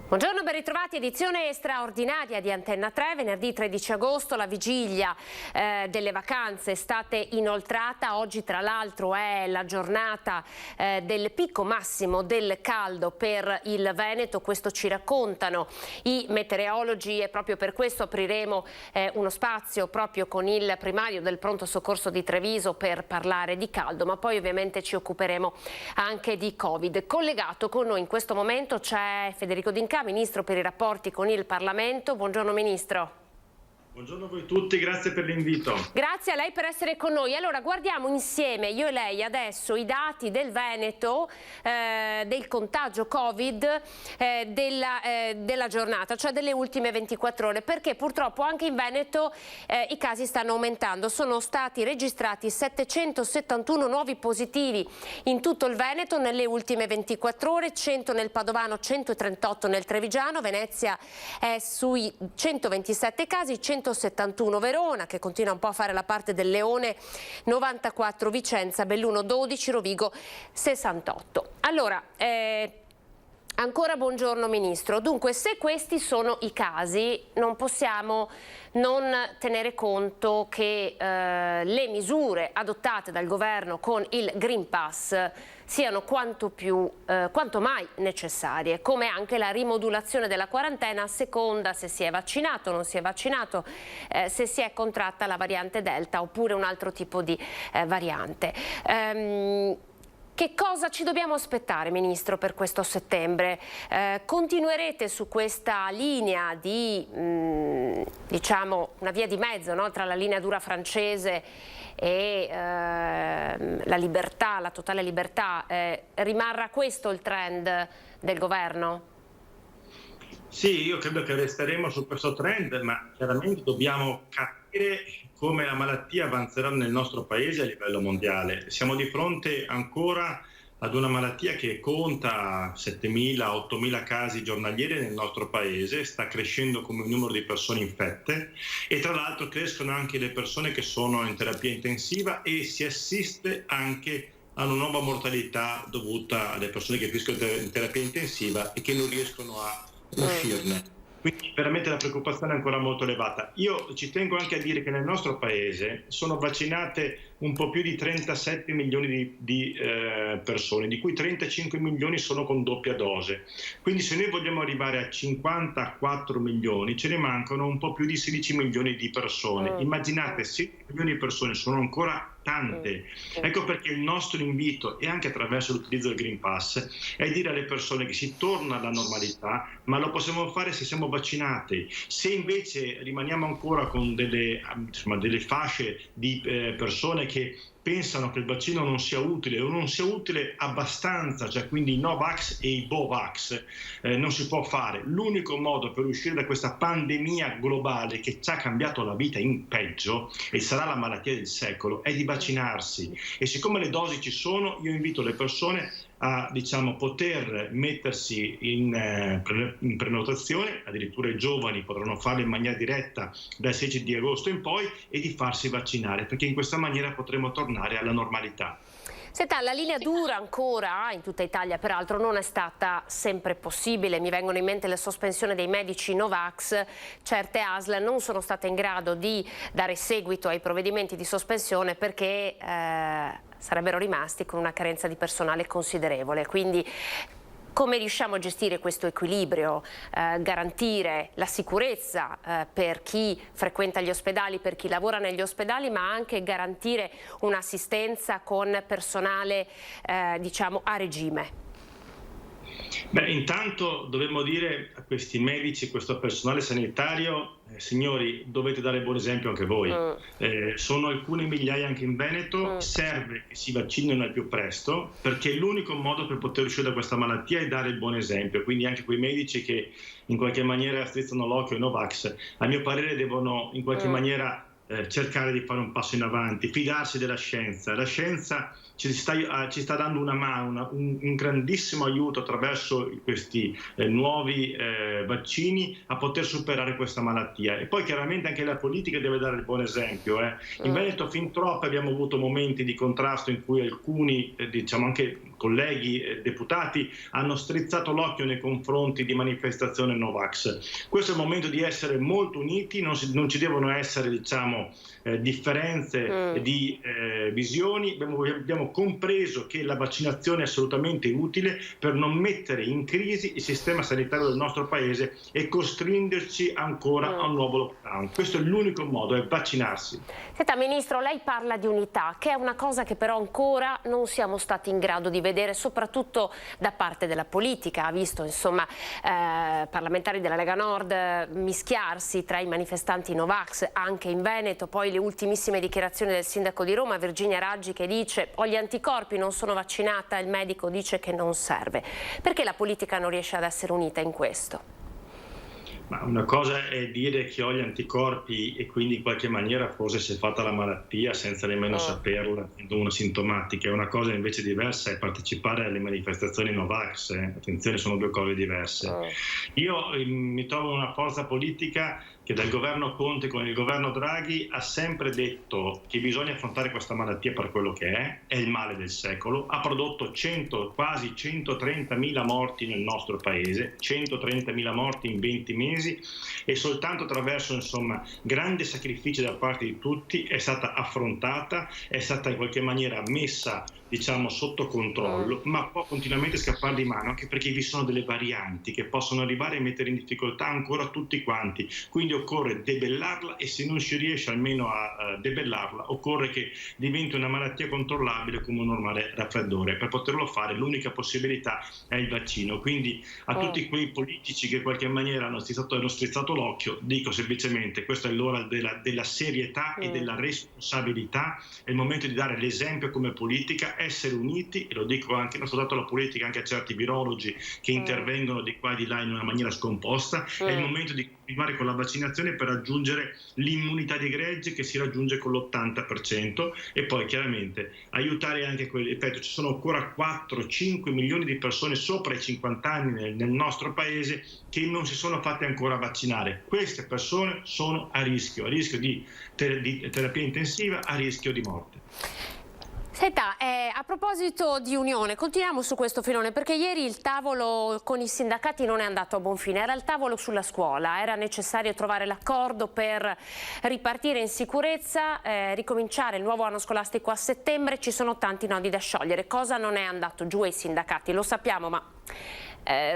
Buongiorno, ben ritrovati. Edizione straordinaria di Antenna 3, venerdì 13 agosto, la vigilia delle vacanze, estate inoltrata. Oggi tra l'altro è la giornata del picco massimo del caldo per il Veneto, questo ci raccontano i meteorologi e proprio per questo apriremo uno spazio proprio con il primario del pronto soccorso di Treviso per parlare di caldo, ma poi ovviamente ci occuperemo anche di Covid. Collegato con noi in questo momento c'è Federico D'Inca, Ministro per i rapporti con il Parlamento. Buongiorno Ministro. Buongiorno a voi tutti, grazie per l'invito. Grazie a lei per essere con noi. Allora guardiamo insieme, io e lei adesso, i dati del Veneto, del contagio Covid della giornata, cioè delle ultime 24 ore, perché purtroppo anche in Veneto i casi stanno aumentando. Sono stati registrati 771 nuovi positivi in tutto il Veneto nelle ultime 24 ore, 100 nel Padovano, 138 nel Trevigiano, Venezia è sui 127 casi, 171 Verona, che continua un po' a fare la parte del Leone, 94 Vicenza, Belluno 12, Rovigo 68. Allora, ancora buongiorno Ministro. Dunque, se questi sono i casi, non possiamo non tenere conto che le misure adottate dal governo con il Green Pass siano quanto mai necessarie, come anche la rimodulazione della quarantena a seconda se si è vaccinato o non si è vaccinato, se si è contratta la variante Delta oppure un altro tipo di variante. Che cosa ci dobbiamo aspettare, Ministro, per questo settembre? Continuerete su questa linea di, diciamo, una via di mezzo, no? Tra la linea dura francese e la libertà, la totale libertà? Rimarrà questo il trend del governo? Sì, io credo che resteremo su questo trend, ma chiaramente dobbiamo capire come la malattia avanzerà nel nostro paese a livello mondiale. Siamo di fronte ancora ad una malattia che conta 7.000-8.000 casi giornalieri nel nostro paese, sta crescendo come il numero di persone infette e tra l'altro crescono anche le persone che sono in terapia intensiva e si assiste anche a una nuova mortalità dovuta alle persone che finiscono in terapia intensiva e che non riescono a uscirne. Quindi veramente la preoccupazione è ancora molto elevata. Io ci tengo anche a dire che nel nostro paese sono vaccinate un po' più di 37 milioni di persone, di cui 35 milioni sono con doppia dose. Quindi se noi vogliamo arrivare a 54 milioni ce ne mancano un po' più di 16 milioni di persone. Immaginate, 16 milioni di persone sono ancora tante. Ecco perché il nostro invito, e anche attraverso l'utilizzo del Green Pass, è dire alle persone che si torna alla normalità, ma lo possiamo fare se siamo vaccinati. Se invece rimaniamo ancora con delle fasce di persone che pensano che il vaccino non sia utile o non sia utile abbastanza, cioè quindi i Novax e i Bovax, non si può fare. L'unico modo per uscire da questa pandemia globale che ci ha cambiato la vita in peggio e sarà la malattia del secolo è di vaccinarsi. E siccome le dosi ci sono, io invito le persone a poter mettersi in prenotazione, addirittura i giovani potranno farlo in maniera diretta dal 16 di agosto in poi e di farsi vaccinare, perché in questa maniera potremo tornare alla normalità. Senta, la linea dura ancora in tutta Italia peraltro non è stata sempre possibile, mi vengono in mente le sospensioni dei medici Novax, certe ASL non sono state in grado di dare seguito ai provvedimenti di sospensione perché sarebbero rimasti con una carenza di personale considerevole, quindi come riusciamo a gestire questo equilibrio, garantire la sicurezza per chi frequenta gli ospedali, per chi lavora negli ospedali, ma anche garantire un'assistenza con personale a regime? Beh, intanto dovremmo dire a questi medici, a questo personale sanitario, signori, dovete dare buon esempio anche voi. Sono alcune migliaia anche in Veneto, serve che si vaccinino al più presto, perché l'unico modo per poter uscire da questa malattia è dare il buon esempio. Quindi anche quei medici che in qualche maniera strizzano l'occhio ai Novax, a mio parere devono in qualche maniera cercare di fare un passo in avanti, fidarsi della scienza. La scienza ci sta dando una mano, un grandissimo aiuto attraverso questi nuovi vaccini a poter superare questa malattia. E poi chiaramente anche la politica deve dare il buon esempio. In Veneto fin troppo abbiamo avuto momenti di contrasto in cui alcuni, anche colleghi deputati hanno strizzato l'occhio nei confronti di manifestazioni Novax. Questo è il momento di essere molto uniti, non ci devono essere, diciamo, differenze di visioni. Abbiamo compreso che la vaccinazione è assolutamente utile per non mettere in crisi il sistema sanitario del nostro paese e costringerci ancora a un nuovo lockdown. Questo è l'unico modo, è vaccinarsi. Senta, Ministro, lei parla di unità, che è una cosa che però ancora non siamo stati in grado di vedere, soprattutto da parte della politica. Ha visto, insomma, parlamentari della Lega Nord mischiarsi tra i manifestanti Novax anche in Veneto, poi le ultimissime dichiarazioni del sindaco di Roma, Virginia Raggi, che dice: ho gli anticorpi, non sono vaccinata, il medico dice che non serve. Perché la politica non riesce ad essere unita in questo? Ma una cosa è dire che ho gli anticorpi e quindi in qualche maniera forse si è fatta la malattia senza nemmeno saperla, una sintomatica. Una cosa invece diversa è partecipare alle manifestazioni Novax. Attenzione, sono due cose diverse. Io mi trovo in una forza politica che dal governo Conte con il governo Draghi ha sempre detto che bisogna affrontare questa malattia per quello che è il male del secolo. Ha prodotto quasi 130.000 morti nel nostro paese, 130.000 morti in 20 mesi, e soltanto attraverso, insomma, grande sacrificio da parte di tutti è stata affrontata, è stata in qualche maniera messa, diciamo, sotto controllo, ma può continuamente scappare di mano, anche perché vi sono delle varianti che possono arrivare a mettere in difficoltà ancora tutti quanti. Quindi occorre debellarla, e se non si riesce almeno a debellarla, occorre che diventi una malattia controllabile come un normale raffreddore. Per poterlo fare l'unica possibilità è il vaccino. Quindi a tutti quei politici che in qualche maniera hanno strizzato l'occhio, dico semplicemente: questa è l'ora della serietà e della responsabilità. È il momento di dare l'esempio come politica, essere uniti, e lo dico anche non soltanto alla politica, anche a certi virologi che intervengono di qua e di là in una maniera scomposta. È il momento di continuare con la vaccinazione per raggiungere l'immunità di gregge, che si raggiunge con l'80%, e poi chiaramente aiutare anche ripeto, ci sono ancora 4-5 milioni di persone sopra i 50 anni nel nostro paese che non si sono fatte ancora vaccinare. Queste persone sono a rischio di terapia intensiva, a rischio di morte. Senta, a proposito di unione, continuiamo su questo filone, perché ieri il tavolo con i sindacati non è andato a buon fine. Era il tavolo sulla scuola, era necessario trovare l'accordo per ripartire in sicurezza, ricominciare il nuovo anno scolastico a settembre. Ci sono tanti nodi da sciogliere. Cosa non è andato giù ai sindacati? Lo sappiamo, ma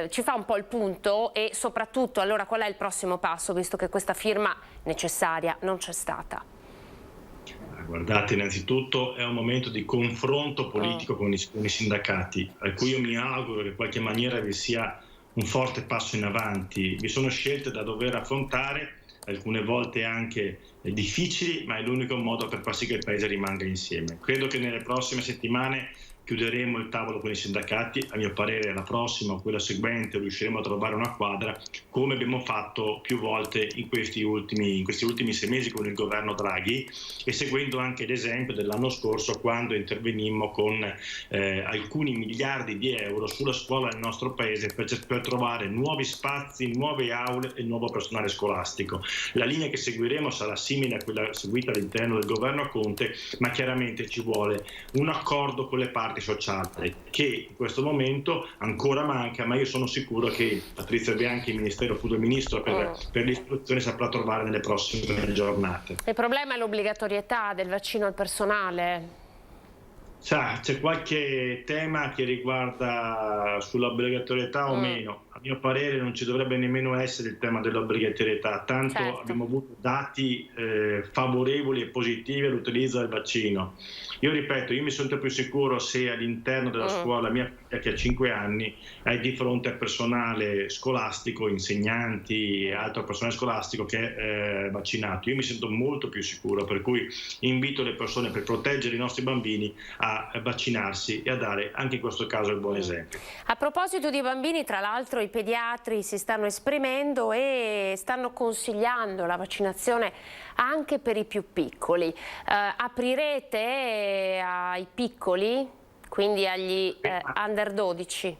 ci fa un po' il punto, e soprattutto allora qual è il prossimo passo, visto che questa firma necessaria non c'è stata? Guardate, innanzitutto è un momento di confronto politico con i sindacati, a cui io mi auguro che in qualche maniera vi sia un forte passo in avanti. Vi sono scelte da dover affrontare, alcune volte anche difficili, ma è l'unico modo per far sì che il Paese rimanga insieme. Credo che nelle prossime settimane chiuderemo il tavolo con i sindacati. A mio parere la prossima o quella seguente riusciremo a trovare una quadra, come abbiamo fatto più volte in questi ultimi 6 mesi con il governo Draghi, e seguendo anche l'esempio dell'anno scorso, quando intervenimmo con alcuni miliardi di euro sulla scuola nel nostro paese per trovare nuovi spazi, nuove aule e nuovo personale scolastico. La linea che seguiremo sarà simile a quella seguita all'interno del governo Conte, ma chiaramente ci vuole un accordo con le parti sociali, che in questo momento ancora manca, ma io sono sicuro che Patrizia Bianchi, il ministro per l'istruzione, saprà trovare nelle prossime giornate. Il problema è l'obbligatorietà del vaccino al personale. C'è qualche tema che riguarda sull'obbligatorietà o meno. A mio parere non ci dovrebbe nemmeno essere il tema dell'obbligatorietà, tanto abbiamo avuto dati favorevoli e positivi all'utilizzo del vaccino. Io ripeto, io mi sento più sicuro se all'interno della scuola mia figlia, che ha 5 anni, è di fronte a personale scolastico, insegnanti e altro personale scolastico che è vaccinato. Io mi sento molto più sicuro, per cui invito le persone, per proteggere i nostri bambini, a vaccinarsi e a dare anche in questo caso il buon esempio. A proposito di bambini, tra l'altro i pediatri si stanno esprimendo e stanno consigliando la vaccinazione anche per i più piccoli. Aprirete ai piccoli, quindi agli under 12?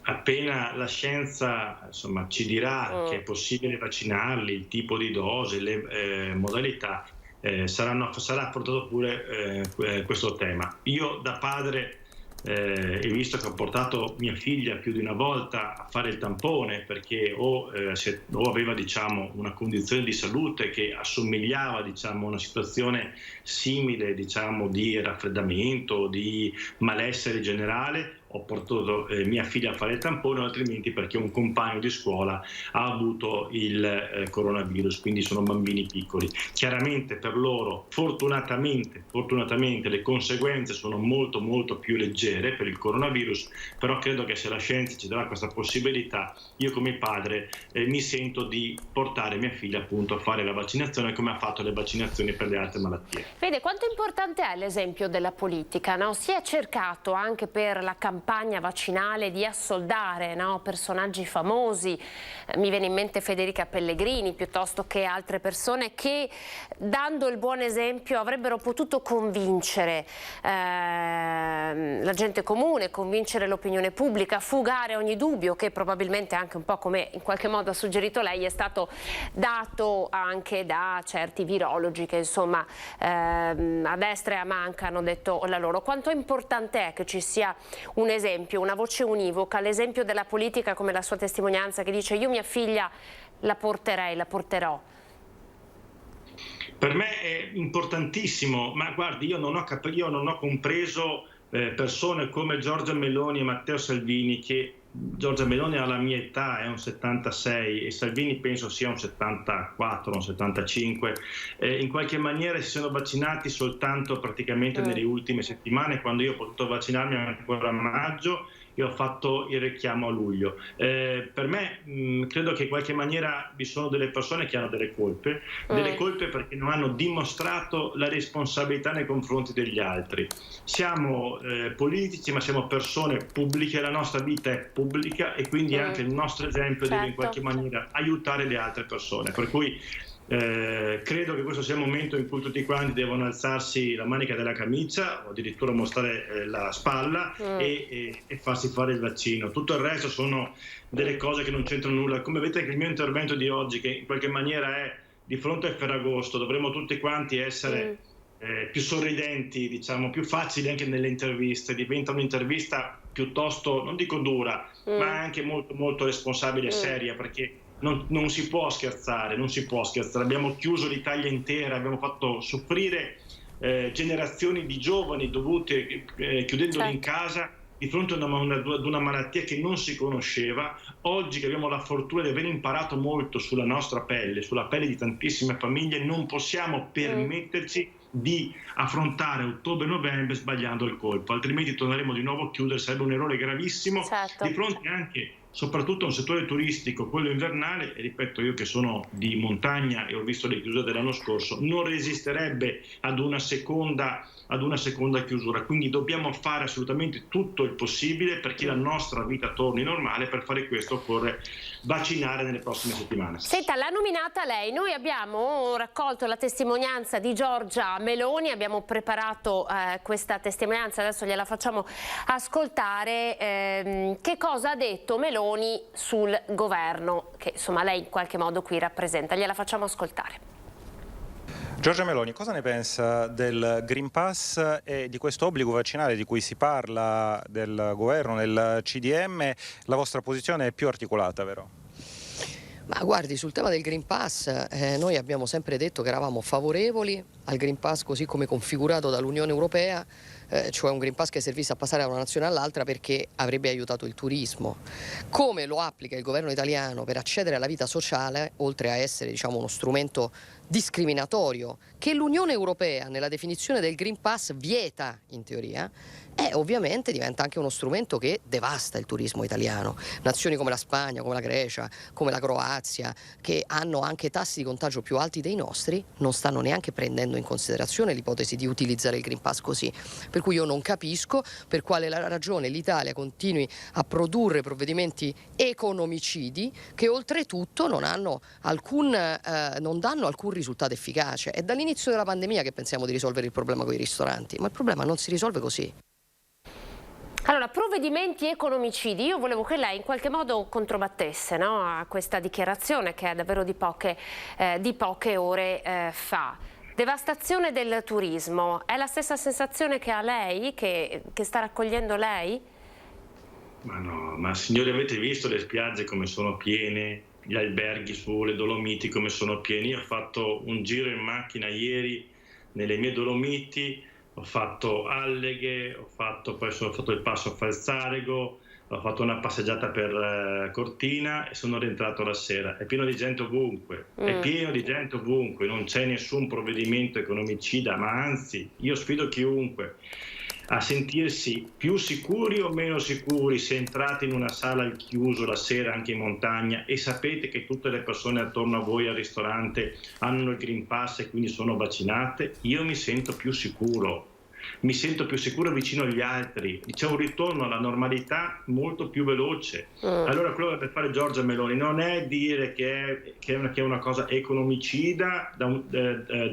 Appena la scienza, insomma, ci dirà che è possibile vaccinarli, il tipo di dose, le modalità, sarà affrontato pure questo tema. Io da padre e visto che ho portato mia figlia più di una volta a fare il tampone perché o aveva diciamo una condizione di salute che assomigliava diciamo a una situazione simile diciamo di raffreddamento, di malessere generale, ho portato mia figlia a fare il tampone, altrimenti perché un compagno di scuola ha avuto il coronavirus, quindi sono bambini piccoli. Chiaramente per loro fortunatamente le conseguenze sono molto più leggere per il coronavirus, però credo che se la scienza ci darà questa possibilità, io come padre mi sento di portare mia figlia appunto a fare la vaccinazione come ha fatto le vaccinazioni per le altre malattie. Vede quanto importante è l'esempio della politica, no? Si è cercato anche per la campagna vaccinale di assoldare, no, personaggi famosi, mi viene in mente Federica Pellegrini piuttosto che altre persone che dando il buon esempio avrebbero potuto convincere la gente comune, convincere l'opinione pubblica, fugare ogni dubbio che probabilmente anche un po' come in qualche modo ha suggerito lei è stato dato anche da certi virologi che insomma a destra e a manca hanno detto la loro. Quanto importante è che ci sia un esempio, una voce univoca, l'esempio della politica come la sua testimonianza che dice io mia figlia la porterei, la porterò. Per me è importantissimo, ma guardi io non ho compreso persone come Giorgia Meloni e Matteo Salvini che Giorgia Meloni ha la mia età, è un 76 e Salvini penso sia un 74, un 75, in qualche maniera si sono vaccinati soltanto praticamente nelle ultime settimane, quando io ho potuto vaccinarmi ancora a maggio e ho fatto il richiamo a luglio. Per me credo che in qualche maniera vi sono delle persone che hanno delle colpe perché non hanno dimostrato la responsabilità nei confronti degli altri. Siamo politici ma siamo persone pubbliche, la nostra vita è pubblica e quindi anche il nostro esempio deve in qualche maniera aiutare le altre persone. Per cui credo che questo sia il momento in cui tutti quanti devono alzarsi la manica della camicia o addirittura mostrare la spalla e farsi fare il vaccino. Tutto il resto sono delle cose che non c'entrano nulla. Come vedete che il mio intervento di oggi, che in qualche maniera è di fronte al Ferragosto, dovremmo tutti quanti essere più sorridenti, diciamo, più facili anche nelle interviste, diventa un'intervista piuttosto, non dico dura, ma anche molto responsabile e seria, perché non si può scherzare, abbiamo chiuso l'Italia intera, abbiamo fatto soffrire generazioni di giovani chiudendoli in casa di fronte ad una malattia che non si conosceva. Oggi che abbiamo la fortuna di aver imparato molto sulla nostra pelle, sulla pelle di tantissime famiglie, non possiamo permetterci di affrontare ottobre-novembre sbagliando il colpo, altrimenti torneremo di nuovo a chiudere, sarebbe un errore gravissimo di fronte anche soprattutto a un settore turistico, quello invernale, e ripeto io che sono di montagna e ho visto le chiusure dell'anno scorso, non resisterebbe ad una seconda chiusura, quindi dobbiamo fare assolutamente tutto il possibile perché la nostra vita torni normale. Per fare questo occorre vaccinare nelle prossime settimane. Senta, l'ha nominata lei, noi abbiamo raccolto la testimonianza di Giorgia Meloni, abbiamo preparato questa testimonianza, adesso gliela facciamo ascoltare. Che cosa ha detto Meloni sul governo che insomma lei in qualche modo qui rappresenta, gliela facciamo ascoltare. Giorgia Meloni, cosa ne pensa del Green Pass e di questo obbligo vaccinale di cui si parla del governo, nel CDM? La vostra posizione è più articolata, vero? Ma guardi, sul tema del Green Pass noi abbiamo sempre detto che eravamo favorevoli al Green Pass così come configurato dall'Unione Europea, cioè un Green Pass che servisse a passare da una nazione all'altra perché avrebbe aiutato il turismo. Come lo applica il governo italiano per accedere alla vita sociale, oltre a essere diciamo uno strumento discriminatorio che l'Unione Europea nella definizione del Green Pass vieta in teoria, ovviamente diventa anche uno strumento che devasta il turismo italiano. Nazioni come la Spagna, come la Grecia, come la Croazia, che hanno anche tassi di contagio più alti dei nostri, non stanno neanche prendendo in considerazione l'ipotesi di utilizzare il Green Pass così. Per cui io non capisco per quale ragione l'Italia continui a produrre provvedimenti economicidi che oltretutto non danno alcun risultato efficace. È dall'inizio della pandemia che pensiamo di risolvere il problema con i ristoranti, ma il problema non si risolve così. Allora, provvedimenti economicidi, io volevo che lei in qualche modo controbattesse, no, a questa dichiarazione che è davvero di poche ore fa. Devastazione del turismo, è la stessa sensazione che ha lei, che sta raccogliendo lei? Ma no, ma signori, avete visto le spiagge come sono piene, gli alberghi sulle Dolomiti come sono pieni? Io ho fatto un giro in macchina ieri nelle mie Dolomiti, ho fatto Alleghe, poi ho fatto il passo a Falzarego, ho fatto una passeggiata per Cortina e sono rientrato la sera. È pieno di gente ovunque, è pieno di gente ovunque, non c'è nessun provvedimento economicida, ma anzi, io sfido chiunque a sentirsi più sicuri o meno sicuri se entrate in una sala al chiuso la sera anche in montagna e sapete che tutte le persone attorno a voi al ristorante hanno il Green Pass e quindi sono vaccinate. Io mi sento più sicuro vicino agli altri, c'è un ritorno alla normalità molto più veloce. Allora quello che deve fare Giorgia Meloni non è dire che è una cosa economicida da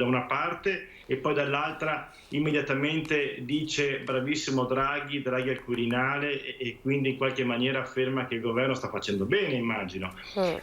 una parte e poi dall'altra immediatamente dice bravissimo Draghi al Quirinale e quindi in qualche maniera afferma che il governo sta facendo bene, immagino.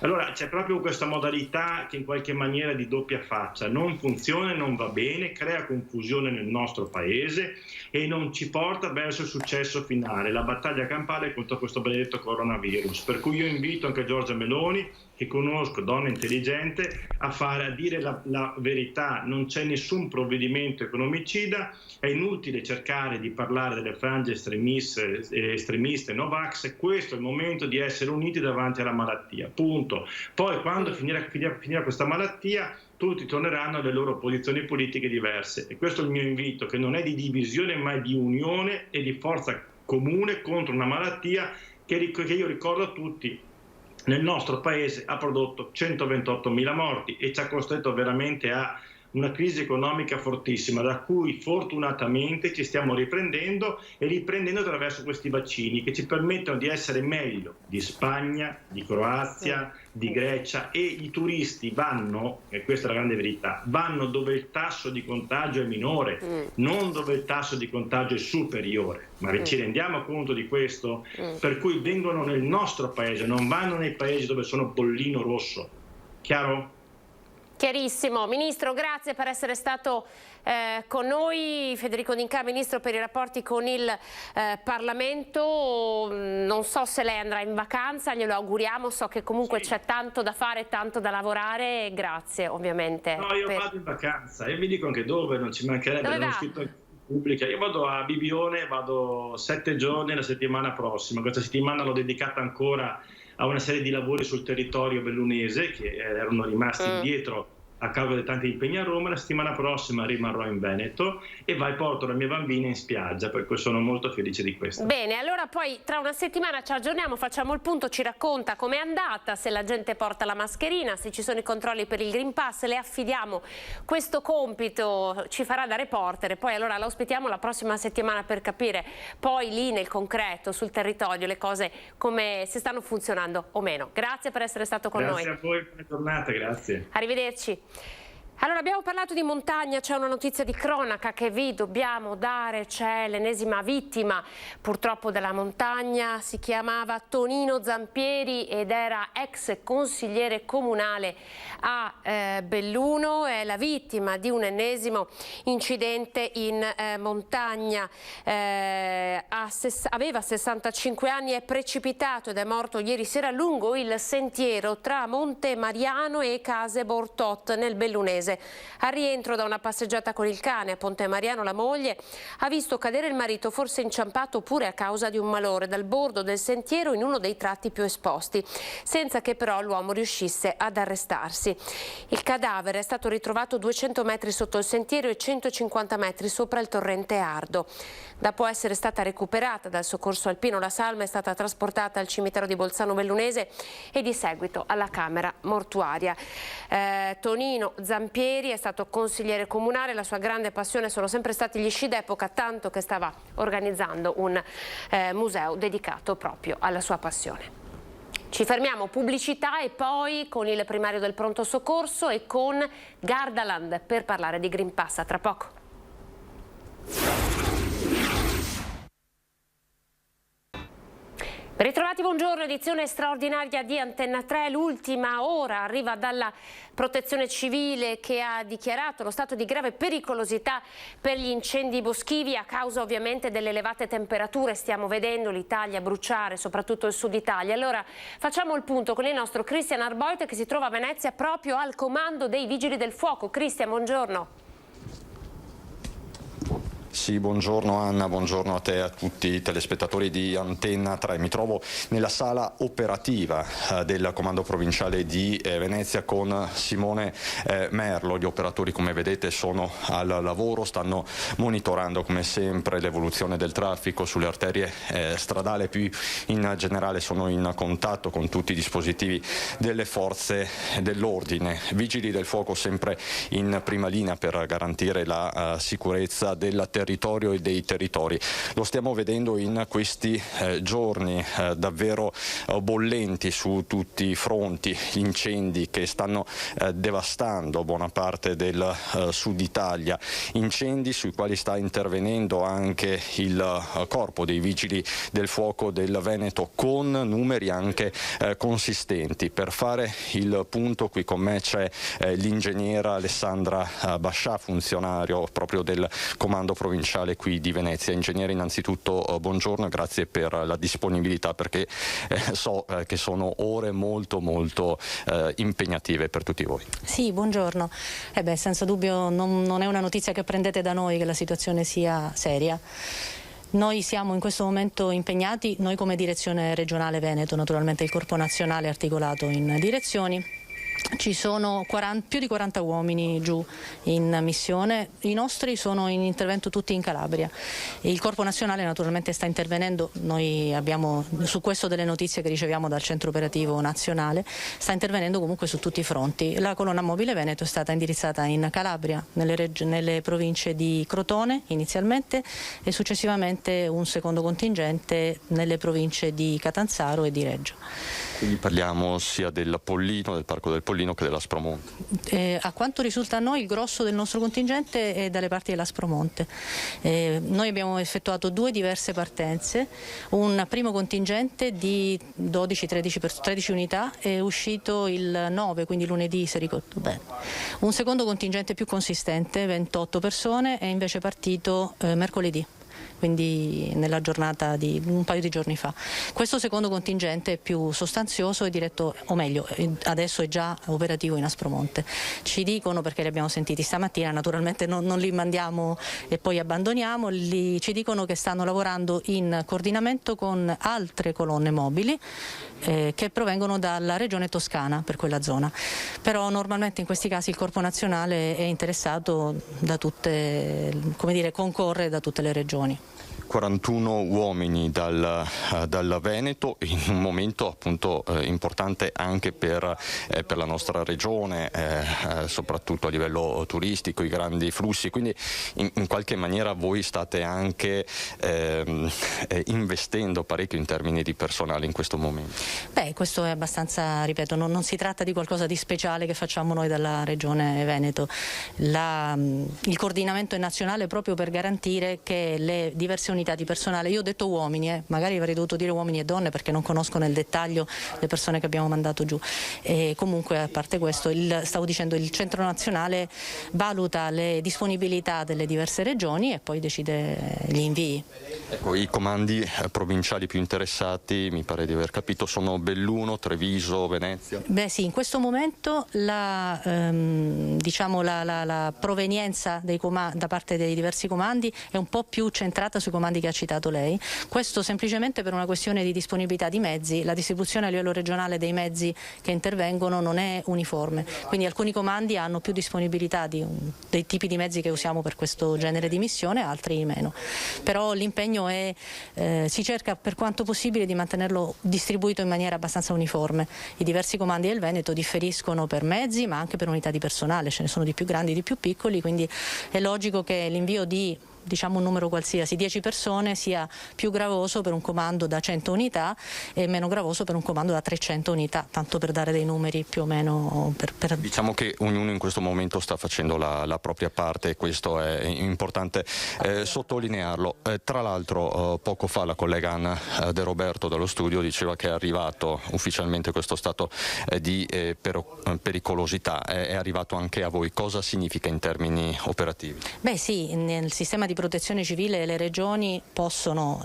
Allora c'è proprio questa modalità che in qualche maniera di doppia faccia non funziona, non va bene, crea confusione nel nostro paese e non ci porta verso il successo finale, la battaglia campale contro questo benedetto coronavirus. Per cui io invito anche Giorgia Meloni, che conosco, donna intelligente, a dire la verità. Non c'è nessun provvedimento economicida, è inutile cercare di parlare delle frange estremiste Novax, questo è il momento di essere uniti davanti alla malattia, punto. Poi quando finirà questa malattia tutti torneranno alle loro posizioni politiche diverse e questo è il mio invito, che non è di divisione ma di unione e di forza comune contro una malattia che io ricordo a tutti nel nostro paese ha prodotto 128.000 morti e ci ha costretto veramente a una crisi economica fortissima, da cui fortunatamente ci stiamo riprendendo e riprendendo attraverso questi vaccini che ci permettono di essere meglio di Spagna, di Croazia, di Grecia, e i turisti vanno, e questa è la grande verità, vanno dove il tasso di contagio è minore, non dove il tasso di contagio è superiore. Ma ci rendiamo conto di questo? Per cui vengono nel nostro paese, non vanno nei paesi dove sono bollino rosso. Chiaro? Chiarissimo. Ministro, grazie per essere stato con noi. Federico D'Incà, Ministro per i rapporti con il Parlamento. Non so se lei andrà in vacanza, glielo auguriamo, so che comunque c'è tanto da fare, tanto da lavorare. Grazie ovviamente. No, io vado in vacanza e vi dico anche dove, non ci mancherebbe, l'ho scritto in pubblica. Io vado a Bibione, vado 7 giorni la settimana prossima. Questa settimana l'ho dedicata ancora a una serie di lavori sul territorio bellunese che erano rimasti indietro a causa di tanti impegni a Roma. La settimana prossima rimarrò in Veneto e porto la mia bambina in spiaggia, per cui sono molto felice di questo. Bene, allora poi tra una settimana ci aggiorniamo, facciamo il punto, ci racconta com'è andata, se la gente porta la mascherina, se ci sono i controlli per il Green Pass. Le affidiamo questo compito, ci farà da reporter, poi allora la ospitiamo la prossima settimana per capire poi lì nel concreto, sul territorio, le cose come se stanno funzionando o meno. Grazie per essere stato con noi. Grazie a voi, buona giornata, grazie. Arrivederci. Allora, abbiamo parlato di montagna, c'è una notizia di cronaca che vi dobbiamo dare, c'è l'ennesima vittima purtroppo della montagna, si chiamava Tonino Zampieri ed era ex consigliere comunale a Belluno, è la vittima di un ennesimo incidente in montagna, aveva 65 anni, è precipitato ed è morto ieri sera lungo il sentiero tra Monte Mariano e Case Bortot nel Bellunese. Al rientro da una passeggiata con il cane a Ponte Mariano, la moglie ha visto cadere il marito, forse inciampato oppure a causa di un malore, dal bordo del sentiero in uno dei tratti più esposti, senza che però l'uomo riuscisse ad arrestarsi. Il cadavere è stato ritrovato 200 metri sotto il sentiero e 150 metri sopra il torrente Ardo. Dopo essere stata recuperata dal soccorso alpino, la salma è stata trasportata al cimitero di Bolzano Bellunese e di seguito alla camera mortuaria. Tonino Zampieri è stato consigliere comunale, la sua grande passione sono sempre stati gli sci d'epoca, tanto che stava organizzando un museo dedicato proprio alla sua passione. Ci fermiamo, pubblicità e poi con il primario del pronto soccorso e con Gardaland per parlare di Green Pass. A tra poco. Ritrovati, buongiorno, edizione straordinaria di Antenna 3. L'ultima ora arriva dalla Protezione Civile, che ha dichiarato lo stato di grave pericolosità per gli incendi boschivi a causa ovviamente delle elevate temperature. Stiamo vedendo l'Italia bruciare, soprattutto il sud Italia. Allora facciamo il punto con il nostro Christian Arboit, che si trova a Venezia proprio al comando dei Vigili del Fuoco. Christian, buongiorno. Sì, buongiorno Anna, buongiorno a te e a tutti i telespettatori di Antenna 3. Mi trovo nella sala operativa del Comando Provinciale di Venezia con Simone Merlo. Gli operatori, come vedete, sono al lavoro, stanno monitorando come sempre l'evoluzione del traffico sulle arterie stradali, più in generale sono in contatto con tutti i dispositivi delle forze dell'ordine. Vigili del fuoco sempre in prima linea per garantire la sicurezza del territorio e dei territori. Lo stiamo vedendo in questi giorni davvero bollenti su tutti i fronti, incendi che stanno devastando buona parte del sud Italia, incendi sui quali sta intervenendo anche il corpo dei vigili del fuoco del Veneto con numeri anche consistenti. Per fare il punto qui con me c'è l'ingegnera Alessandra Bascià, funzionario proprio del Comando Provinciale qui di Venezia. Ingegnere, innanzitutto buongiorno e grazie per la disponibilità, perché so che sono ore molto impegnative per tutti voi. Sì, buongiorno. Senza dubbio non è una notizia che prendete da noi che la situazione sia seria. Noi siamo in questo momento impegnati, noi come direzione regionale Veneto, naturalmente il corpo nazionale articolato in direzioni. Ci sono più di 40 uomini giù in missione, i nostri sono in intervento tutti in Calabria. Il Corpo Nazionale naturalmente sta intervenendo, noi abbiamo su questo delle notizie che riceviamo dal Centro Operativo Nazionale, sta intervenendo comunque su tutti i fronti. La colonna mobile Veneto è stata indirizzata in Calabria, nelle province di Crotone inizialmente e successivamente un secondo contingente nelle province di Catanzaro e di Reggio. Quindi parliamo sia del Pollino, del Parco del Pollino, che dell'Aspromonte. A quanto risulta a noi il grosso del nostro contingente è dalle parti dell'Aspromonte. Noi abbiamo effettuato 2 diverse partenze, un primo contingente di 12-13 unità è uscito il 9, quindi lunedì se ricordo bene. Un secondo contingente più consistente, 28 persone, è invece partito mercoledì, quindi nella giornata di un paio di giorni fa. Questo secondo contingente è più sostanzioso e diretto, o meglio, adesso è già operativo in Aspromonte. Ci dicono, perché li abbiamo sentiti stamattina, naturalmente non li mandiamo e poi abbandoniamo, ci dicono che stanno lavorando in coordinamento con altre colonne mobili che provengono dalla regione Toscana per quella zona. Però normalmente in questi casi il Corpo Nazionale è interessato da tutte, concorre da tutte le regioni. 41 uomini dal Veneto in un momento appunto importante anche per la nostra regione, soprattutto a livello turistico, i grandi flussi, quindi in qualche maniera voi state anche investendo parecchio in termini di personale in questo momento. Questo è abbastanza, ripeto, non si tratta di qualcosa di speciale che facciamo noi dalla regione Veneto. Il coordinamento è nazionale proprio per garantire che le diverse unità di personale, io ho detto uomini, magari avrei dovuto dire uomini e donne perché non conosco nel dettaglio le persone che abbiamo mandato giù, e comunque a parte questo stavo dicendo il centro nazionale valuta le disponibilità delle diverse regioni e poi decide gli invii. Ecco, i comandi provinciali più interessati, mi pare di aver capito, sono Belluno, Treviso, Venezia? Sì, in questo momento la provenienza da parte dei diversi comandi è un po' più centrata sui comandi che ha citato lei. Questo semplicemente per una questione di disponibilità di mezzi. La distribuzione a livello regionale dei mezzi che intervengono non è uniforme, quindi alcuni comandi hanno più disponibilità dei tipi di mezzi che usiamo per questo genere di missione, altri meno. Però l'impegno si cerca per quanto possibile di mantenerlo distribuito in maniera abbastanza uniforme. I diversi comandi del Veneto differiscono per mezzi ma anche per unità di personale, ce ne sono di più grandi e di più piccoli, quindi è logico che l'invio di diciamo un numero qualsiasi, 10 persone, sia più gravoso per un comando da 100 unità e meno gravoso per un comando da 300 unità, tanto per dare dei numeri più o meno. Diciamo che ognuno in questo momento sta facendo la propria parte e questo è importante sottolinearlo. Tra l'altro poco fa la collega Anna De Roberto dallo studio diceva che è arrivato ufficialmente questo stato di pericolosità, è arrivato anche a voi. Cosa significa in termini operativi? Beh sì, nel sistema di protezione civile le regioni possono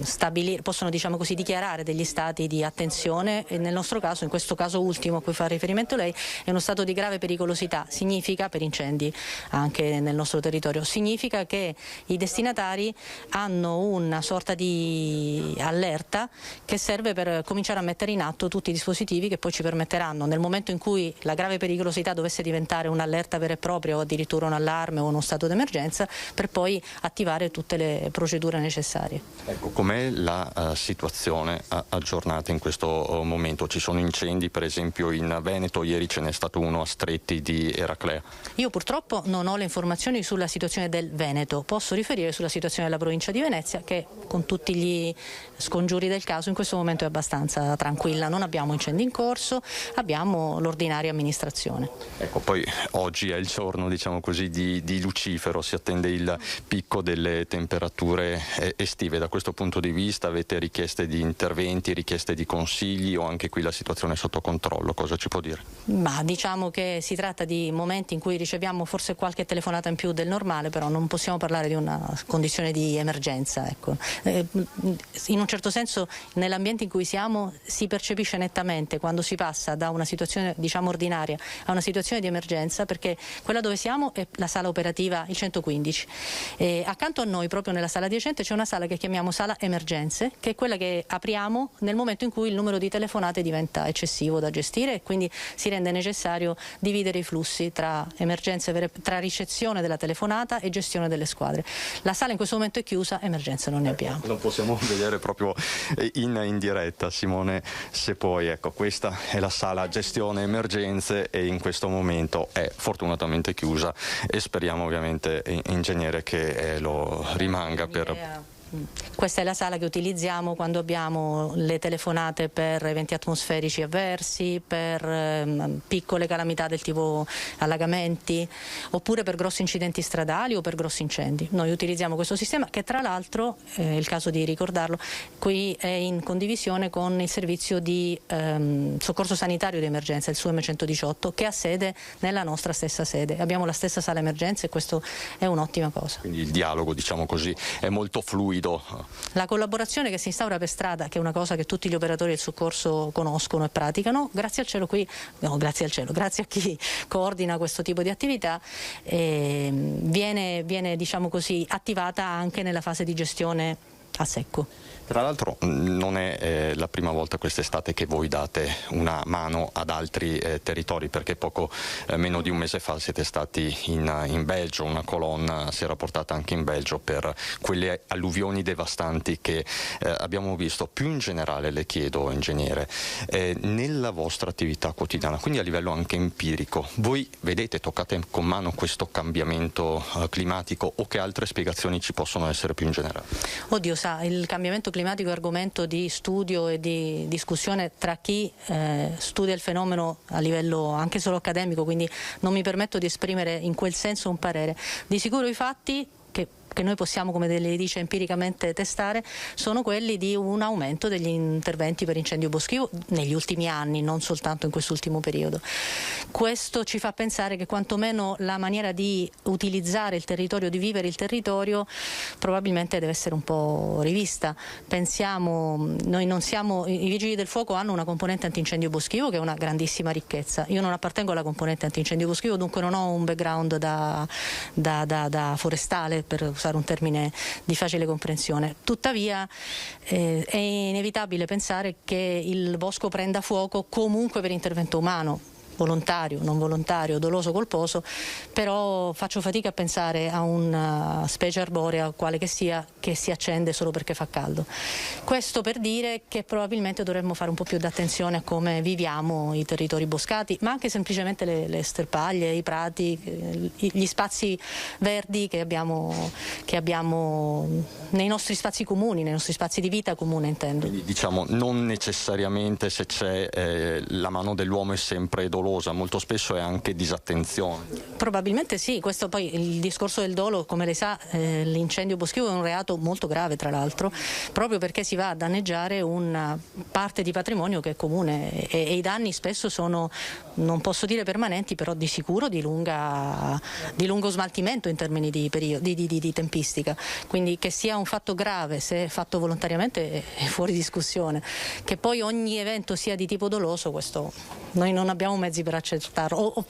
stabilire, possono diciamo così dichiarare degli stati di attenzione e nel nostro caso, in questo caso ultimo a cui fa riferimento lei, è uno stato di grave pericolosità. Significa, per incendi anche nel nostro territorio, significa che i destinatari hanno una sorta di allerta che serve per cominciare a mettere in atto tutti i dispositivi che poi ci permetteranno, nel momento in cui la grave pericolosità dovesse diventare un'allerta vera e propria o addirittura un allarme o uno stato d'emergenza, per poi attivare tutte le procedure necessarie. Ecco, com'è la situazione aggiornata in questo momento? Ci sono incendi per esempio in Veneto, ieri ce n'è stato uno a Stretti di Eraclea. Io purtroppo non ho le informazioni sulla situazione del Veneto, posso riferire sulla situazione della provincia di Venezia che con tutti gli scongiuri del caso in questo momento è abbastanza tranquilla, non abbiamo incendi in corso, abbiamo l'ordinaria amministrazione. Ecco, poi oggi è il giorno diciamo così di Lucifero, si attende il picco delle temperature estive. Da questo punto di vista avete richieste di interventi, richieste di consigli o anche qui la situazione è sotto controllo? Cosa ci può dire? Ma diciamo che si tratta di momenti in cui riceviamo forse qualche telefonata in più del normale, però non possiamo parlare di una condizione di emergenza. Ecco. In un certo senso nell'ambiente in cui siamo si percepisce nettamente quando si passa da una situazione diciamo ordinaria a una situazione di emergenza, perché quella dove siamo è la sala operativa, il 115. Accanto a noi, proprio nella sala adiacente, c'è una sala che chiamiamo sala emergenze, che è quella che apriamo nel momento in cui il numero di telefonate diventa eccessivo da gestire e quindi si rende necessario dividere i flussi tra emergenze, tra ricezione della telefonata e gestione delle squadre. La sala in questo momento è chiusa, emergenze non ne abbiamo. Lo possiamo vedere proprio in diretta, Simone, se puoi. Ecco, questa è la sala gestione emergenze e in questo momento è fortunatamente chiusa e speriamo ovviamente, ingegnere, che lo rimanga per... Questa è la sala che utilizziamo quando abbiamo le telefonate per eventi atmosferici avversi, per piccole calamità del tipo allagamenti, oppure per grossi incidenti stradali o per grossi incendi. Noi utilizziamo questo sistema che tra l'altro, è il caso di ricordarlo, qui è in condivisione con il servizio di soccorso sanitario di emergenza, il SUEM 118, che ha sede nella nostra stessa sede. Abbiamo la stessa sala emergenze e questo è un'ottima cosa. Quindi il dialogo, diciamo così, è molto fluido. La collaborazione che si instaura per strada, che è una cosa che tutti gli operatori del soccorso conoscono e praticano, grazie al cielo qui, no, grazie al cielo, grazie a chi coordina questo tipo di attività, viene diciamo così attivata anche nella fase di gestione a secco. Tra l'altro non è la prima volta quest'estate che voi date una mano ad altri territori, perché poco meno di un mese fa siete stati in Belgio, una colonna si era portata anche in Belgio per quelle alluvioni devastanti che abbiamo visto. Più in generale le chiedo, ingegnere, nella vostra attività quotidiana, quindi a livello anche empirico, voi vedete, toccate con mano questo cambiamento climatico o che altre spiegazioni ci possono essere più in generale? Oddio, sa, il cambiamento climatico è argomento di studio e di discussione tra chi studia il fenomeno a livello anche solo accademico, quindi non mi permetto di esprimere in quel senso un parere. Di sicuro i fatti che noi possiamo, come lei dice, empiricamente testare, sono quelli di un aumento degli interventi per incendio boschivo negli ultimi anni, non soltanto in quest'ultimo periodo. Questo ci fa pensare che quantomeno la maniera di utilizzare il territorio, di vivere il territorio, probabilmente deve essere un po' rivista. Pensiamo, noi non siamo, i vigili del fuoco hanno una componente antincendio boschivo che è una grandissima ricchezza. Io non appartengo alla componente antincendio boschivo, dunque non ho un background da forestale, per usare un termine di facile comprensione. Tuttavia è inevitabile pensare che il bosco prenda fuoco comunque per intervento umano. volontario, non volontario, doloso, colposo, però faccio fatica a pensare a una specie arborea, quale che sia, che si accende solo perché fa caldo. Questo per dire che probabilmente dovremmo fare un po' più di attenzione a come viviamo i territori boscati, ma anche semplicemente le sterpaglie, i prati, gli spazi verdi che abbiamo nei nostri spazi comuni, nei nostri spazi di vita comune, intendo. Quindi, diciamo, non necessariamente se c'è la mano dell'uomo è sempre dolosa, molto spesso è anche disattenzione. Probabilmente sì, questo poi il discorso del dolo, come lei sa, l'incendio boschivo è un reato molto grave, tra l'altro, proprio perché si va a danneggiare una parte di patrimonio che è comune e i danni spesso sono, non posso dire permanenti, però di sicuro di lungo smaltimento in termini di tempistica. Quindi che sia un fatto grave, se fatto volontariamente, è fuori discussione. Che poi ogni evento sia di tipo doloso, questo noi non abbiamo mezzi per accertarlo.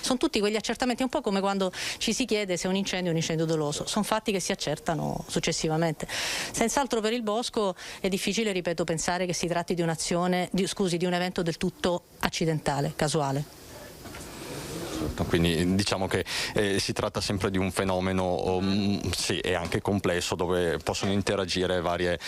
Sono tutti quegli accertamenti, un po' come quando ci si chiede se un incendio è un incendio doloso. Sono fatti che si accertano successivamente. Senz'altro per il bosco è difficile, ripeto, pensare che si tratti di un'azione, di un evento del tutto accidentale, casuale. Quindi diciamo che si tratta sempre di un fenomeno sì, e anche complesso, dove possono interagire varie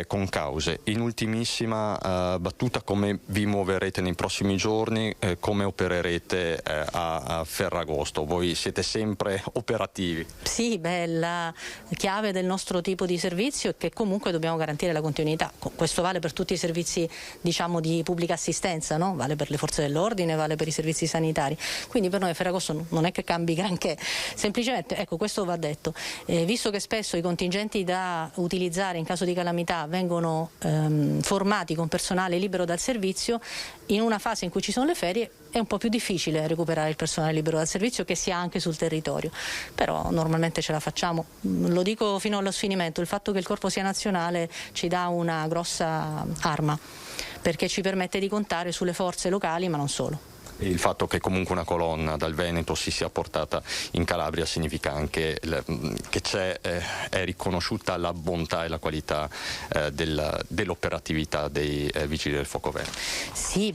concause. In ultimissima battuta, come vi muoverete nei prossimi giorni, come opererete a Ferragosto? Voi siete sempre operativi? Sì, la chiave del nostro tipo di servizio è che comunque dobbiamo garantire la continuità. Questo vale per tutti i servizi, diciamo, di pubblica assistenza, no? Vale per le forze dell'ordine, vale per i servizi sanitari. Quindi per noi Ferragosto non è che cambi granché, semplicemente, ecco, questo va detto, visto che spesso i contingenti da utilizzare in caso di calamità vengono formati con personale libero dal servizio, in una fase in cui ci sono le ferie è un po' più difficile recuperare il personale libero dal servizio che sia anche sul territorio, però normalmente ce la facciamo. Lo dico fino allo sfinimento, il fatto che il corpo sia nazionale ci dà una grossa arma, perché ci permette di contare sulle forze locali, ma non solo. E il fatto che comunque una colonna dal Veneto si sia portata in Calabria significa anche che è riconosciuta la bontà e la qualità dell'operatività dei vigili del fuoco Veneto. Sì,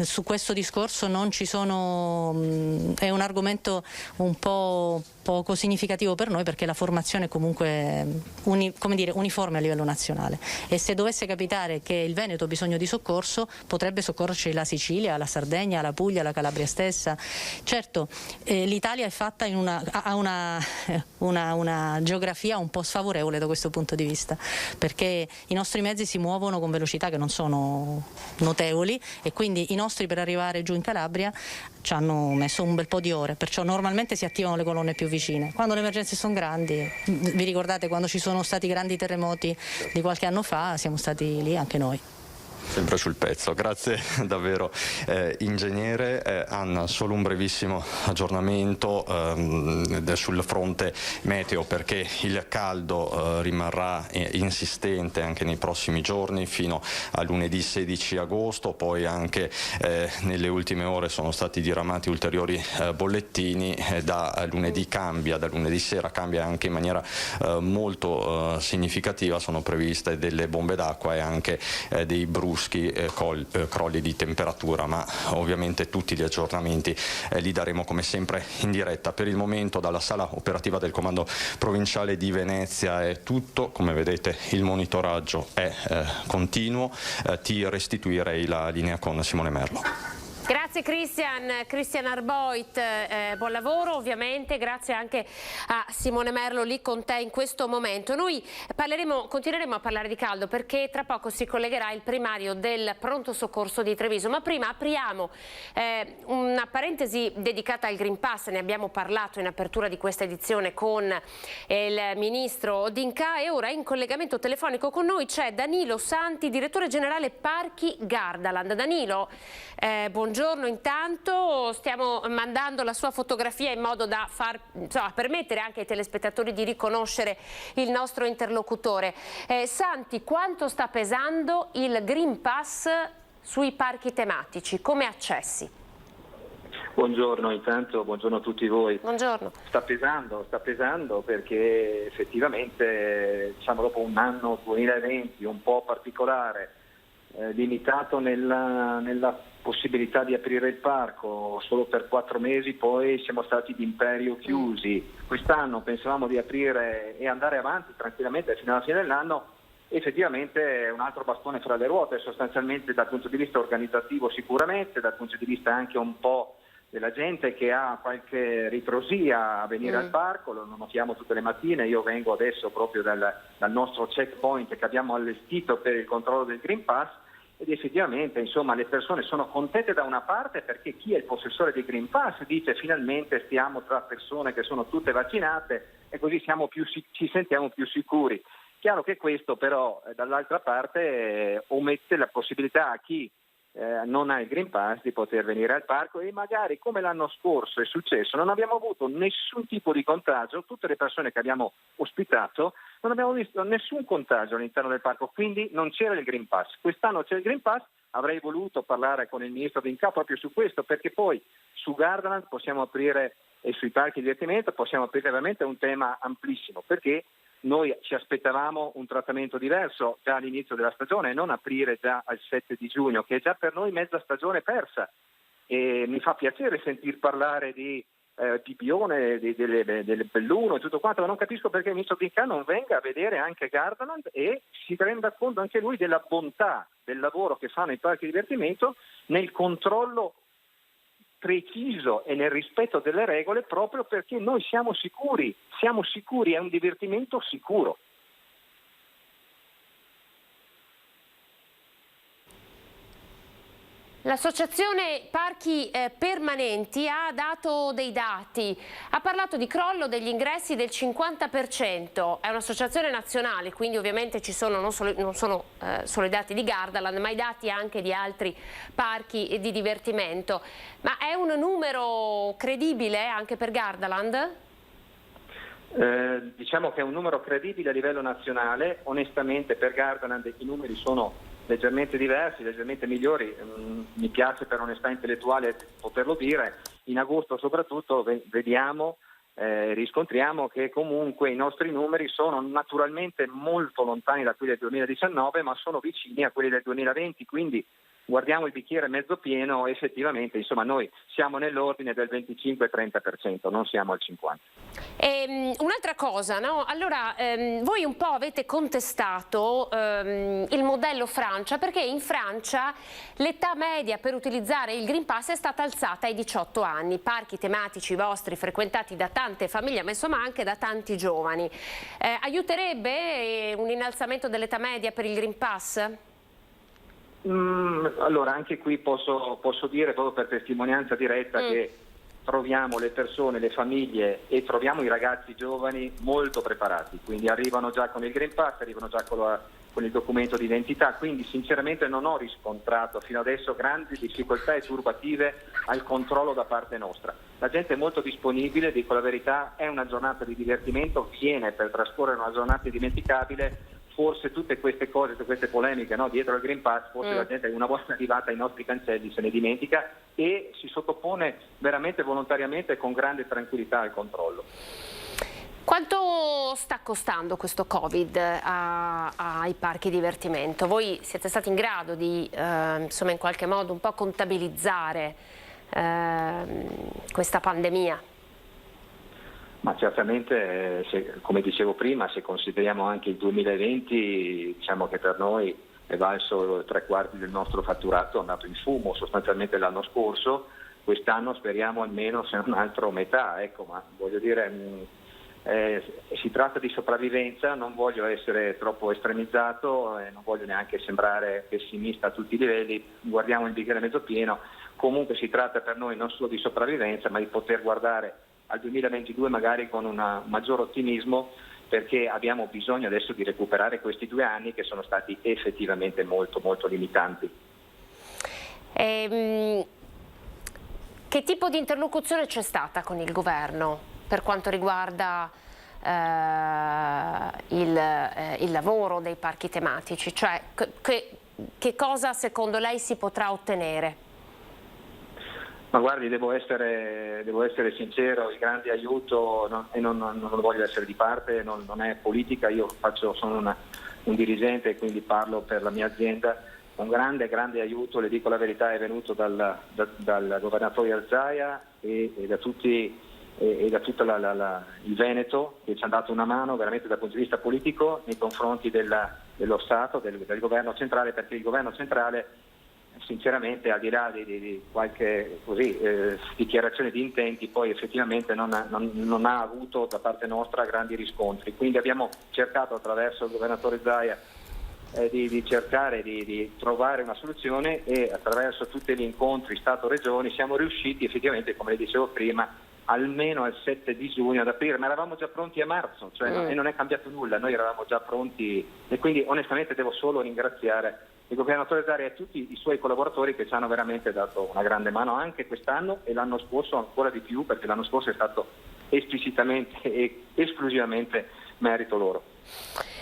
su questo discorso non ci sono, è un argomento un po' poco significativo per noi, perché la formazione è comunque uniforme a livello nazionale, e se dovesse capitare che il Veneto ha bisogno di soccorso potrebbe soccorrerci la Sicilia, la Sardegna, la Puglia, la Calabria stessa. Certo, l'Italia è fatta ha una geografia un po' sfavorevole da questo punto di vista, perché i nostri mezzi si muovono con velocità che non sono notevoli, e quindi i nostri per arrivare giù in Calabria ci hanno messo un bel po' di ore, perciò normalmente si attivano le colonne più vicine. Quando le emergenze sono grandi, vi ricordate quando ci sono stati grandi terremoti di qualche anno fa, siamo stati lì anche noi. Sempre sul pezzo, grazie davvero ingegnere. Anna, solo un brevissimo aggiornamento sul fronte meteo, perché il caldo rimarrà insistente anche nei prossimi giorni fino a lunedì 16 agosto, poi anche nelle ultime ore sono stati diramati ulteriori bollettini, da lunedì sera cambia anche in maniera molto significativa, sono previste delle bombe d'acqua e anche dei bruschi crolli di temperatura, ma ovviamente tutti gli aggiornamenti li daremo come sempre in diretta. Per il momento dalla sala operativa del Comando Provinciale di Venezia è tutto, come vedete il monitoraggio è continuo, ti restituirei la linea con Simone Merlo. Grazie Christian Arboit, buon lavoro ovviamente, grazie anche a Simone Merlo lì con te in questo momento. Noi continueremo a parlare di caldo, perché tra poco si collegherà il primario del pronto soccorso di Treviso, ma prima apriamo una parentesi dedicata al Green Pass. Ne abbiamo parlato in apertura di questa edizione con il ministro D'Incà, e ora in collegamento telefonico con noi c'è Danilo Santi, direttore generale Parchi Gardaland. Danilo, buongiorno. Intanto stiamo mandando la sua fotografia in modo da permettere anche ai telespettatori di riconoscere il nostro interlocutore. Santi, quanto sta pesando il Green Pass sui parchi tematici come accessi? Buongiorno, intanto buongiorno a tutti voi. Buongiorno. Sta pesando perché effettivamente dopo un anno 2020 un po' particolare, limitato nella possibilità di aprire il parco solo per 4 mesi, poi siamo stati d'imperio chiusi. Quest'anno pensavamo di aprire e andare avanti tranquillamente fino alla fine dell'anno. Effettivamente è un altro bastone fra le ruote, sostanzialmente dal punto di vista organizzativo sicuramente, dal punto di vista anche un po' della gente che ha qualche ritrosia a venire al parco, lo notiamo tutte le mattine. Io vengo adesso proprio dal nostro checkpoint che abbiamo allestito per il controllo del Green Pass, ed effettivamente insomma le persone sono contente da una parte perché chi è il possessore del Green Pass dice finalmente stiamo tra persone che sono tutte vaccinate e così ci sentiamo più sicuri. Chiaro che questo però dall'altra parte omette la possibilità a chi non ha il Green Pass di poter venire al parco, e magari come l'anno scorso è successo non abbiamo avuto nessun tipo di contagio, tutte le persone che abbiamo ospitato non abbiamo visto nessun contagio all'interno del parco, quindi non c'era il Green Pass. Quest'anno c'è il Green Pass, avrei voluto parlare con il ministro D'Incà proprio su questo, perché poi su Gardaland possiamo aprire e sui parchi di divertimento possiamo aprire veramente un tema amplissimo, perché noi ci aspettavamo un trattamento diverso già all'inizio della stagione e non aprire già al 7 di giugno, che è già per noi mezza stagione persa. E mi fa piacere sentir parlare di Pipione, del Belluno e tutto quanto, ma non capisco perché il ministro D'Incà non venga a vedere anche Gardaland e si renda conto anche lui della bontà del lavoro che fanno i parchi di divertimento nel controllo preciso e nel rispetto delle regole, proprio perché noi siamo sicuri, è un divertimento sicuro. L'associazione Parchi Permanenti ha dato dei dati, ha parlato di crollo degli ingressi del 50%, è un'associazione nazionale, quindi ovviamente ci sono non sono solo i dati di Gardaland, ma i dati anche di altri parchi di divertimento. Ma è un numero credibile anche per Gardaland? Diciamo che è un numero credibile a livello nazionale. Onestamente per Gardaland i numeri sono leggermente diversi, leggermente migliori. Mi piace per onestà intellettuale poterlo dire. In agosto soprattutto vediamo, riscontriamo che comunque i nostri numeri sono naturalmente molto lontani da quelli del 2019, ma sono vicini a quelli del 2020, quindi guardiamo il bicchiere mezzo pieno, effettivamente insomma noi siamo nell'ordine del 25-30%, non siamo al 50%. Un'altra cosa, no? Allora voi un po' avete contestato il modello Francia, perché in Francia l'età media per utilizzare il Green Pass è stata alzata ai 18 anni, parchi tematici vostri frequentati da tante famiglie, ma insomma anche da tanti giovani. Aiuterebbe un innalzamento dell'età media per il Green Pass? Allora anche qui posso dire proprio per testimonianza diretta che troviamo le persone, le famiglie e troviamo i ragazzi giovani molto preparati, quindi arrivano già con il Green Pass, arrivano già con il documento di identità, quindi sinceramente non ho riscontrato fino adesso grandi difficoltà e turbative al controllo da parte nostra. La gente è molto disponibile, dico la verità, è una giornata di divertimento, viene per trascorrere una giornata indimenticabile. Forse tutte queste cose, tutte queste polemiche, no, dietro al Green Pass, forse la gente una volta arrivata ai nostri cancelli se ne dimentica e si sottopone veramente volontariamente e con grande tranquillità al controllo. Quanto sta costando questo Covid ai parchi divertimento? Voi siete stati in grado di insomma in qualche modo un po' contabilizzare questa pandemia? Ma certamente, come dicevo prima, se consideriamo anche il 2020, diciamo che per noi è valso 3/4 del nostro fatturato, è andato in fumo sostanzialmente l'anno scorso. Quest'anno speriamo almeno se non altro metà, ecco, ma voglio dire, si tratta di sopravvivenza, non voglio essere troppo estremizzato e non voglio neanche sembrare pessimista a tutti i livelli, guardiamo il bicchiere mezzo pieno, comunque si tratta per noi non solo di sopravvivenza ma di poter guardare al 2022 magari con un maggior ottimismo, perché abbiamo bisogno adesso di recuperare questi 2 anni che sono stati effettivamente molto molto limitanti. Che tipo di interlocuzione c'è stata con il governo per quanto riguarda il lavoro dei parchi tematici? Cioè che cosa secondo lei si potrà ottenere? Ma guardi, devo essere sincero, il grande aiuto, e non voglio essere di parte, non è politica, io sono un dirigente e quindi parlo per la mia azienda, un grande aiuto, le dico la verità, è venuto dal governatore Zaia e da tutto il Veneto, che ci hanno dato una mano veramente dal punto di vista politico nei confronti dello Stato, del governo centrale, perché il governo centrale sinceramente, al di là di qualche dichiarazione di intenti, poi effettivamente non ha avuto da parte nostra grandi riscontri. Quindi abbiamo cercato attraverso il governatore Zaia di cercare di trovare una soluzione, e attraverso tutti gli incontri Stato-Regioni siamo riusciti effettivamente, come le dicevo prima, almeno al 7 di giugno ad aprire, ma eravamo già pronti a marzo, e non è cambiato nulla, noi eravamo già pronti, e quindi onestamente devo solo ringraziare il governatore Zaia e tutti i suoi collaboratori che ci hanno veramente dato una grande mano anche quest'anno, e l'anno scorso ancora di più, perché l'anno scorso è stato esplicitamente e esclusivamente merito loro.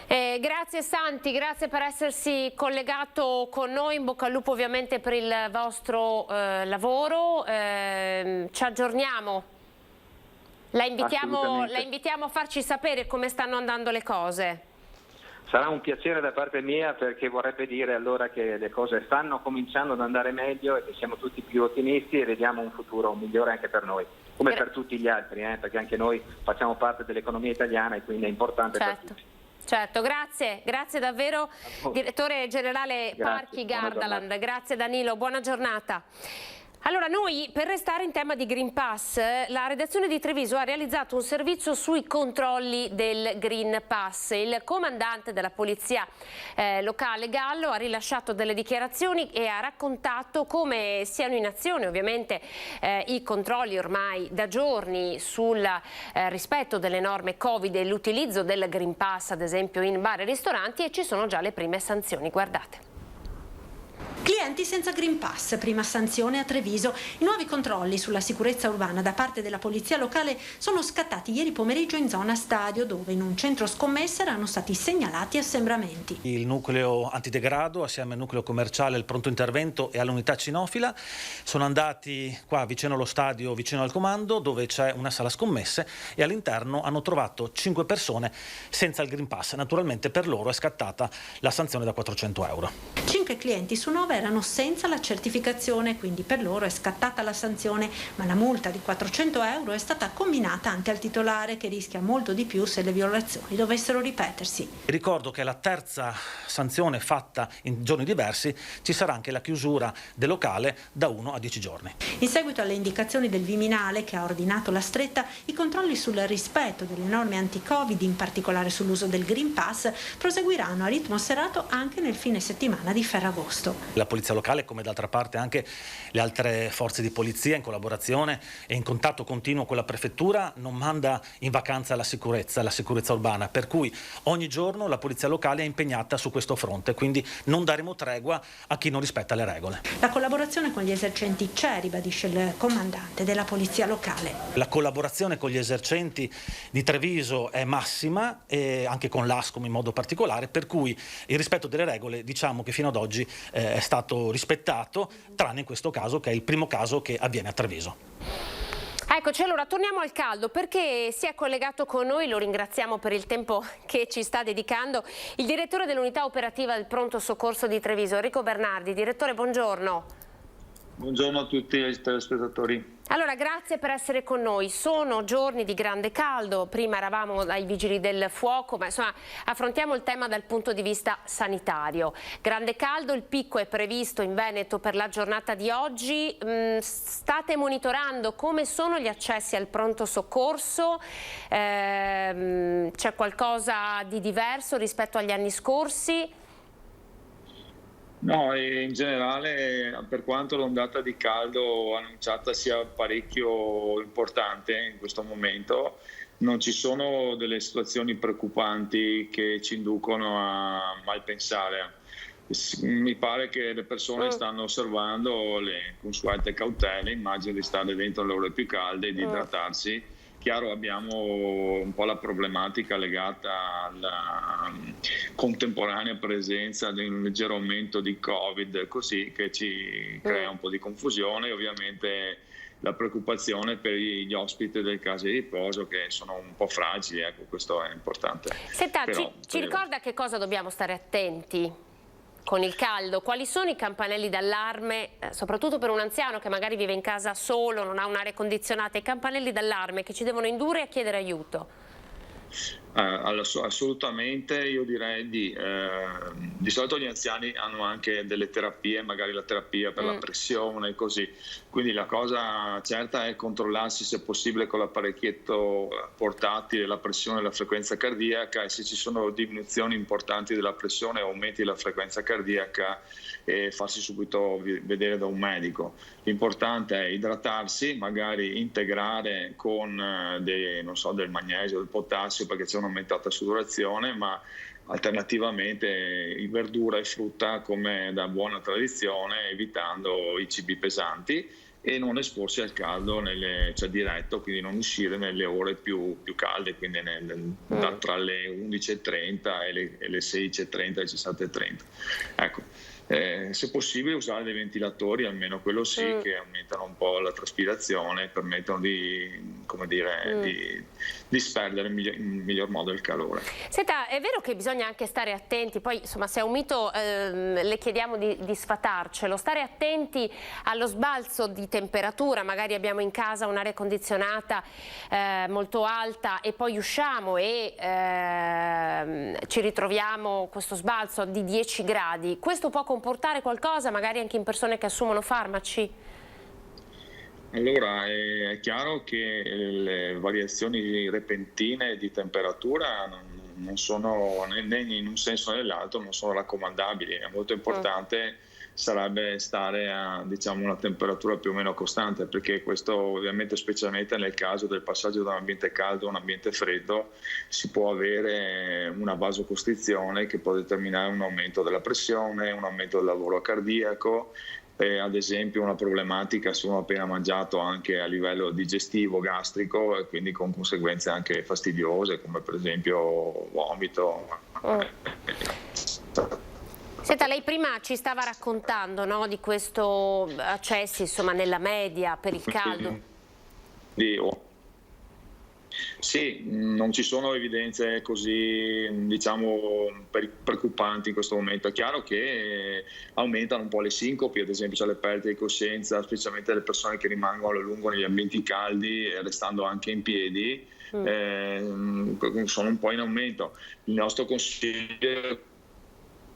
Grazie Santi, grazie per essersi collegato con noi, in bocca al lupo ovviamente per il vostro lavoro, ci aggiorniamo, la invitiamo a farci sapere come stanno andando le cose. Sarà un piacere da parte mia, perché vorrebbe dire allora che le cose stanno cominciando ad andare meglio e che siamo tutti più ottimisti e vediamo un futuro migliore anche per noi, come per tutti gli altri, perché anche noi facciamo parte dell'economia italiana e quindi è importante per tutti. Certo, grazie davvero direttore generale Parchi Gardaland, grazie Danilo, buona giornata. Allora, noi per restare in tema di Green Pass, la redazione di Treviso ha realizzato un servizio sui controlli del Green Pass. Il comandante della polizia locale Gallo ha rilasciato delle dichiarazioni e ha raccontato come siano in azione ovviamente i controlli ormai da giorni sul rispetto delle norme Covid e l'utilizzo del Green Pass ad esempio in bar e ristoranti, e ci sono già le prime sanzioni, guardate. Clienti senza Green Pass, prima sanzione a Treviso. I nuovi controlli sulla sicurezza urbana da parte della polizia locale sono scattati ieri pomeriggio in zona stadio, dove in un centro scommessa erano stati segnalati assembramenti. Il nucleo antidegrado assieme al nucleo commerciale, al pronto intervento e all'unità cinofila sono andati qua vicino allo stadio, vicino al comando, dove c'è una sala scommesse, e all'interno hanno trovato 5 persone senza il Green Pass. Naturalmente per loro è scattata la sanzione da 400 euro. 5 clienti su 9 erano senza la certificazione, quindi per loro è scattata la sanzione, ma la multa di 400 euro è stata combinata anche al titolare, che rischia molto di più se le violazioni dovessero ripetersi. Ricordo che la terza sanzione fatta in giorni diversi ci sarà anche la chiusura del locale da 1 a 10 giorni. In seguito alle indicazioni del Viminale, che ha ordinato la stretta, i controlli sul rispetto delle norme anti-Covid, in particolare sull'uso del Green Pass, proseguiranno a ritmo serrato anche nel fine settimana di Ferragosto. La polizia locale, come d'altra parte anche le altre forze di polizia, in collaborazione e in contatto continuo con la prefettura, non manda in vacanza la sicurezza urbana, per cui ogni giorno la polizia locale è impegnata su questo fronte, quindi non daremo tregua a chi non rispetta le regole. La collaborazione con gli esercenti c'è, ribadisce il comandante della polizia locale. La collaborazione con gli esercenti di Treviso è massima, e anche con l'ASCOM in modo particolare, per cui il rispetto delle regole, diciamo che fino ad oggi è stato rispettato, tranne in questo caso, che è il primo caso che avviene a Treviso. Eccoci, allora torniamo al caldo, perché si è collegato con noi, lo ringraziamo per il tempo che ci sta dedicando, il direttore dell'unità operativa del pronto soccorso di Treviso, Enrico Bernardi. Direttore, buongiorno. Buongiorno a tutti i telespettatori. Allora, grazie per essere con noi. Sono giorni di grande caldo, prima eravamo ai vigili del fuoco, ma insomma affrontiamo il tema dal punto di vista sanitario. Grande caldo, il picco è previsto in Veneto per la giornata di oggi. State monitorando come sono gli accessi al pronto soccorso? C'è qualcosa di diverso rispetto agli anni scorsi? No, in generale, per quanto l'ondata di caldo annunciata sia parecchio importante in questo momento, non ci sono delle situazioni preoccupanti che ci inducono a malpensare. Mi pare che le persone stanno osservando le consuete cautele, immagino di stare dentro le ore più calde e di idratarsi. Chiaro, abbiamo un po' la problematica legata alla contemporanea presenza di un leggero aumento di Covid, così che ci crea un po' di confusione, e ovviamente la preoccupazione per gli ospiti del caso di riposo, che sono un po' fragili, ecco, questo è importante. Senta, ci ricorda che cosa dobbiamo stare attenti? con il caldo. Quali sono i campanelli d'allarme, soprattutto per un anziano che magari vive in casa solo, non ha un'aria condizionata, i campanelli d'allarme che ci devono indurre a chiedere aiuto? Assolutamente, io direi di solito gli anziani hanno anche delle terapie, magari la terapia per la pressione e così, quindi la cosa certa è controllarsi se possibile con l'apparecchietto portatile la pressione e la frequenza cardiaca, e se ci sono diminuzioni importanti della pressione o aumenti della frequenza cardiaca, e farsi subito vedere da un medico. L'importante è idratarsi, magari integrare con del magnesio, del potassio, perché c'è un'aumentata sudorazione, ma alternativamente verdura e frutta come da buona tradizione, evitando i cibi pesanti e non esporsi al caldo diretto, quindi non uscire nelle ore più calde, quindi tra le 11.30 e le 16.30 e le 17.30. Ecco. Se possibile usare dei ventilatori, almeno quello sì, che aumentano un po' la traspirazione, permettono di disperdere in miglior modo il calore. Senta, è vero che bisogna anche stare attenti, poi insomma se è un mito le chiediamo di sfatarcelo, stare attenti allo sbalzo di temperatura, magari abbiamo in casa un'aria condizionata molto alta e poi usciamo e ci ritroviamo questo sbalzo di 10 gradi, questo può comportare qualcosa magari anche in persone che assumono farmaci? Allora è chiaro che le variazioni repentine di temperatura non sono né in un senso né nell'altro, non sono raccomandabili. È molto importante sarebbe stare a una temperatura più o meno costante, perché questo ovviamente, specialmente nel caso del passaggio da un ambiente caldo a un ambiente freddo, si può avere una vasocostrizione che può determinare un aumento della pressione, un aumento del lavoro cardiaco, ad esempio una problematica se uno ha appena mangiato anche a livello digestivo, gastrico, e quindi con conseguenze anche fastidiose come per esempio vomito. Senta, lei prima ci stava raccontando, no, di questo accessi insomma nella media per il caldo. Sì, non ci sono evidenze così preoccupanti in questo momento. È chiaro che aumentano un po' le sincopi, ad esempio c'è le perdite di coscienza, specialmente le persone che rimangono a lungo negli ambienti caldi, restando anche in piedi, sono un po' in aumento. Il nostro consiglio,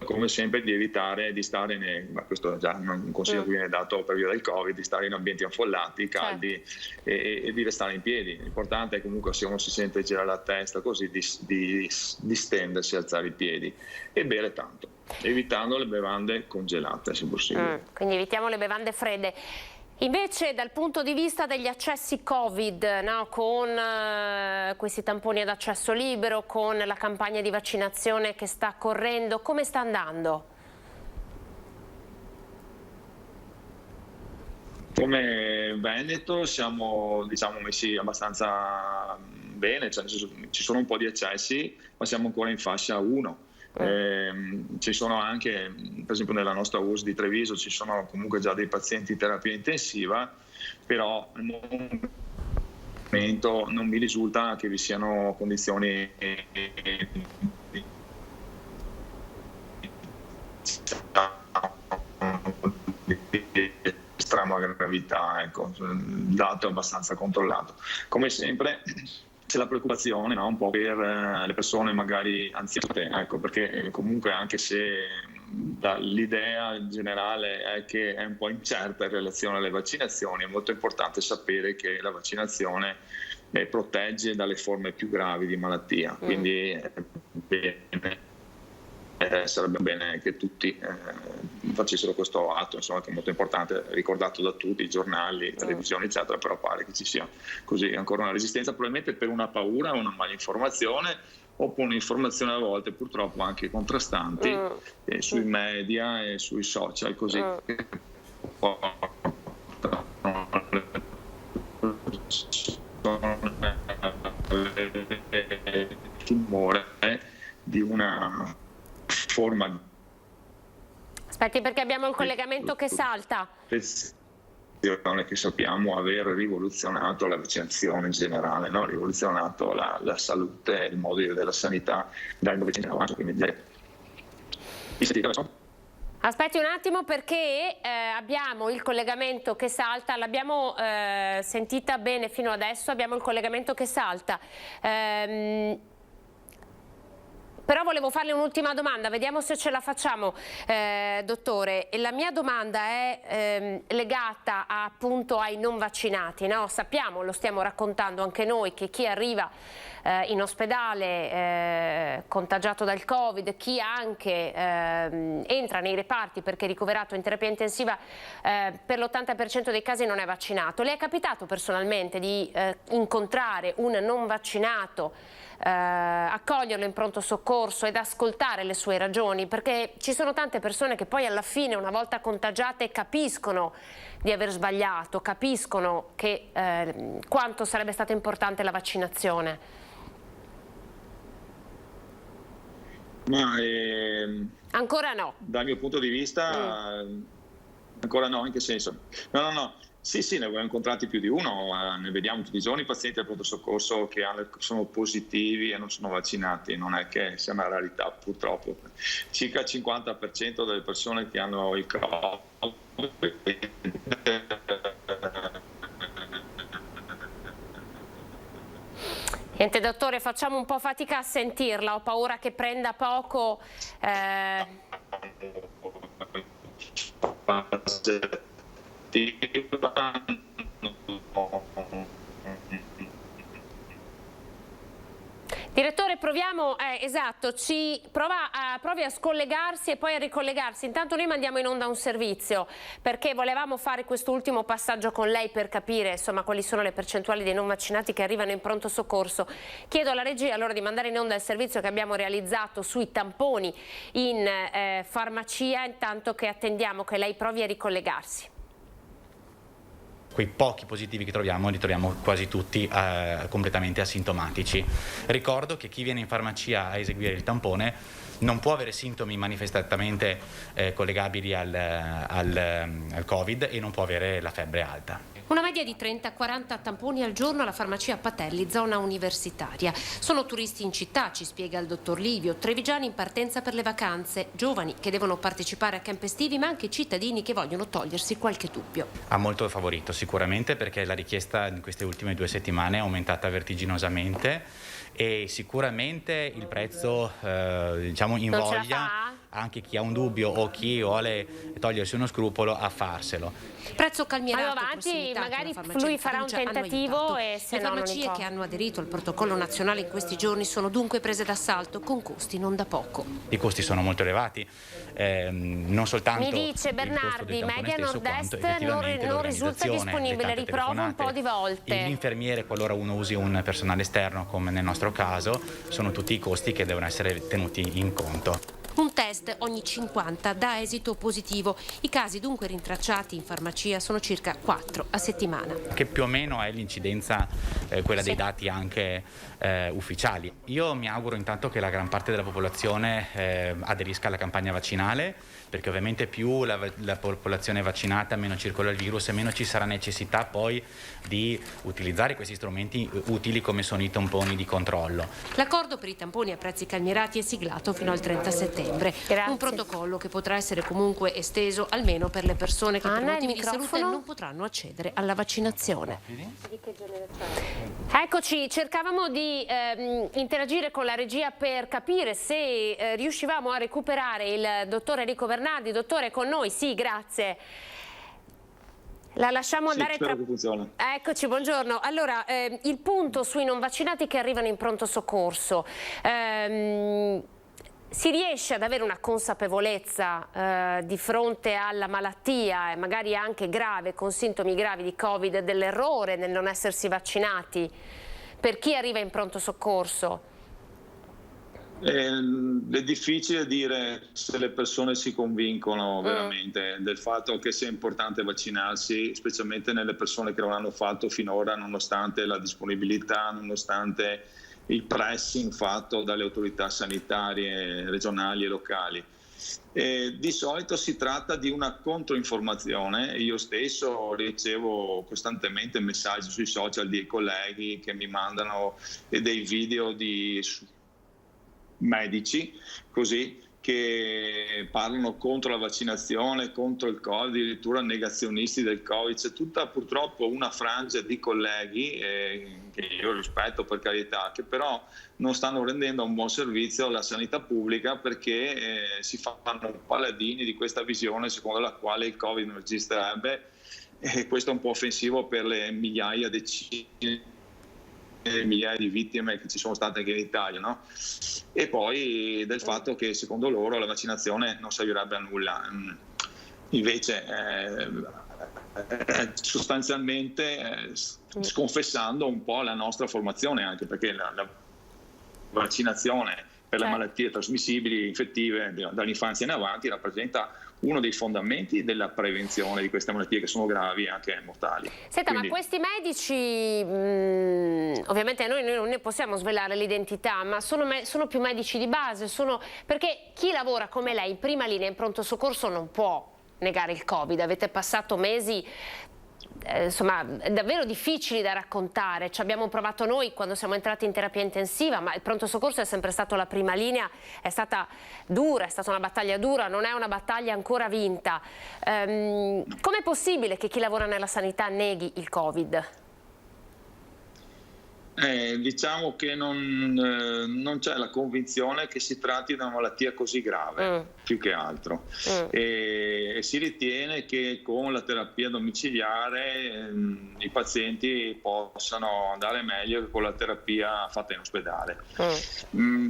come sempre, di evitare di stare ma questo è già un consiglio che viene dato per via del Covid, di stare in ambienti affollati, caldi, e di restare in piedi. L'importante è comunque, se uno si sente girare la testa così, di stendersi, alzare i piedi e bere tanto, evitando le bevande congelate se possibile. Quindi evitiamo le bevande fredde. Invece dal punto di vista degli accessi Covid, no, con questi tamponi ad accesso libero, con la campagna di vaccinazione che sta correndo, come sta andando? Come Veneto siamo messi abbastanza bene, ci sono un po' di accessi, ma siamo ancora in fascia 1. Ci sono anche, per esempio nella nostra USL di Treviso, ci sono comunque già dei pazienti in terapia intensiva, però al momento non mi risulta che vi siano condizioni di estrema gravità, ecco, il dato è abbastanza controllato. Come sempre c'è la preoccupazione, no, un po' per le persone magari anziane, ecco, perché comunque, anche se l'idea generale è che è un po' incerta in relazione alle vaccinazioni, è molto importante sapere che la vaccinazione protegge dalle forme più gravi di malattia, quindi sarebbe bene che tutti facessero questo atto, insomma, che è molto importante, ricordato da tutti, i giornali, televisioni eccetera, però pare che ci sia così ancora una resistenza, probabilmente per una paura, una malinformazione, o per un'informazione a volte purtroppo anche contrastanti sui media e sui social, così timore di una forma. Aspetti, perché abbiamo il collegamento che salta. Che sappiamo aver rivoluzionato la vaccinazione in generale, no? Rivoluzionato la salute e il modo della sanità dal 900 in avanti. Quindi... Aspetti un attimo perché abbiamo il collegamento che salta, l'abbiamo sentita bene fino adesso, abbiamo il collegamento che salta. Però volevo farle un'ultima domanda, vediamo se ce la facciamo, dottore. La mia domanda è legata appunto ai non vaccinati, no? Sappiamo, lo stiamo raccontando anche noi, che chi arriva in ospedale contagiato dal Covid, chi anche entra nei reparti perché è ricoverato in terapia intensiva, per l'80% dei casi non è vaccinato. Le è capitato personalmente di incontrare un non vaccinato, accoglierlo in pronto soccorso ed ascoltare le sue ragioni? Perché ci sono tante persone che poi alla fine, una volta contagiate, capiscono di aver sbagliato, capiscono che quanto sarebbe stata importante la vaccinazione. Ma ancora no. Dal mio punto di vista ancora no, in che senso? No. Sì, ne abbiamo incontrati più di uno, ne vediamo tutti i giorni pazienti al pronto soccorso che sono positivi e non sono vaccinati, non è che sia una rarità purtroppo. Circa il 50% delle persone che hanno il Covid. Niente dottore, facciamo un po' fatica a sentirla, ho paura che prenda poco. Direttore, proviamo, esatto, provi a scollegarsi e poi a ricollegarsi. Intanto noi mandiamo in onda un servizio perché volevamo fare quest'ultimo passaggio con lei per capire insomma quali sono le percentuali dei non vaccinati che arrivano in pronto soccorso. Chiedo alla regia allora di mandare in onda il servizio che abbiamo realizzato sui tamponi in farmacia, intanto che attendiamo che lei provi a ricollegarsi. Quei pochi positivi che troviamo li troviamo quasi tutti completamente asintomatici. Ricordo che chi viene in farmacia a eseguire il tampone non può avere sintomi manifestamente collegabili al Covid e non può avere la febbre alta. Una media di 30-40 tamponi al giorno alla farmacia Patelli, zona universitaria. Sono turisti in città, ci spiega il dottor Livio, trevigiani in partenza per le vacanze, giovani che devono partecipare a camp estivi, ma anche cittadini che vogliono togliersi qualche dubbio. Ha molto favorito sicuramente perché la richiesta in queste ultime 2 settimane è aumentata vertiginosamente e sicuramente il prezzo invoglia anche chi ha un dubbio o chi vuole togliersi uno scrupolo a farselo. Prezzo calmierato, avanti, magari lui farà un tentativo e se no non importa. Le farmacie che hanno aderito al protocollo nazionale in questi giorni sono dunque prese d'assalto con costi non da poco. I costi sono molto elevati, non soltanto. Mi dice Bernardi, Media Nord-Est non risulta disponibile, riprovo un po' di volte. L'infermiere, qualora uno usi un personale esterno come nel nostro caso, sono tutti i costi che devono essere tenuti in conto. Un test ogni 50 dà esito positivo. I casi dunque rintracciati in farmacia sono circa 4 a settimana. Che più o meno è l'incidenza, quella dei dati anche ufficiali. Io mi auguro intanto che la gran parte della popolazione aderisca alla campagna vaccinale, perché ovviamente più la popolazione è vaccinata, meno circola il virus e meno ci sarà necessità poi di utilizzare questi strumenti utili come sono i tamponi di controllo. L'accordo per i tamponi a prezzi calmierati è siglato fino al 30 settembre. Grazie. Un protocollo che potrà essere comunque esteso almeno per le persone che per motivi di salute non potranno accedere alla vaccinazione. Eccoci, cercavamo di interagire con la regia per capire se riuscivamo a recuperare il dottor Enrico Bernardi. Dottore, con noi? Sì, grazie. La lasciamo andare spero che funzioni. Eccoci, buongiorno. Allora, il punto sui non vaccinati che arrivano in pronto soccorso. Si riesce ad avere una consapevolezza di fronte alla malattia, magari anche grave, con sintomi gravi di Covid, dell'errore nel non essersi vaccinati per chi arriva in pronto soccorso? È difficile dire se le persone si convincono veramente del fatto che sia importante vaccinarsi, specialmente nelle persone che non hanno fatto finora, nonostante la disponibilità, nonostante il pressing fatto dalle autorità sanitarie regionali e locali. Di solito si tratta di una controinformazione. Io stesso ricevo costantemente messaggi sui social di colleghi che mi mandano dei video di medici così che parlano contro la vaccinazione, contro il Covid, addirittura negazionisti del Covid. C'è tutta purtroppo una frangia di colleghi, che io rispetto per carità, che però non stanno rendendo un buon servizio alla sanità pubblica, perché si fanno paladini di questa visione secondo la quale il Covid non esisterebbe, e questo è un po' offensivo per le migliaia, decine migliaia di vittime che ci sono state anche in Italia, no? E poi del fatto che secondo loro la vaccinazione non servirebbe a nulla. Invece sostanzialmente sconfessando un po' la nostra formazione, anche perché la vaccinazione per le malattie trasmissibili infettive dall'infanzia in avanti rappresenta uno dei fondamenti della prevenzione di queste malattie, che sono gravi e anche mortali. Senta, ma questi medici, ovviamente noi non ne possiamo svelare l'identità, ma sono più medici di base, perché chi lavora come lei in prima linea in pronto soccorso non può negare il Covid. Avete passato mesi insomma davvero difficili da raccontare. Ci abbiamo provato noi quando siamo entrati in terapia intensiva, ma il pronto soccorso è sempre stato la prima linea, è stata dura, è stata una battaglia dura, non è una battaglia ancora vinta. Com'è possibile che chi lavora nella sanità neghi il Covid? Diciamo che non c'è la convinzione che si tratti di una malattia così grave, più che altro. E si ritiene che con la terapia domiciliare i pazienti possano andare meglio che con la terapia fatta in ospedale.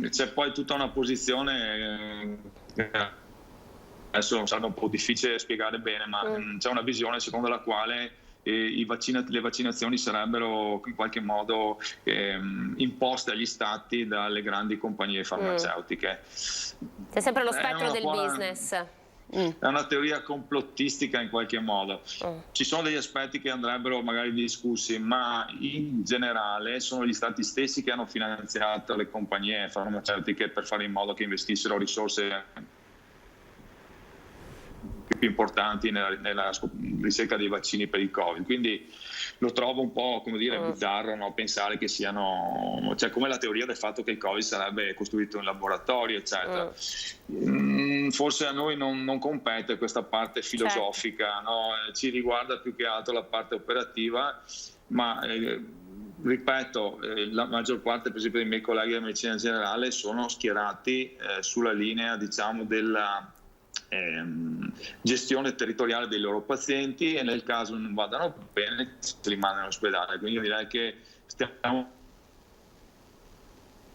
C'è poi tutta una posizione, adesso sarebbe un po' difficile spiegare bene, ma c'è una visione secondo la quale le vaccinazioni sarebbero in qualche modo imposte agli stati dalle grandi compagnie farmaceutiche. C'è sempre lo spettro del business. È una teoria complottistica in qualche modo. Ci sono degli aspetti che andrebbero magari discussi, ma in generale sono gli stati stessi che hanno finanziato le compagnie farmaceutiche per fare in modo che investissero risorse più importanti nella ricerca dei vaccini per il Covid. Quindi lo trovo un po', come dire, bizzarro, no? Pensare che siano, cioè come la teoria del fatto che il Covid sarebbe costruito in laboratorio, eccetera. Forse a noi non compete questa parte filosofica, no? Ci riguarda più che altro la parte operativa, ma ripeto, la maggior parte per esempio dei miei colleghi di medicina generale sono schierati sulla linea, diciamo, della gestione territoriale dei loro pazienti, e nel caso non vadano bene se li mandano in ospedale. Quindi io direi che stiamo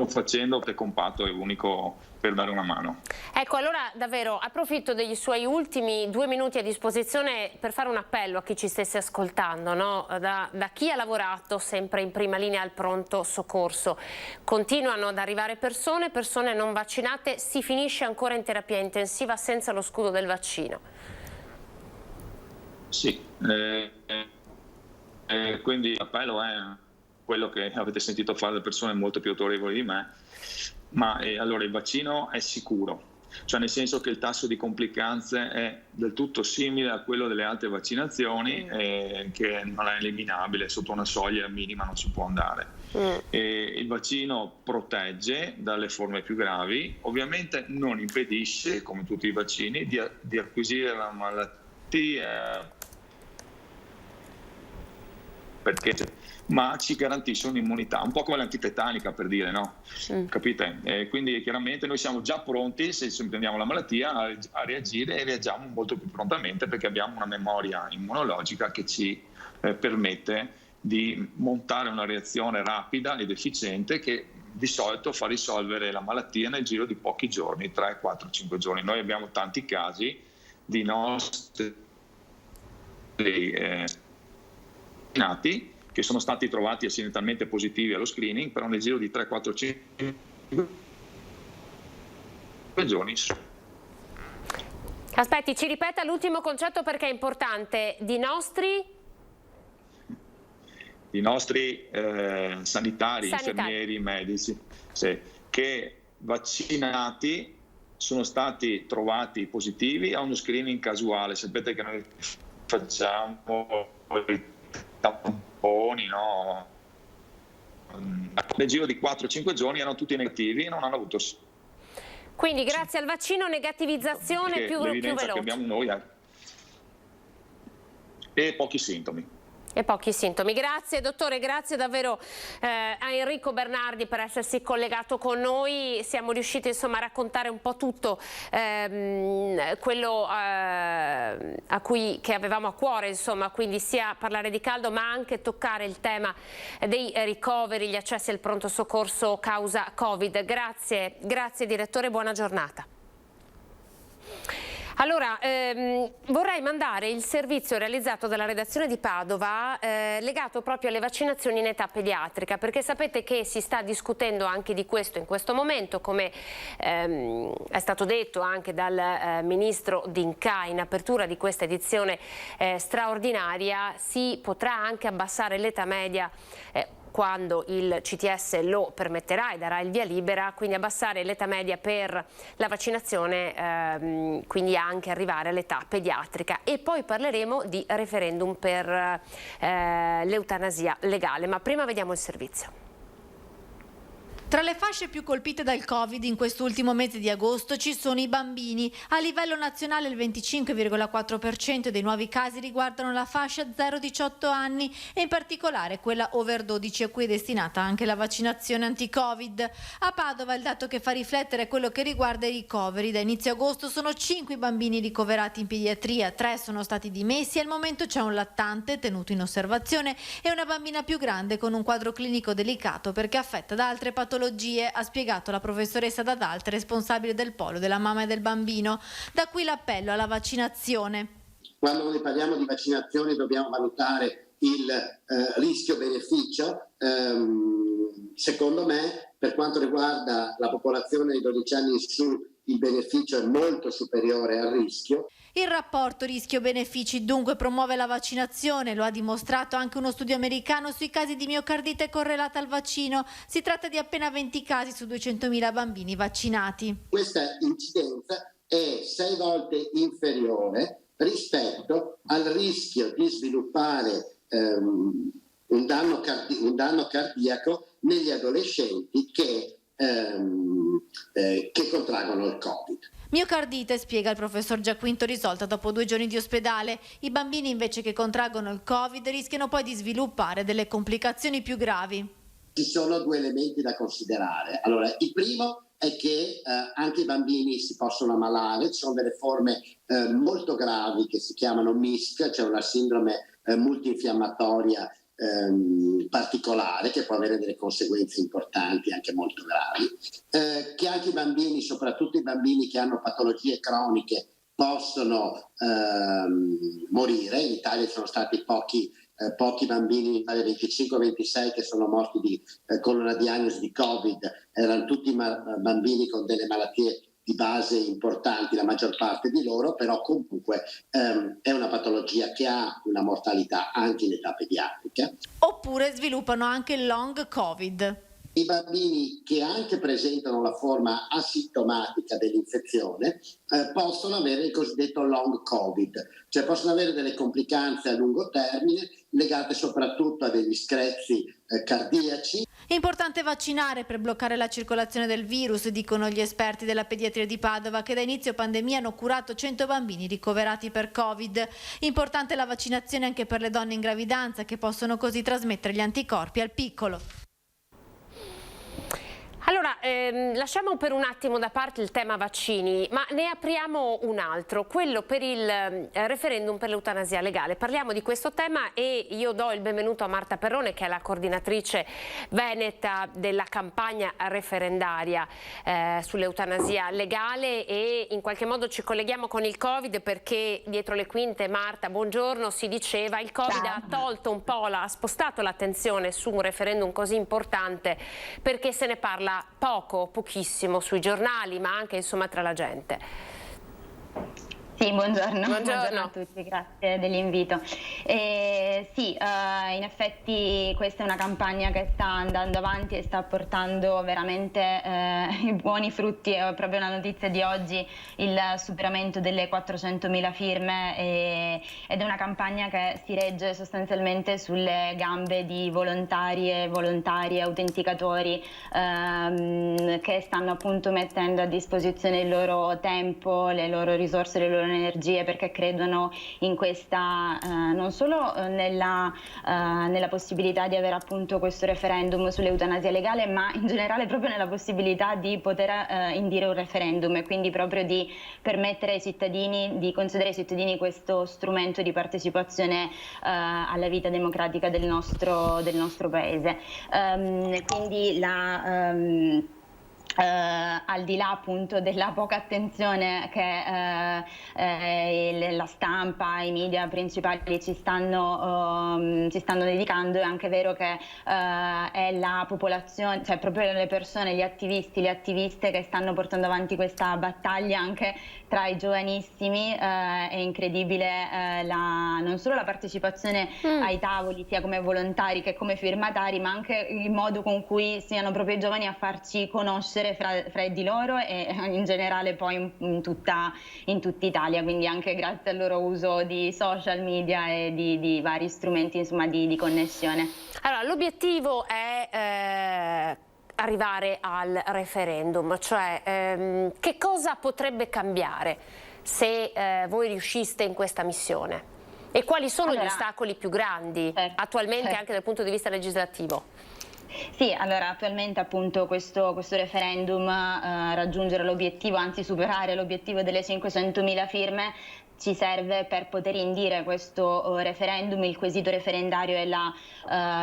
facendo che compatto e unico per dare una mano. Ecco, allora davvero approfitto degli suoi ultimi 2 minuti a disposizione per fare un appello a chi ci stesse ascoltando, no? Da chi ha lavorato sempre in prima linea al pronto soccorso. Continuano ad arrivare persone non vaccinate, si finisce ancora in terapia intensiva senza lo scudo del vaccino. Sì, quindi l'appello è quello che avete sentito fare da persone molto più autorevoli di me, ma allora il vaccino è sicuro, cioè nel senso che il tasso di complicanze è del tutto simile a quello delle altre vaccinazioni, che non è eliminabile, sotto una soglia minima non si può andare. Il vaccino protegge dalle forme più gravi, ovviamente non impedisce, come tutti i vaccini, di acquisire la malattia, ma ci garantisce un'immunità, un po' come l'antitetanica, per dire, no? Capite? Quindi chiaramente noi siamo già pronti, se prendiamo la malattia, a reagire, e reagiamo molto più prontamente perché abbiamo una memoria immunologica che ci permette di montare una reazione rapida ed efficiente che di solito fa risolvere la malattia nel giro di pochi giorni, 3, 4, 5 giorni. Noi abbiamo tanti casi di nostri nati che sono stati trovati accidentalmente positivi allo screening, però nel giro di 3, 4, 5 giorni. Aspetti, ci ripeta l'ultimo concetto perché è importante. Di nostri sanitari, infermieri, medici, che vaccinati sono stati trovati positivi a uno screening casuale. Sapete che noi facciamo tamponi, no? Nel giro di 4-5 giorni erano tutti negativi e non hanno avuto. Quindi grazie al vaccino negativizzazione più veloce. Che abbiamo noi e pochi sintomi. E pochi sintomi. Grazie dottore, grazie davvero a Enrico Bernardi per essersi collegato con noi. Siamo riusciti insomma a raccontare un po' tutto quello che avevamo a cuore, insomma, quindi sia parlare di caldo ma anche toccare il tema dei ricoveri, gli accessi al pronto soccorso causa Covid. Grazie direttore, buona giornata. Allora, vorrei mandare il servizio realizzato dalla redazione di Padova legato proprio alle vaccinazioni in età pediatrica, perché sapete che si sta discutendo anche di questo in questo momento, come è stato detto anche dal ministro D'Incà in apertura di questa edizione straordinaria, si potrà anche abbassare l'età media quando il CTS lo permetterà e darà il via libera, quindi abbassare l'età media per la vaccinazione, quindi anche arrivare all'età pediatrica. E poi parleremo di referendum per l'eutanasia legale, ma prima vediamo il servizio. Tra le fasce più colpite dal Covid in quest'ultimo mese di agosto ci sono i bambini. A livello nazionale il 25,4% dei nuovi casi riguardano la fascia 0-18 anni e in particolare quella over 12 a cui è destinata anche la vaccinazione anti-Covid. A Padova il dato che fa riflettere è quello che riguarda i ricoveri. Da inizio agosto sono 5 i bambini ricoverati in pediatria, 3 sono stati dimessi e al momento c'è un lattante tenuto in osservazione e una bambina più grande con un quadro clinico delicato perché affetta da altre patologie, ha spiegato la professoressa D'Adalte, responsabile del polo della mamma e del bambino. Da qui l'appello alla vaccinazione. Quando noi parliamo di vaccinazione dobbiamo valutare il rischio-beneficio. Secondo me, per quanto riguarda la popolazione dei 12 anni in su, il beneficio è molto superiore al rischio. Il rapporto rischio-benefici dunque promuove la vaccinazione, lo ha dimostrato anche uno studio americano sui casi di miocardite correlata al vaccino. Si tratta di appena 20 casi su 200.000 bambini vaccinati. Questa incidenza è 6 volte inferiore rispetto al rischio di sviluppare un danno cardiaco negli adolescenti che contraggono il Covid. Miocardite, spiega il professor Giaquinto, risolta dopo 2 giorni di ospedale. I bambini invece che contraggono il Covid rischiano poi di sviluppare delle complicazioni più gravi. Ci sono 2 elementi da considerare. Allora, il primo è che anche i bambini si possono ammalare, ci sono delle forme molto gravi che si chiamano MISC, cioè una sindrome multinfiammatoria particolare che può avere delle conseguenze importanti anche molto gravi, che anche i bambini, soprattutto i bambini che hanno patologie croniche, possono morire. In Italia ci sono stati pochi bambini, 25-26 che sono morti con una diagnosi di Covid, erano tutti bambini con delle malattie di base importanti, la maggior parte di loro, però comunque è una patologia che ha una mortalità anche in età pediatrica. Oppure sviluppano anche il long Covid. I bambini che anche presentano la forma asintomatica dell'infezione possono avere il cosiddetto long Covid, cioè possono avere delle complicanze a lungo termine legate soprattutto a degli screzi cardiaci. È importante vaccinare per bloccare la circolazione del virus, dicono gli esperti della pediatria di Padova, che da inizio pandemia hanno curato 100 bambini ricoverati per Covid. Importante la vaccinazione anche per le donne in gravidanza, che possono così trasmettere gli anticorpi al piccolo. Allora, lasciamo per un attimo da parte il tema vaccini, ma ne apriamo un altro, quello per il referendum per l'eutanasia legale. Parliamo di questo tema e io do il benvenuto a Marta Perrone, che è la coordinatrice veneta della campagna referendaria sull'eutanasia legale, e in qualche modo ci colleghiamo con il Covid perché dietro le quinte, Marta, buongiorno, si diceva il Covid ha tolto un po', ha spostato l'attenzione su un referendum così importante perché se ne parla pochissimo sui giornali, ma anche insomma tra la gente. Sì, buongiorno a tutti, grazie dell'invito. Sì, in effetti questa è una campagna che sta andando avanti e sta portando veramente i buoni frutti. È proprio una notizia di oggi, il superamento delle 400.000 firme, ed è una campagna che si regge sostanzialmente sulle gambe di volontari e volontari, autenticatori, che stanno appunto mettendo a disposizione il loro tempo, le loro risorse, le loro energie, perché credono in questa, non solo nella possibilità di avere appunto questo referendum sull'eutanasia legale, ma in generale proprio nella possibilità di poter indire un referendum, e quindi proprio di permettere ai cittadini, di concedere ai cittadini questo strumento di partecipazione alla vita democratica del nostro paese. Quindi al di là appunto della poca attenzione che la stampa, i media principali ci stanno dedicando, è anche vero che è la popolazione, cioè proprio le persone, gli attivisti, le attiviste che stanno portando avanti questa battaglia anche tra i giovanissimi. È incredibile non solo la partecipazione ai tavoli, sia come volontari che come firmatari, ma anche il modo con cui siano proprio i giovani a farci conoscere fra di loro e in generale poi in tutta Italia, quindi anche grazie al loro uso di social media e di vari strumenti, insomma, di connessione. Allora, l'obiettivo è arrivare al referendum, cioè che cosa potrebbe cambiare se voi riusciste in questa missione? E quali sono gli ostacoli più grandi attualmente anche dal punto di vista legislativo? Sì, allora attualmente appunto questo referendum, raggiungere l'obiettivo, anzi superare l'obiettivo delle 500.000 firme, ci serve per poter indire questo referendum. Il quesito referendario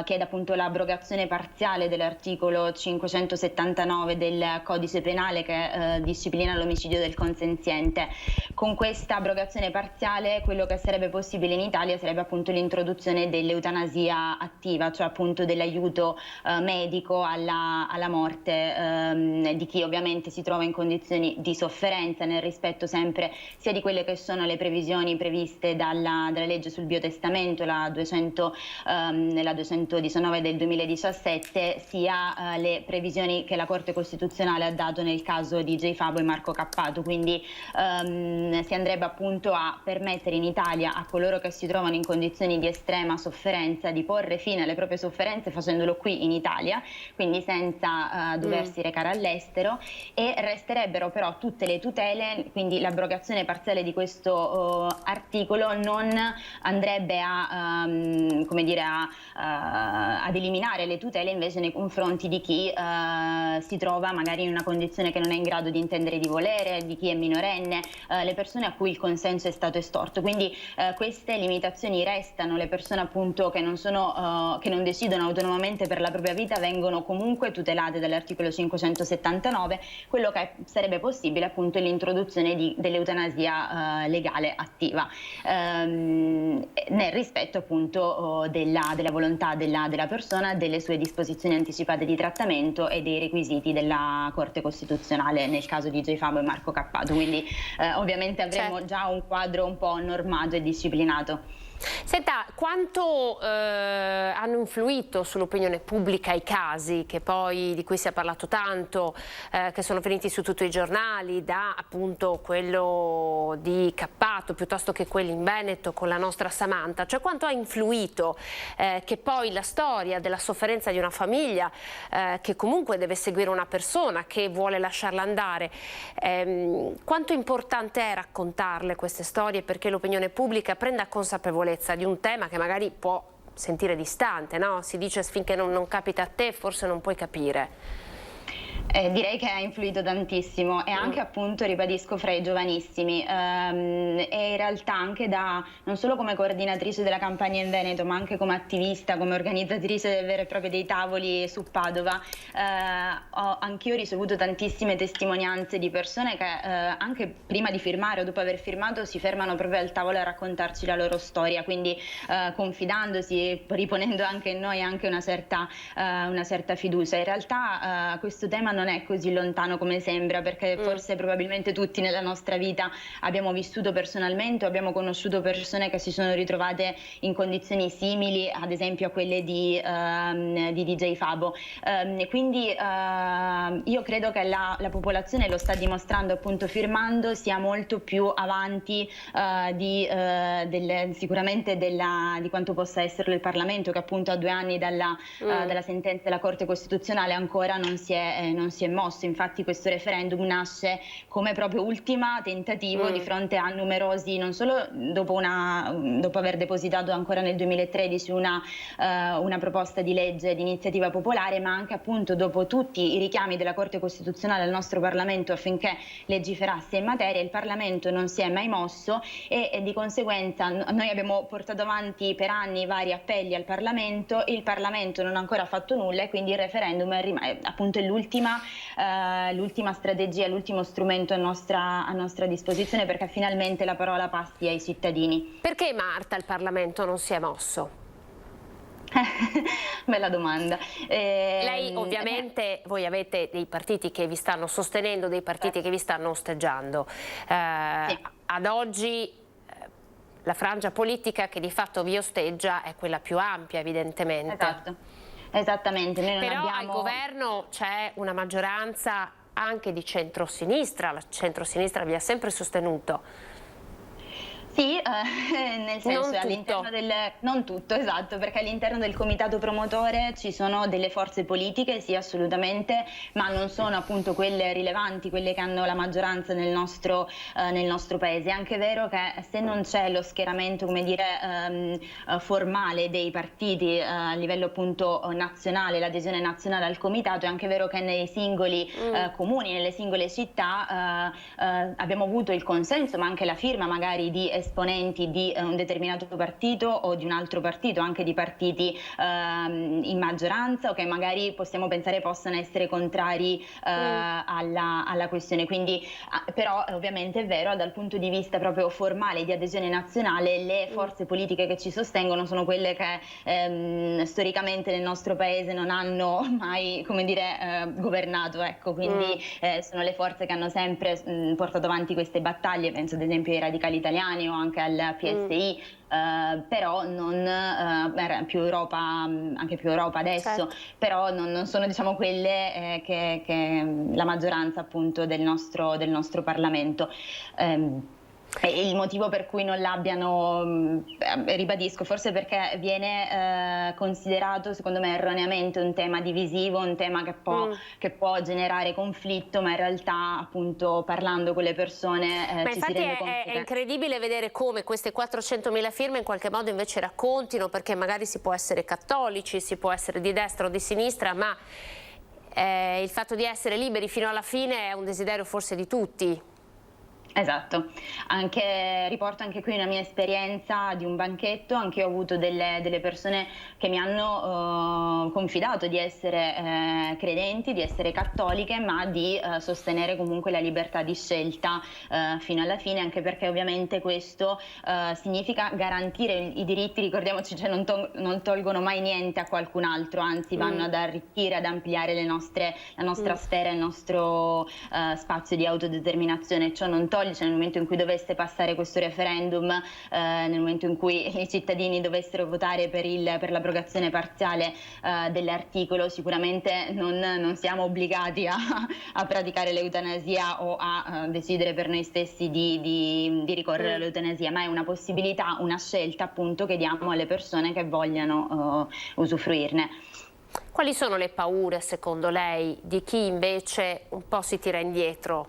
chiede appunto l'abrogazione parziale dell'articolo 579 del Codice Penale che disciplina l'omicidio del consenziente. Con questa abrogazione parziale quello che sarebbe possibile in Italia sarebbe appunto l'introduzione dell'eutanasia attiva, cioè appunto dell'aiuto medico alla morte di chi ovviamente si trova in condizioni di sofferenza, nel rispetto sempre sia di quelle che sono le previsioni previste dalla legge sul biotestamento, la 219 del 2017, sia le previsioni che la Corte Costituzionale ha dato nel caso di J. Fabo e Marco Cappato. Quindi si andrebbe appunto a permettere in Italia a coloro che si trovano in condizioni di estrema sofferenza di porre fine alle proprie sofferenze facendolo qui in Italia, quindi senza doversi recare all'estero, e resterebbero però tutte le tutele, quindi l'abrogazione parziale di questo articolo non andrebbe ad eliminare le tutele invece nei confronti di chi si trova magari in una condizione che non è in grado di intendere di volere, di chi è minorenne, le persone a cui il consenso è stato estorto. Quindi queste limitazioni restano, le persone appunto che non decidono autonomamente per la propria vita vengono comunque tutelate dall'articolo 579. Quello che sarebbe possibile appunto è l'introduzione dell'eutanasia legale attiva, nel rispetto appunto della volontà della persona, delle sue disposizioni anticipate di trattamento e dei requisiti della Corte Costituzionale nel caso di J. Fabo e Marco Cappato. Quindi ovviamente avremo già un quadro un po' normato e disciplinato. Senta, quanto hanno influito sull'opinione pubblica i casi di cui si è parlato tanto, che sono finiti su tutti i giornali, da appunto quello di Cappato piuttosto che quelli in Veneto con la nostra Samantha? Cioè quanto ha influito che poi la storia della sofferenza di una famiglia che comunque deve seguire una persona che vuole lasciarla andare, quanto importante è raccontarle queste storie perché l'opinione pubblica prenda consapevolezza di un tema che magari può sentire distante, no? Si dice finché non capita a te forse non puoi capire. Direi che ha influito tantissimo e anche appunto, ribadisco, fra i giovanissimi, e in realtà anche non solo come coordinatrice della campagna in Veneto ma anche come attivista, come organizzatrice vere e proprie dei tavoli su Padova, anch'io ho ricevuto tantissime testimonianze di persone che anche prima di firmare o dopo aver firmato si fermano proprio al tavolo a raccontarci la loro storia, quindi confidandosi, riponendo anche in noi anche una certa fiducia. In realtà questo tema non è così lontano come sembra, perché forse probabilmente tutti nella nostra vita abbiamo vissuto personalmente o abbiamo conosciuto persone che si sono ritrovate in condizioni simili, ad esempio a quelle di DJ Fabo. Quindi io credo che la popolazione lo sta dimostrando, appunto firmando, sia molto più avanti sicuramente di quanto possa essere il Parlamento, che appunto a 2 anni dalla sentenza della Corte Costituzionale ancora non si è mosso. Infatti questo referendum nasce come proprio ultima tentativo di fronte a numerosi, non solo dopo aver depositato ancora nel 2013 una proposta di legge di iniziativa popolare, ma anche appunto dopo tutti i richiami della Corte Costituzionale al nostro Parlamento affinché legiferasse in materia. Il Parlamento non si è mai mosso e di conseguenza noi abbiamo portato avanti per anni vari appelli al Parlamento, il Parlamento non ha ancora fatto nulla e quindi il referendum è appunto l'ultima strategia, l'ultimo strumento a nostra disposizione perché finalmente la parola passi ai cittadini. Perché, Marta, il Parlamento non si è mosso? Bella domanda. Lei ovviamente, voi avete dei partiti che vi stanno sostenendo, dei partiti che vi stanno osteggiando. Sì. Ad oggi la frangia politica che di fatto vi osteggia è quella più ampia, evidentemente. Esatto. Esattamente. Noi non Però abbiamo... al governo c'è una maggioranza anche di centrosinistra, la centrosinistra vi ha sempre sostenuto. Sì, nel senso all'interno non tutto, esatto, perché all'interno del comitato promotore ci sono delle forze politiche, sì assolutamente, ma non sono appunto quelle rilevanti, quelle che hanno la maggioranza nel nostro paese. È anche vero che se non c'è lo schieramento, come dire, formale dei partiti a livello appunto nazionale, l'adesione nazionale al comitato, è anche vero che nei singoli comuni, nelle singole città abbiamo avuto il consenso, ma anche la firma magari di esponenti di un determinato partito o di un altro partito, anche di partiti in maggioranza o che magari possiamo pensare possano essere contrari alla questione. Quindi, però ovviamente è vero, dal punto di vista proprio formale di adesione nazionale, le forze politiche che ci sostengono sono quelle che storicamente nel nostro paese non hanno mai, come dire, governato, ecco, quindi sono le forze che hanno sempre portato avanti queste battaglie, penso ad esempio ai Radicali Italiani o anche al PSI, però non più Europa, anche più Europa adesso, certo. Però non sono diciamo quelle che la maggioranza appunto del nostro Parlamento. E il motivo per cui non l'abbiano, ribadisco, forse perché viene considerato secondo me erroneamente un tema divisivo, un tema che può generare conflitto, ma in realtà appunto parlando con le persone ci si rende conto è incredibile vedere come queste 400.000 firme in qualche modo invece raccontino, perché magari si può essere cattolici, si può essere di destra o di sinistra, ma il fatto di essere liberi fino alla fine è un desiderio forse di tutti. Esatto, riporto anche qui una mia esperienza di un banchetto. Anche io ho avuto delle persone che mi hanno confidato di essere credenti, di essere cattoliche, ma di sostenere comunque la libertà di scelta fino alla fine, anche perché ovviamente questo significa garantire i diritti, ricordiamoci, cioè non tolgono mai niente a qualcun altro, anzi vanno ad arricchire, ad ampliare la nostra sfera, il nostro spazio di autodeterminazione. Ciò non cioè nel momento in cui dovesse passare questo referendum, nel momento in cui i cittadini dovessero votare per l'abrogazione parziale dell'articolo, sicuramente non siamo obbligati a praticare l'eutanasia o a decidere per noi stessi di ricorrere all'eutanasia, ma è una possibilità, una scelta appunto che diamo alle persone che vogliano usufruirne. Quali sono le paure secondo lei di chi invece un po' si tira indietro?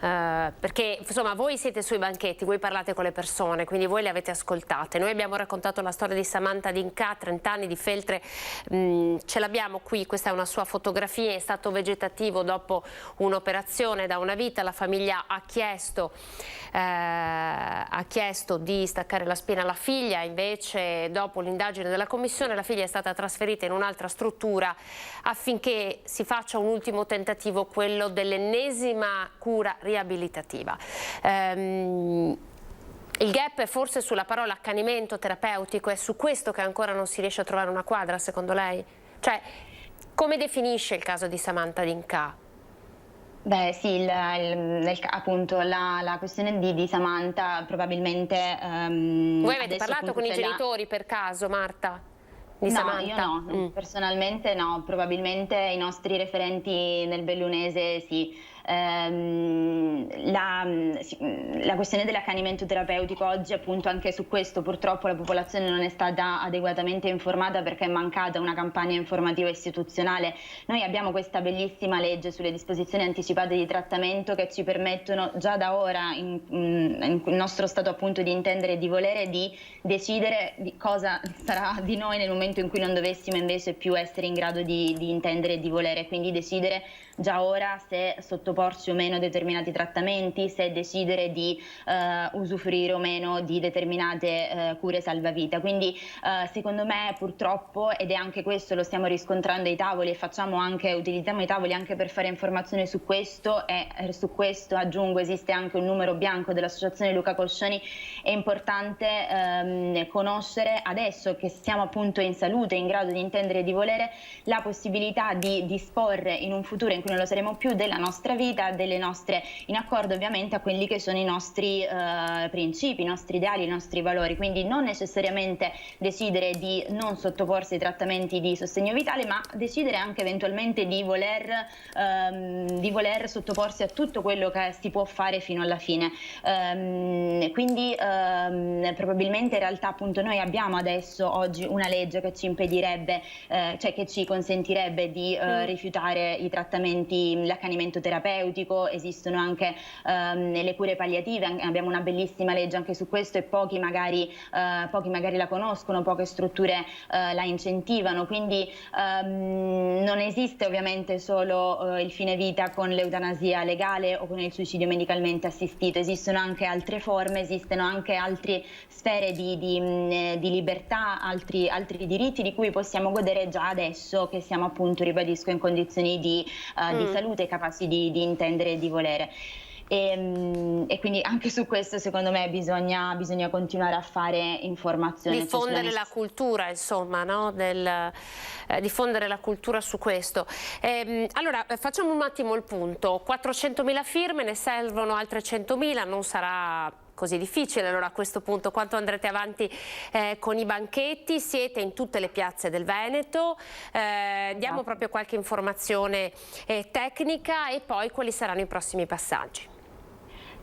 Perché insomma voi siete sui banchetti, voi parlate con le persone, quindi voi le avete ascoltate. Noi abbiamo raccontato la storia di Samantha Dinca, 30 anni di feltre, ce l'abbiamo qui, questa è una sua fotografia, è stato vegetativo dopo un'operazione da una vita. La famiglia ha chiesto di staccare la spina alla figlia, invece dopo l'indagine della commissione la figlia è stata trasferita in un'altra struttura affinché si faccia un ultimo tentativo, quello dell'ennesima cura riabilitativa. Il gap è forse sulla parola accanimento terapeutico, è su questo che ancora non si riesce a trovare una quadra secondo lei? Cioè, come definisce il caso di Samantha Dinca? Beh sì, appunto la questione di Samantha probabilmente... Voi avete parlato con i genitori per caso, Marta? Di no, Samantha? io no, personalmente no, probabilmente i nostri referenti nel bellunese sì. La questione dell'accanimento terapeutico oggi, appunto, anche su questo purtroppo la popolazione non è stata adeguatamente informata perché è mancata una campagna informativa istituzionale. Noi abbiamo questa bellissima legge sulle disposizioni anticipate di trattamento che ci permettono già da ora, in nostro stato appunto di intendere e di volere, di decidere di cosa sarà di noi nel momento in cui non dovessimo invece più essere in grado di intendere e di volere, quindi decidere già ora se sottoporci o meno determinati trattamenti, se decidere di usufruire o meno di determinate cure salvavita. Quindi secondo me purtroppo, ed è anche questo, lo stiamo riscontrando ai tavoli e utilizziamo i tavoli anche per fare informazione su questo, e su questo aggiungo esiste anche un numero bianco dell'associazione Luca Coscioni. È importante conoscere adesso che siamo appunto in salute, in grado di intendere e di volere, la possibilità di disporre in un futuro in cui non lo saremo più della nostra vita, delle nostre, in accordo ovviamente a quelli che sono i nostri principi, i nostri ideali, i nostri valori. Quindi non necessariamente decidere di non sottoporsi ai trattamenti di sostegno vitale, ma decidere anche eventualmente di voler sottoporsi a tutto quello che si può fare fino alla fine. Quindi probabilmente in realtà appunto noi abbiamo adesso oggi una legge che ci impedirebbe, cioè che ci consentirebbe di rifiutare i trattamenti, l'accanimento terapeutico. Esistono anche le cure palliative, abbiamo una bellissima legge anche su questo e pochi magari la conoscono, poche strutture la incentivano, quindi non esiste ovviamente solo il fine vita con l'eutanasia legale o con il suicidio medicalmente assistito, esistono anche altre forme, esistono anche altre sfere di libertà, altri diritti di cui possiamo godere già adesso che siamo appunto, ribadisco, in condizioni di salute, capaci di intendere e di volere. E quindi anche su questo secondo me bisogna continuare a fare informazione. Diffondere la cultura, insomma, no? Diffondere la cultura su questo. Allora facciamo un attimo il punto. 400.000 firme, ne servono altre 100.000, non sarà così difficile. Allora a questo punto quanto andrete avanti con i banchetti? Siete in tutte le piazze del Veneto, diamo proprio qualche informazione tecnica e poi quali saranno i prossimi passaggi?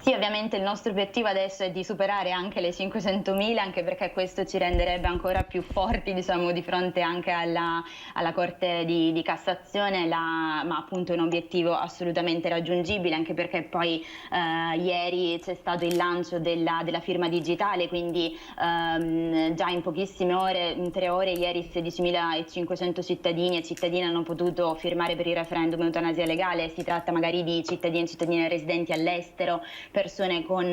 Sì, ovviamente il nostro obiettivo adesso è di superare anche le 500.000, anche perché questo ci renderebbe ancora più forti, diciamo, di fronte anche alla Corte di Cassazione, ma appunto è un obiettivo assolutamente raggiungibile, anche perché poi ieri c'è stato il lancio della firma digitale, quindi già in pochissime ore, in 3 ore, ieri 16.500 cittadini e cittadine hanno potuto firmare per il referendum eutanasia legale. Si tratta magari di cittadini e cittadine residenti all'estero, persone con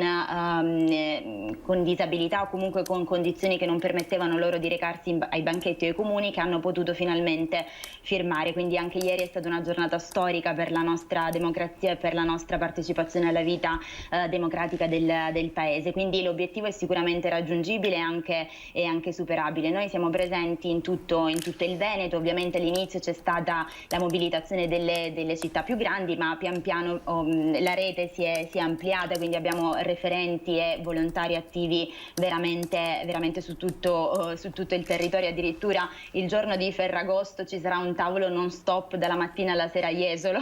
disabilità o comunque con condizioni che non permettevano loro di recarsi ai banchetti o ai comuni, che hanno potuto finalmente firmare. Quindi anche ieri è stata una giornata storica per la nostra democrazia e per la nostra partecipazione alla vita democratica del Paese. Quindi l'obiettivo è sicuramente raggiungibile e anche superabile. Noi siamo presenti in tutto il Veneto. Ovviamente all'inizio c'è stata la mobilitazione delle città più grandi, ma pian piano la rete si è ampliata, quindi abbiamo referenti e volontari attivi veramente su tutto il territorio. Addirittura il giorno di Ferragosto ci sarà un tavolo non stop dalla mattina alla sera a Jesolo,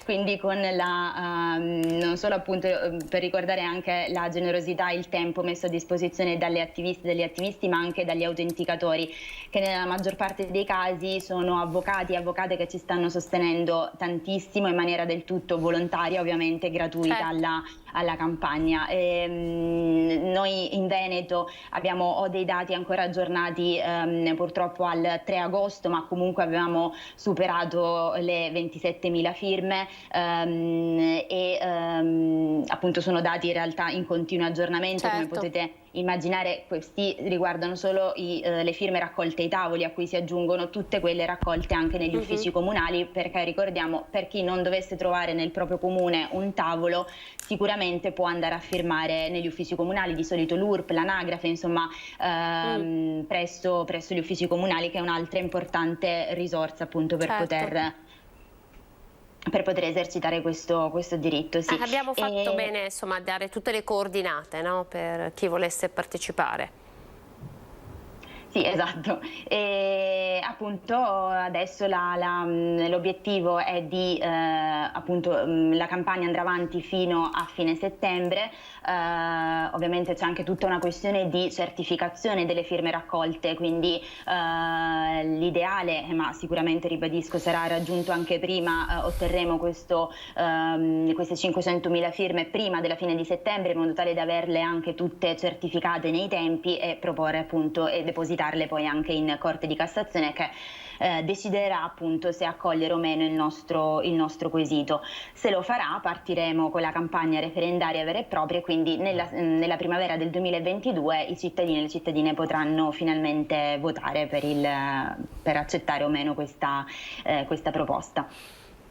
quindi con non solo appunto per ricordare anche la generosità e il tempo messo a disposizione dalle attiviste e dagli attivisti, ma anche dagli autenticatori, che nella maggior parte dei casi sono avvocati e avvocate che ci stanno sostenendo tantissimo in maniera del tutto volontaria, ovviamente gratuita, alla campagna. Noi in Veneto ho dei dati ancora aggiornati purtroppo al 3 agosto, ma comunque avevamo superato le 27.000 firme appunto sono dati in realtà in continuo aggiornamento, come potete immaginare. Questi riguardano solo le firme raccolte ai tavoli, a cui si aggiungono tutte quelle raccolte anche negli uffici comunali, perché ricordiamo, per chi non dovesse trovare nel proprio comune un tavolo, sicuramente può andare a firmare negli uffici comunali, di solito l'URP, l'anagrafe, insomma presso gli uffici comunali, che è un'altra importante risorsa appunto per poter per poter esercitare questo diritto. Sì. Abbiamo fatto bene, insomma, a dare tutte le coordinate, no, per chi volesse partecipare. Sì, esatto. E appunto adesso l'obiettivo è di appunto la campagna andrà avanti fino a fine settembre. Ovviamente c'è anche tutta una questione di certificazione delle firme raccolte, quindi l'ideale, ma sicuramente ribadisco sarà raggiunto anche prima, otterremo queste 500.000 firme prima della fine di settembre, in modo tale da averle anche tutte certificate nei tempi e proporre appunto e depositarle poi anche in Corte di Cassazione, che deciderà appunto se accogliere o meno il nostro quesito. Se lo farà, partiremo con la campagna referendaria vera e propria, quindi nella primavera del 2022 i cittadini e le cittadine potranno finalmente votare per accettare o meno questa proposta.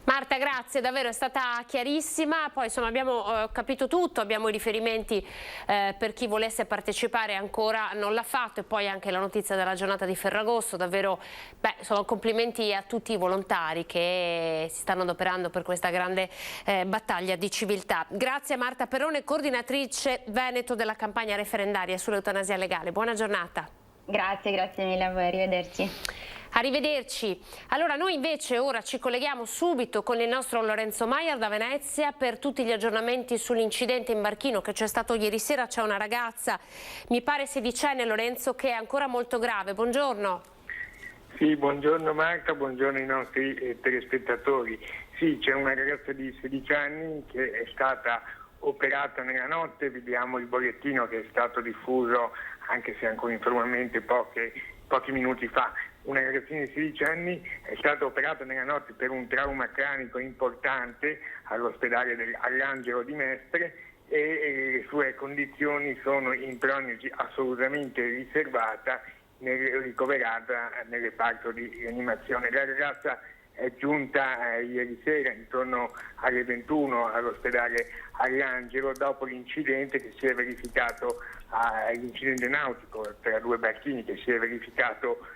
Marta, grazie, davvero è stata chiarissima. Poi insomma abbiamo capito tutto, abbiamo i riferimenti per chi volesse partecipare ancora non l'ha fatto, e poi anche la notizia della giornata di Ferragosto. Davvero, insomma, complimenti a tutti i volontari che si stanno adoperando per questa grande battaglia di civiltà. Grazie a Marta Perrone, coordinatrice Veneto della campagna referendaria sull'eutanasia legale. Buona giornata. Grazie mille a voi, arrivederci. Arrivederci. Allora noi invece ora ci colleghiamo subito con il nostro Lorenzo Maier da Venezia per tutti gli aggiornamenti sull'incidente in barchino che c'è stato ieri sera. C'è una ragazza, mi pare sedicenne, Lorenzo, che è ancora molto grave. Buongiorno. Sì, buongiorno Marta, buongiorno ai nostri telespettatori. Sì, c'è una ragazza di 16 anni che è stata operata nella notte. Vediamo il bollettino che è stato diffuso, anche se ancora informalmente, pochi minuti fa. Una ragazzina di 16 anni è stata operata nella notte per un trauma cranico importante all'ospedale all'Angelo di Mestre e le sue condizioni sono in prognosi assolutamente riservata, ricoverata nel reparto di rianimazione. La ragazza è giunta ieri sera intorno alle 21 all'ospedale all'Angelo dopo l'incidente che si è verificato, l'incidente nautico tra due barchini che si è verificato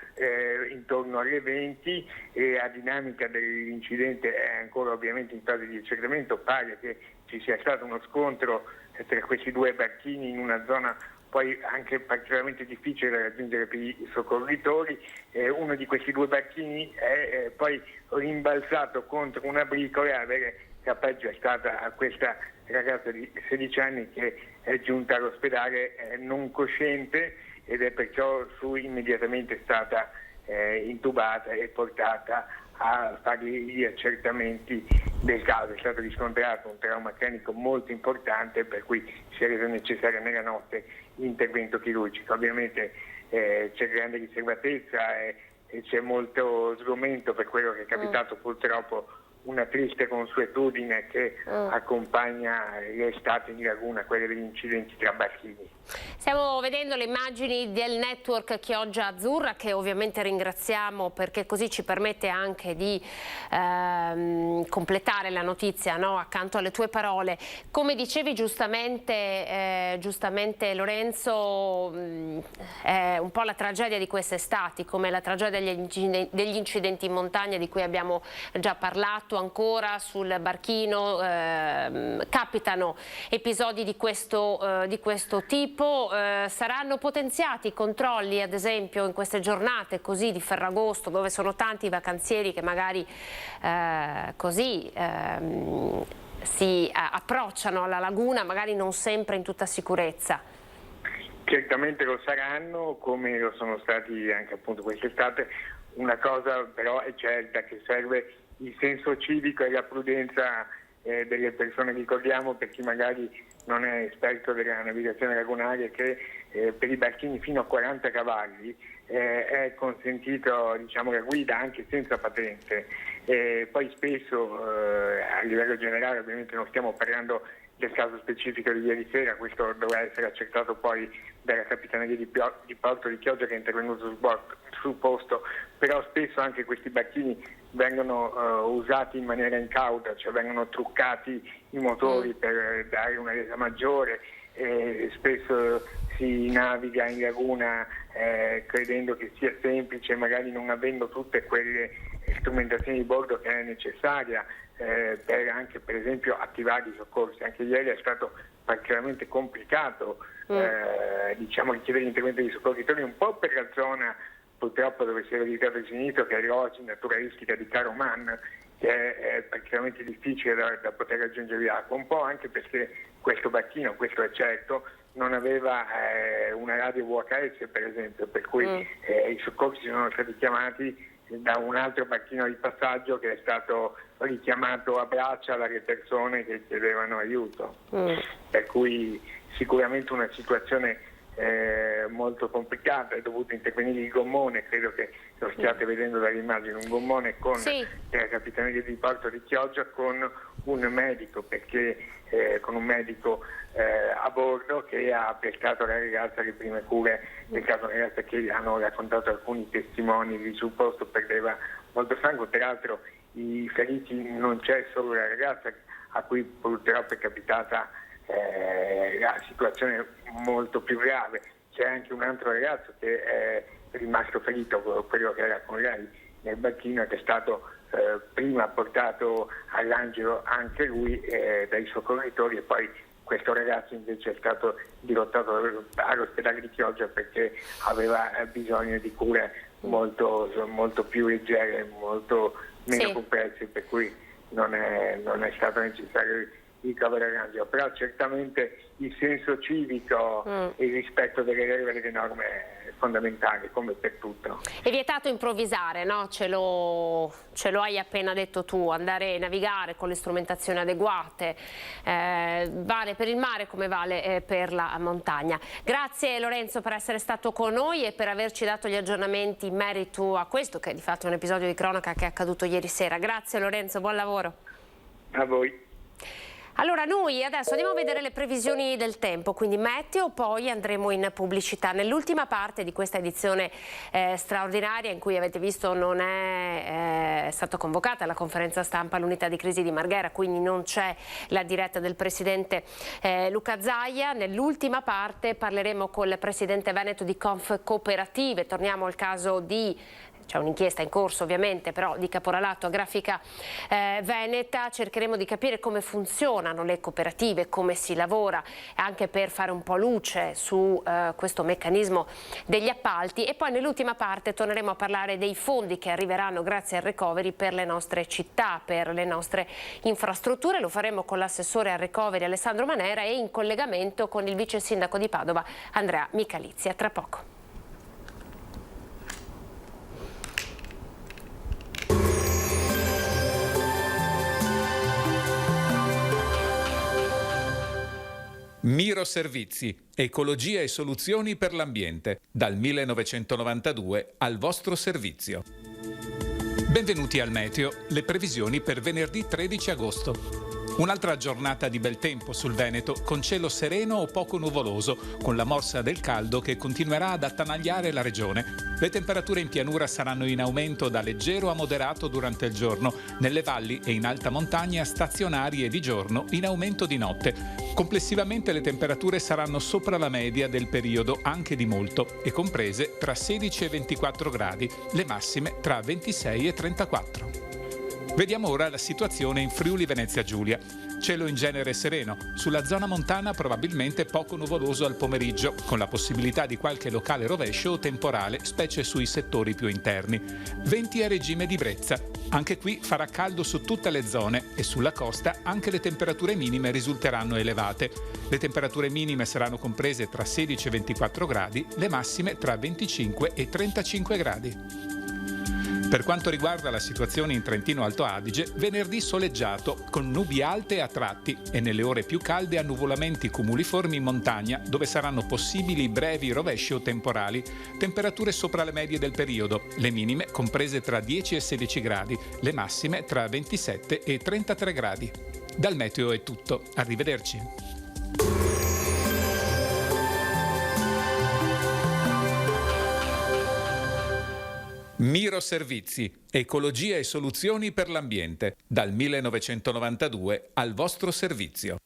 intorno alle 20, e la dinamica dell'incidente è ancora ovviamente in fase di accertamento. Pare che ci sia stato uno scontro tra questi due barchini in una zona poi anche particolarmente difficile da raggiungere per i soccorritori. Uno di questi due barchini è poi rimbalzato contro una bricola, e avere la peggio è stata a questa ragazza di 16 anni che è giunta all'ospedale non cosciente, ed è perciò immediatamente stata intubata e portata a fare gli accertamenti del caso. È stato riscontrato un trauma cranico molto importante, per cui si è reso necessaria nella notte l'intervento chirurgico. Ovviamente c'è grande riservatezza e c'è molto sgomento per quello che è capitato, purtroppo una triste consuetudine che accompagna le estati di laguna, quelle degli incidenti tra barchini. Stiamo vedendo le immagini del network Chioggia Azzurra, che ovviamente ringraziamo perché così ci permette anche di completare la notizia, no? Accanto alle tue parole. Come dicevi giustamente Lorenzo, è un po' la tragedia di queste estati, come la tragedia degli incidenti in montagna di cui abbiamo già parlato. Ancora sul barchino capitano episodi di questo tipo. Saranno potenziati i controlli, ad esempio in queste giornate così di Ferragosto, dove sono tanti vacanzieri che magari si approcciano alla laguna, magari non sempre in tutta sicurezza. Certamente lo saranno, come lo sono stati anche appunto quest'estate. Una cosa però è certa, che serve il senso civico e la prudenza delle persone. Ricordiamo, per chi magari non è esperto della navigazione lagunare, che per i barchini fino a 40 cavalli è consentito, diciamo, la guida anche senza patente. Poi spesso a livello generale, ovviamente non stiamo parlando del caso specifico di ieri sera, questo dovrà essere accertato poi dalla Capitaneria di Porto di Chioggia, che è intervenuto sul posto, però spesso anche questi barchini vengono usati in maniera incauta, cioè vengono truccati i motori per dare una resa maggiore, spesso si naviga in laguna credendo che sia semplice, magari non avendo tutte quelle strumentazioni di bordo che è necessaria per anche per esempio attivare i soccorsi. Anche ieri è stato particolarmente complicato richiedere l'intervento dei soccorritori, un po' per la zona purtroppo dove si è verificato il sinistro, che è l'oasi naturalistica di Caroman, che è particolarmente difficile da poter raggiungere l'acqua, un po' anche perché questo bacchino, questo è certo, non aveva una radio VHS per esempio, per cui i soccorsi sono stati chiamati da un altro bacchino di passaggio che è stato richiamato a braccia dalle persone che chiedevano aiuto, per cui sicuramente una situazione molto complicata. È dovuto intervenire il gommone, credo che lo stiate vedendo dalle immagini, un gommone con la Capitaneria di Porto di Chioggia con un medico, perché con un medico a bordo che ha prestato alla ragazza le prime cure nel caso della ragazza, che hanno raccontato alcuni testimoni di sul posto, perdeva molto sangue. Peraltro i feriti non c'è solo la ragazza a cui purtroppo è capitata la situazione molto più grave, c'è anche un altro ragazzo che è rimasto ferito, quello che era con lei nel bacchino, e che è stato prima portato all'angelo anche lui dai soccorritori, e poi questo ragazzo invece è stato dirottato all'ospedale di Chioggia perché aveva bisogno di cure molto più leggere, molto meno complesse, per cui non è stato necessario ricavare l'angelo. Però certamente il senso civico e il rispetto delle regole e delle norme è fondamentale, come per tutto. È vietato improvvisare, no? Ce lo hai appena detto tu, andare a navigare con le strumentazioni adeguate, vale per il mare come vale per la montagna. Grazie Lorenzo per essere stato con noi e per averci dato gli aggiornamenti in merito a questo, che è di fatto un episodio di cronaca che è accaduto ieri sera. Grazie Lorenzo, buon lavoro. A voi. Allora noi adesso andiamo a vedere le previsioni del tempo, quindi meteo, poi andremo in pubblicità. Nell'ultima parte di questa edizione straordinaria, in cui avete visto non è stata convocata la conferenza stampa all'unità di crisi di Marghera, quindi non c'è la diretta del presidente Luca Zaia. Nell'ultima parte parleremo col presidente veneto di Confcooperative, torniamo al caso di... C'è un'inchiesta in corso ovviamente, però di caporalato a Grafica Veneta. Cercheremo di capire come funzionano le cooperative, come si lavora, anche per fare un po' luce su questo meccanismo degli appalti. E poi nell'ultima parte torneremo a parlare dei fondi che arriveranno grazie al recovery per le nostre città, per le nostre infrastrutture. Lo faremo con l'assessore al recovery Alessandro Manera e in collegamento con il vice sindaco di Padova Andrea Michalizzi. A tra poco. Miro Servizi, ecologia e soluzioni per l'ambiente, dal 1992 al vostro servizio. Benvenuti al Meteo, le previsioni per venerdì 13 agosto. Un'altra giornata di bel tempo sul Veneto, con cielo sereno o poco nuvoloso, con la morsa del caldo che continuerà ad attanagliare la regione. Le temperature in pianura saranno in aumento da leggero a moderato durante il giorno, nelle valli e in alta montagna stazionarie di giorno, in aumento di notte. Complessivamente le temperature saranno sopra la media del periodo, anche di molto, e comprese tra 16 e 24 gradi, le massime tra 26 e 34. Vediamo ora la situazione in Friuli Venezia Giulia. Cielo in genere sereno, sulla zona montana probabilmente poco nuvoloso al pomeriggio, con la possibilità di qualche locale rovescio o temporale, specie sui settori più interni. Venti a regime di brezza. Anche qui farà caldo su tutte le zone e sulla costa anche le temperature minime risulteranno elevate. Le temperature minime saranno comprese tra 16 e 24 gradi, le massime tra 25 e 35 gradi. Per quanto riguarda la situazione in Trentino Alto Adige, venerdì soleggiato, con nubi alte a tratti e nelle ore più calde annuvolamenti cumuliformi in montagna, dove saranno possibili brevi rovesci o temporali. Temperature sopra le medie del periodo, le minime comprese tra 10 e 16 gradi, le massime tra 27 e 33 gradi. Dal meteo è tutto, arrivederci. Miro Servizi, ecologia e soluzioni per l'ambiente, dal 1992 al vostro servizio.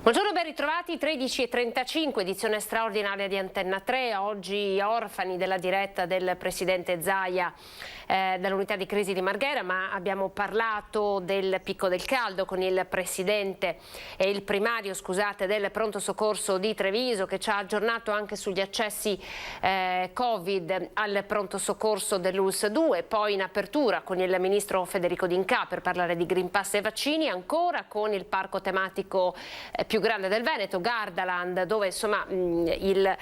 Buongiorno, ben ritrovati, 13:35, edizione straordinaria di Antenna 3, oggi orfani della diretta del Presidente Zaia dall'unità di crisi di Marghera, ma abbiamo parlato del picco del caldo con il Presidente e il primario, scusate, del pronto soccorso di Treviso, che ci ha aggiornato anche sugli accessi Covid al pronto soccorso dell'ULSS 2, poi in apertura con il Ministro Federico D'Incà per parlare di Green Pass e vaccini, ancora con il parco tematico più grande del Veneto, Gardaland, dove insomma il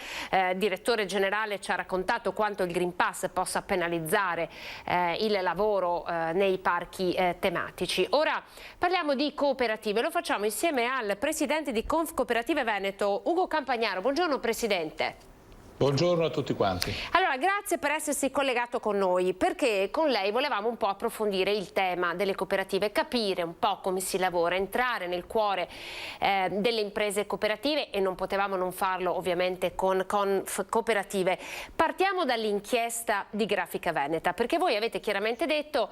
direttore generale ci ha raccontato quanto il Green Pass possa penalizzare il lavoro nei parchi tematici. Ora parliamo di cooperative, lo facciamo insieme al presidente di Confcooperative Veneto, Ugo Campagnaro. Buongiorno Presidente. Buongiorno a tutti quanti. Allora, grazie per essersi collegato con noi, perché con lei volevamo un po' approfondire il tema delle cooperative, capire un po' come si lavora, entrare nel cuore delle imprese cooperative, e non potevamo non farlo ovviamente con Confcooperative. Partiamo dall'inchiesta di Grafica Veneta, perché voi avete chiaramente detto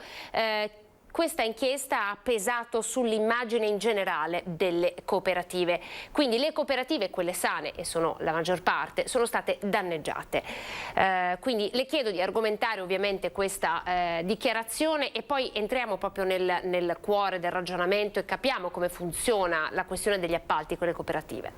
questa inchiesta ha pesato sull'immagine in generale delle cooperative, quindi le cooperative, quelle sane, e sono la maggior parte, sono state danneggiate. Quindi le chiedo di argomentare ovviamente questa dichiarazione e poi entriamo proprio nel cuore del ragionamento e capiamo come funziona la questione degli appalti con le cooperative.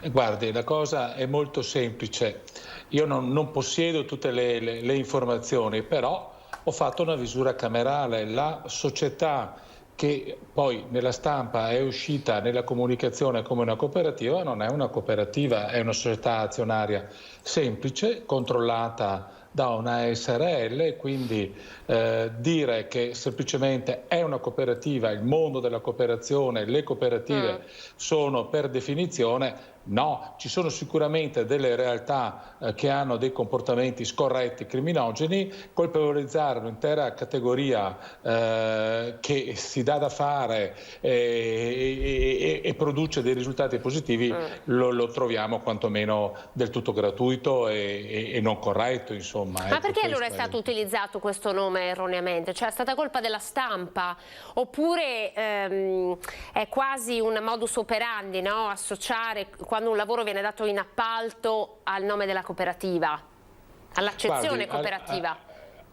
Guardi, la cosa è molto semplice. Io non possiedo tutte le informazioni, però ho fatto una visura camerale. La società che poi nella stampa è uscita nella comunicazione come una cooperativa non è una cooperativa, è una società azionaria semplice, controllata da una SRL, quindi dire che semplicemente è una cooperativa, il mondo della cooperazione, le cooperative sono per definizione. No, ci sono sicuramente delle realtà che hanno dei comportamenti scorretti, criminogeni. Colpevolizzare un'intera categoria che si dà da fare e produce dei risultati positivi lo troviamo quantomeno del tutto gratuito e non corretto, insomma. Ma perché allora è stato utilizzato questo nome erroneamente? Cioè è stata colpa della stampa? Oppure è quasi un modus operandi, no? Associare quando un lavoro viene dato in appalto al nome della cooperativa, all'accezione cooperativa?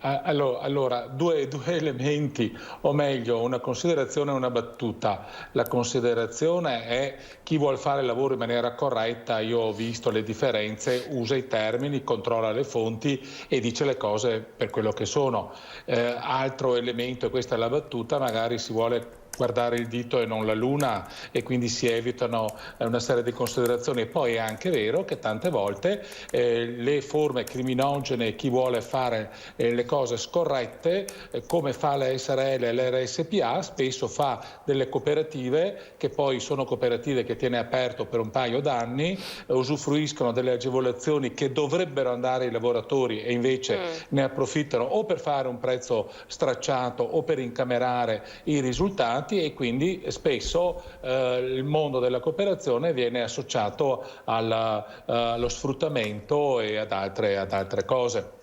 Allora, due elementi, o meglio una considerazione e una battuta. La considerazione è: chi vuol fare il lavoro in maniera corretta, io ho visto le differenze, usa i termini, controlla le fonti e dice le cose per quello che sono. Altro elemento, e questa è la battuta, magari si vuole guardare il dito e non la luna e quindi si evitano una serie di considerazioni. Poi è anche vero che tante volte le forme criminogene, chi vuole fare le cose scorrette, come fa la SRL e l'RSPA, spesso fa delle cooperative che poi sono cooperative che tiene aperto per un paio d'anni, usufruiscono delle agevolazioni che dovrebbero andare ai lavoratori e invece ne approfittano o per fare un prezzo stracciato o per incamerare i risultati, e quindi spesso il mondo della cooperazione viene associato allo sfruttamento e ad altre cose.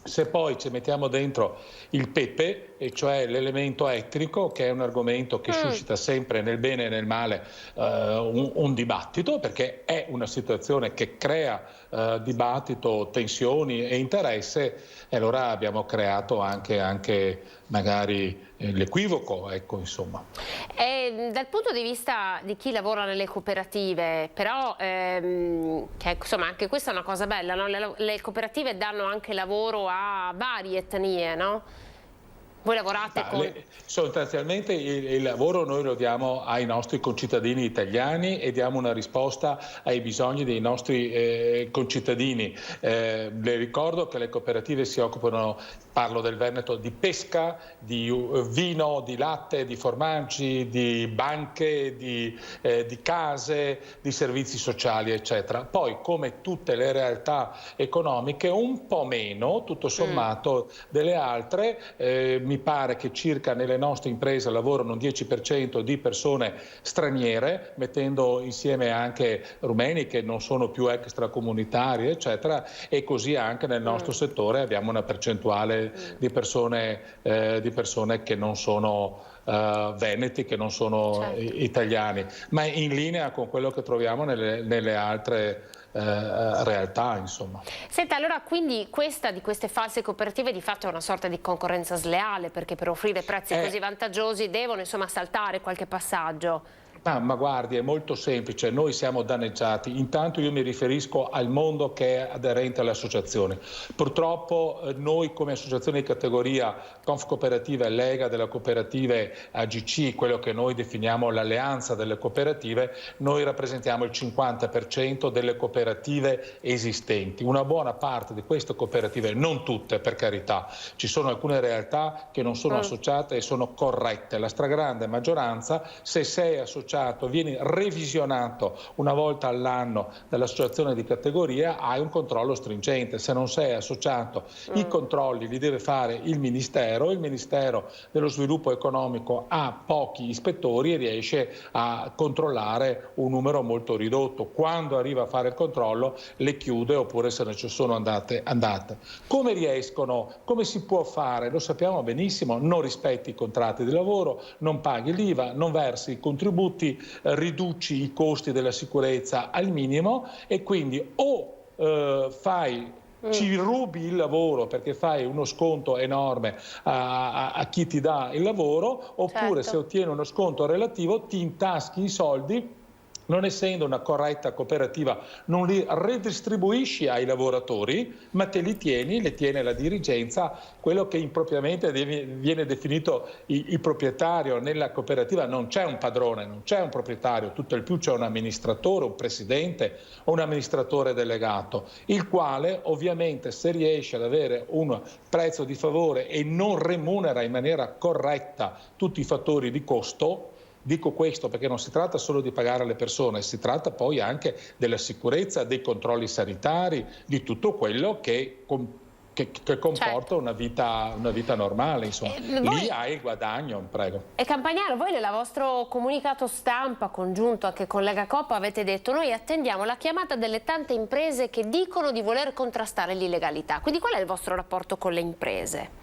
Se poi ci mettiamo dentro il pepe, e cioè l'elemento etnico, che è un argomento che suscita sempre nel bene e nel male un dibattito, perché è una situazione che crea dibattito, tensioni e interesse, e allora abbiamo creato anche magari l'equivoco, ecco, insomma. Dal punto di vista di chi lavora nelle cooperative, però, che, insomma, anche questa è una cosa bella, no? Le cooperative danno anche lavoro a varie etnie, no? Voi lavorate con... Sostanzialmente il lavoro noi lo diamo ai nostri concittadini italiani e diamo una risposta ai bisogni dei nostri concittadini. Le ricordo che le cooperative si occupano, parlo del Veneto, di pesca, di vino, di latte, di formaggi, di banche, di case, di servizi sociali, eccetera. Poi, come tutte le realtà economiche, un po' meno, tutto sommato, delle altre, mi mi pare che circa nelle nostre imprese lavorano un 10% di persone straniere, mettendo insieme anche rumeni che non sono più extracomunitari, eccetera, e così anche nel nostro settore abbiamo una percentuale di persone che non sono veneti, che non sono italiani, ma in linea con quello che troviamo nelle altre realtà, insomma. Senta, allora quindi questa di queste false cooperative di fatto è una sorta di concorrenza sleale, perché per offrire prezzi così vantaggiosi devono insomma saltare qualche passaggio. Ma guardi, è molto semplice, noi siamo danneggiati. Intanto io mi riferisco al mondo che è aderente alle associazioni. Purtroppo noi come associazione di categoria Confcooperative e Lega delle Cooperative AGC, quello che noi definiamo l'alleanza delle cooperative, noi rappresentiamo il 50% delle cooperative esistenti. Una buona parte di queste cooperative, non tutte per carità, ci sono alcune realtà che non sono associate e sono corrette. La stragrande maggioranza, se sei associato, vieni revisionato una volta all'anno dall'associazione di categoria, hai un controllo stringente. Se non sei associato, i controlli li deve fare il Ministero dello Sviluppo Economico ha pochi ispettori e riesce a controllare un numero molto ridotto. Quando arriva a fare il controllo le chiude, oppure se ne ci sono andate. Come riescono? Come si può fare? Lo sappiamo benissimo: non rispetti i contratti di lavoro, non paghi l'IVA, non versi i contributi, riduci i costi della sicurezza al minimo, e quindi ci rubi il lavoro perché fai uno sconto enorme a chi ti dà il lavoro, oppure se ottieni uno sconto relativo ti intaschi i soldi. Non essendo una corretta cooperativa, non li redistribuisci ai lavoratori, ma te li tiene la dirigenza, quello che impropriamente viene definito il proprietario. Nella cooperativa non c'è un padrone, non c'è un proprietario, tutto il più c'è un amministratore, un presidente o un amministratore delegato, il quale ovviamente, se riesce ad avere un prezzo di favore e non remunera in maniera corretta tutti i fattori di costo. Dico questo perché non si tratta solo di pagare le persone, si tratta poi anche della sicurezza, dei controlli sanitari, di tutto quello che comporta una vita normale, insomma. Lì hai il guadagno, prego. E Campagnaro, voi nel vostro comunicato stampa congiunto anche con Legacoop avete detto: noi attendiamo la chiamata delle tante imprese che dicono di voler contrastare l'illegalità. Quindi qual è il vostro rapporto con le imprese?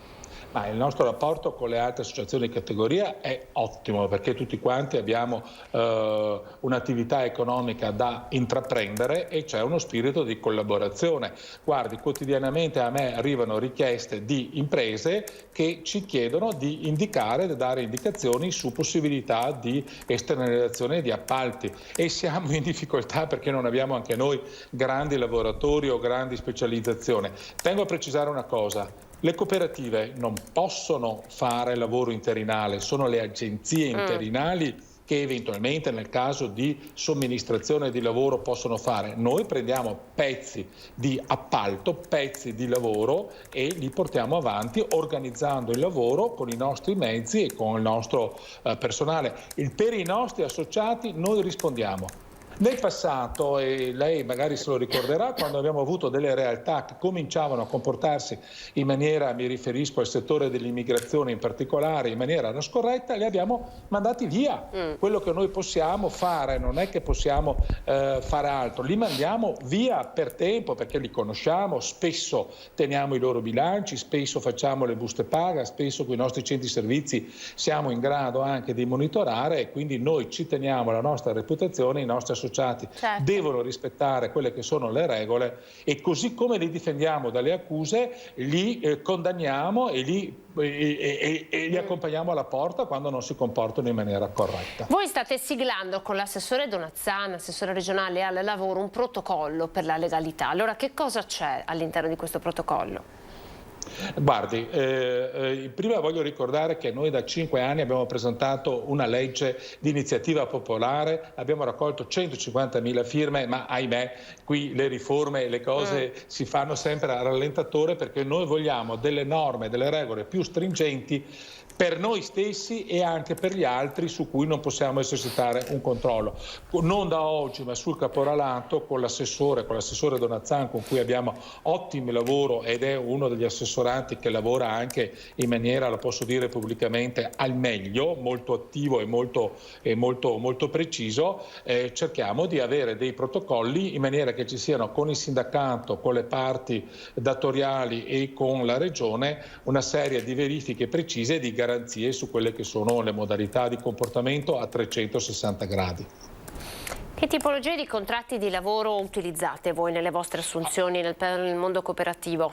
Ma il nostro rapporto con le altre associazioni di categoria è ottimo, perché tutti quanti abbiamo un'attività economica da intraprendere e c'è uno spirito di collaborazione. Guardi, quotidianamente a me arrivano richieste di imprese che ci chiedono di indicare, di dare indicazioni su possibilità di esternalizzazione di appalti, e siamo in difficoltà perché non abbiamo anche noi grandi lavoratori o grandi specializzazioni. Tengo a precisare una cosa: le cooperative non possono fare lavoro interinale, sono le agenzie interinali che eventualmente nel caso di somministrazione di lavoro possono fare. Noi prendiamo pezzi di appalto, pezzi di lavoro e li portiamo avanti organizzando il lavoro con i nostri mezzi e con il nostro personale. Per i nostri associati noi rispondiamo. Nel passato, e lei magari se lo ricorderà, quando abbiamo avuto delle realtà che cominciavano a comportarsi in maniera, mi riferisco al settore dell'immigrazione in particolare, in maniera non scorretta, li abbiamo mandati via. Quello che noi possiamo fare non è che possiamo fare altro, li mandiamo via per tempo perché li conosciamo, spesso teniamo i loro bilanci, spesso facciamo le buste paga, spesso con i nostri centri servizi siamo in grado anche di monitorare, e quindi noi ci teniamo la nostra reputazione, i nostri associati devono rispettare quelle che sono le regole, e così come li difendiamo dalle accuse li condanniamo e li accompagniamo alla porta quando non si comportano in maniera corretta. Voi state siglando con l'assessore Donazzana, assessore regionale al lavoro, un protocollo per la legalità. Allora che cosa c'è all'interno di questo protocollo? Guardi, prima voglio ricordare che noi da 5 anni abbiamo presentato una legge di iniziativa popolare, abbiamo raccolto 150.000 firme, ma ahimè qui le riforme e le cose si fanno sempre a rallentatore, perché noi vogliamo delle norme, delle regole più stringenti per noi stessi e anche per gli altri su cui non possiamo esercitare un controllo. Non da oggi, ma sul caporalato, con l'assessore Donazzan, con cui abbiamo ottimo lavoro ed è uno degli assessori assessoranti che lavora anche in maniera, lo posso dire pubblicamente, al meglio, molto attivo e molto preciso, cerchiamo di avere dei protocolli in maniera che ci siano con il sindacato, con le parti datoriali e con la regione una serie di verifiche precise e di garanzie su quelle che sono le modalità di comportamento a 360 gradi. Che tipologie di contratti di lavoro utilizzate voi nelle vostre assunzioni nel mondo cooperativo?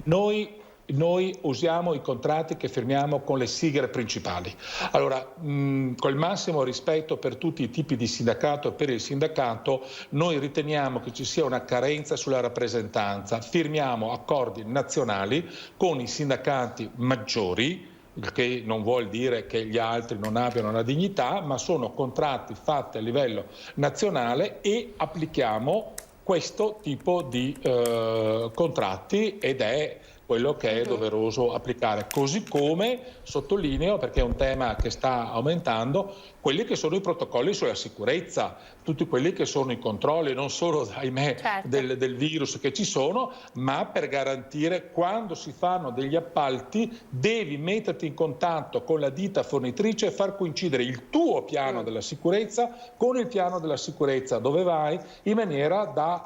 Noi usiamo i contratti che firmiamo con le sigle principali. Allora, col massimo rispetto per tutti i tipi di sindacato e per il sindacato, noi riteniamo che ci sia una carenza sulla rappresentanza. Firmiamo accordi nazionali con i sindacati maggiori, il che non vuol dire che gli altri non abbiano una dignità, ma sono contratti fatti a livello nazionale e applichiamo questo tipo di contratti ed è quello che è doveroso applicare. Così come sottolineo, perché è un tema che sta aumentando, quelli che sono i protocolli sulla sicurezza, tutti quelli che sono i controlli, non solo, ahimè, del virus che ci sono, ma per garantire quando si fanno degli appalti devi metterti in contatto con la ditta fornitrice e far coincidere il tuo piano della sicurezza con il piano della sicurezza dove vai, in maniera da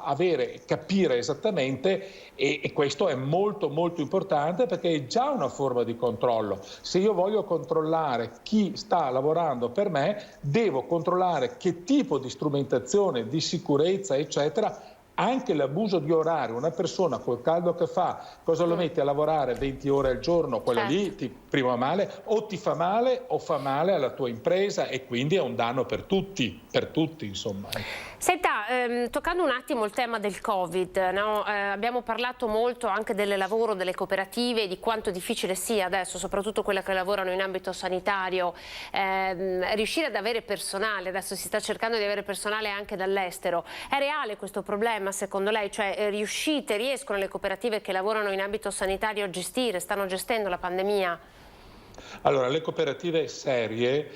capire esattamente, e questo è molto importante perché è già una forma di controllo. Se io voglio controllare chi sta lavorando per me, devo controllare che tipo di strumentazione, di sicurezza, eccetera. Anche l'abuso di orario, una persona col caldo che fa, cosa lo metti a lavorare 20 ore al giorno, quello lì ti prima male, o ti fa male o fa male alla tua impresa e quindi è un danno per tutti insomma. Senta, toccando un attimo il tema del Covid, no? Abbiamo parlato molto anche del lavoro delle cooperative, di quanto difficile sia adesso, soprattutto quelle che lavorano in ambito sanitario, riuscire ad avere personale. Adesso si sta cercando di avere personale anche dall'estero. È reale questo problema secondo lei? Cioè riescono le cooperative che lavorano in ambito sanitario a gestire, stanno gestendo la pandemia? Allora, le cooperative serie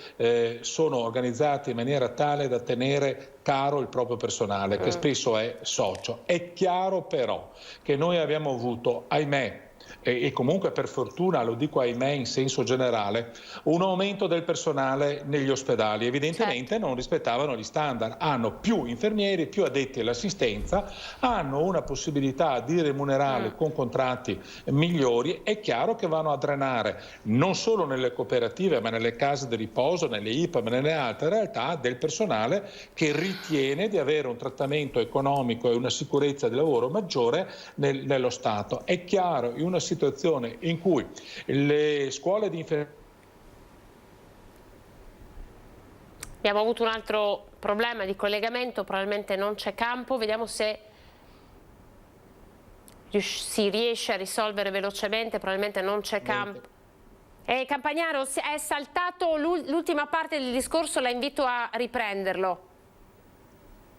sono organizzate in maniera tale da tenere caro il proprio personale, che spesso è socio. È chiaro però che noi abbiamo avuto, ahimè, e comunque per fortuna, lo dico ahimè in senso generale, un aumento del personale negli ospedali. Evidentemente non rispettavano gli standard, hanno più infermieri, più addetti all'assistenza, hanno una possibilità di remunerarli con contratti migliori. È chiaro che vanno a drenare non solo nelle cooperative ma nelle case di riposo, nelle IPAM, nelle altre realtà, del personale che ritiene di avere un trattamento economico e una sicurezza di lavoro maggiore nello Stato. È chiaro, in una situazione in cui le scuole di infermeria... Abbiamo avuto un altro problema di collegamento, probabilmente non c'è campo, vediamo se si riesce a risolvere velocemente, probabilmente non c'è campo. Campagnaro, è saltato l'ultima parte del discorso, la invito a riprenderlo.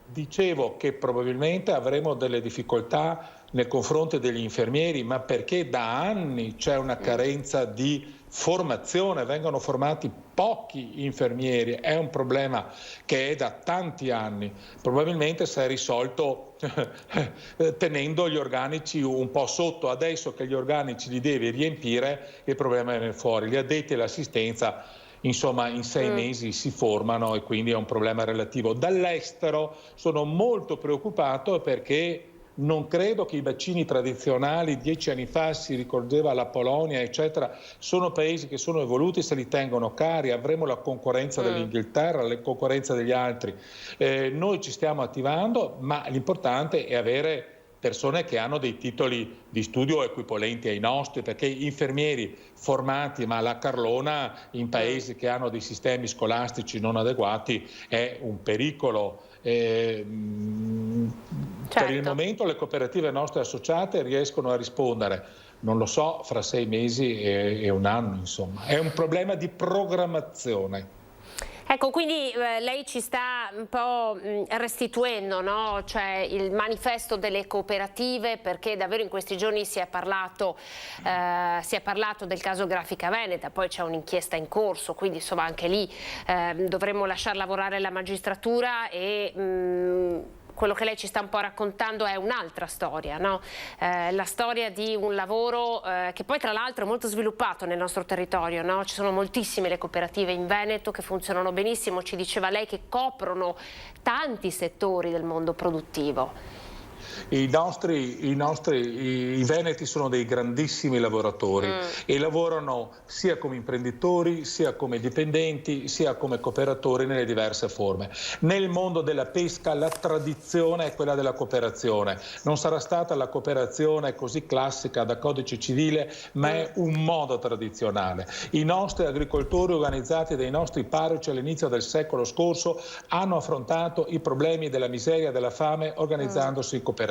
Dicevo che probabilmente avremo delle difficoltà nei confronti degli infermieri, ma perché da anni c'è una carenza di formazione, vengono formati pochi infermieri, è un problema che è da tanti anni, probabilmente si è risolto tenendo gli organici un po' sotto. Adesso che gli organici li devi riempire, il problema viene fuori. Gli addetti all'assistenza, insomma, in 6 mesi si formano e quindi è un problema relativo. Dall'estero sono molto preoccupato perché non credo che i bacini tradizionali, 10 anni fa si ricordava la Polonia, eccetera, sono paesi che sono evoluti, se li tengono cari, avremo la concorrenza dell'Inghilterra, la concorrenza degli altri. Noi ci stiamo attivando, ma l'importante è avere persone che hanno dei titoli di studio equivalenti ai nostri, perché infermieri formati ma alla carlona in paesi che hanno dei sistemi scolastici non adeguati è un pericolo. Per il momento le cooperative nostre associate riescono a rispondere, non lo so, fra 6 mesi e un anno, insomma. È un problema di programmazione. Ecco, quindi lei ci sta un po' restituendo, no? Cioè il manifesto delle cooperative, perché davvero in questi giorni si è parlato del caso Grafica Veneta, poi c'è un'inchiesta in corso, quindi insomma anche lì dovremmo lasciar lavorare la magistratura e quello che lei ci sta un po' raccontando è un'altra storia, no? La storia di un lavoro che poi tra l'altro è molto sviluppato nel nostro territorio, no? Ci sono moltissime le cooperative in Veneto che funzionano benissimo, ci diceva lei che coprono tanti settori del mondo produttivo. I veneti sono dei grandissimi lavoratori e lavorano sia come imprenditori, sia come dipendenti, sia come cooperatori nelle diverse forme. Nel mondo della pesca la tradizione è quella della cooperazione. Non sarà stata la cooperazione così classica da codice civile, ma è un modo tradizionale. I nostri agricoltori organizzati dai nostri parroci all'inizio del secolo scorso hanno affrontato i problemi della miseria e della fame organizzandosi in cooperative.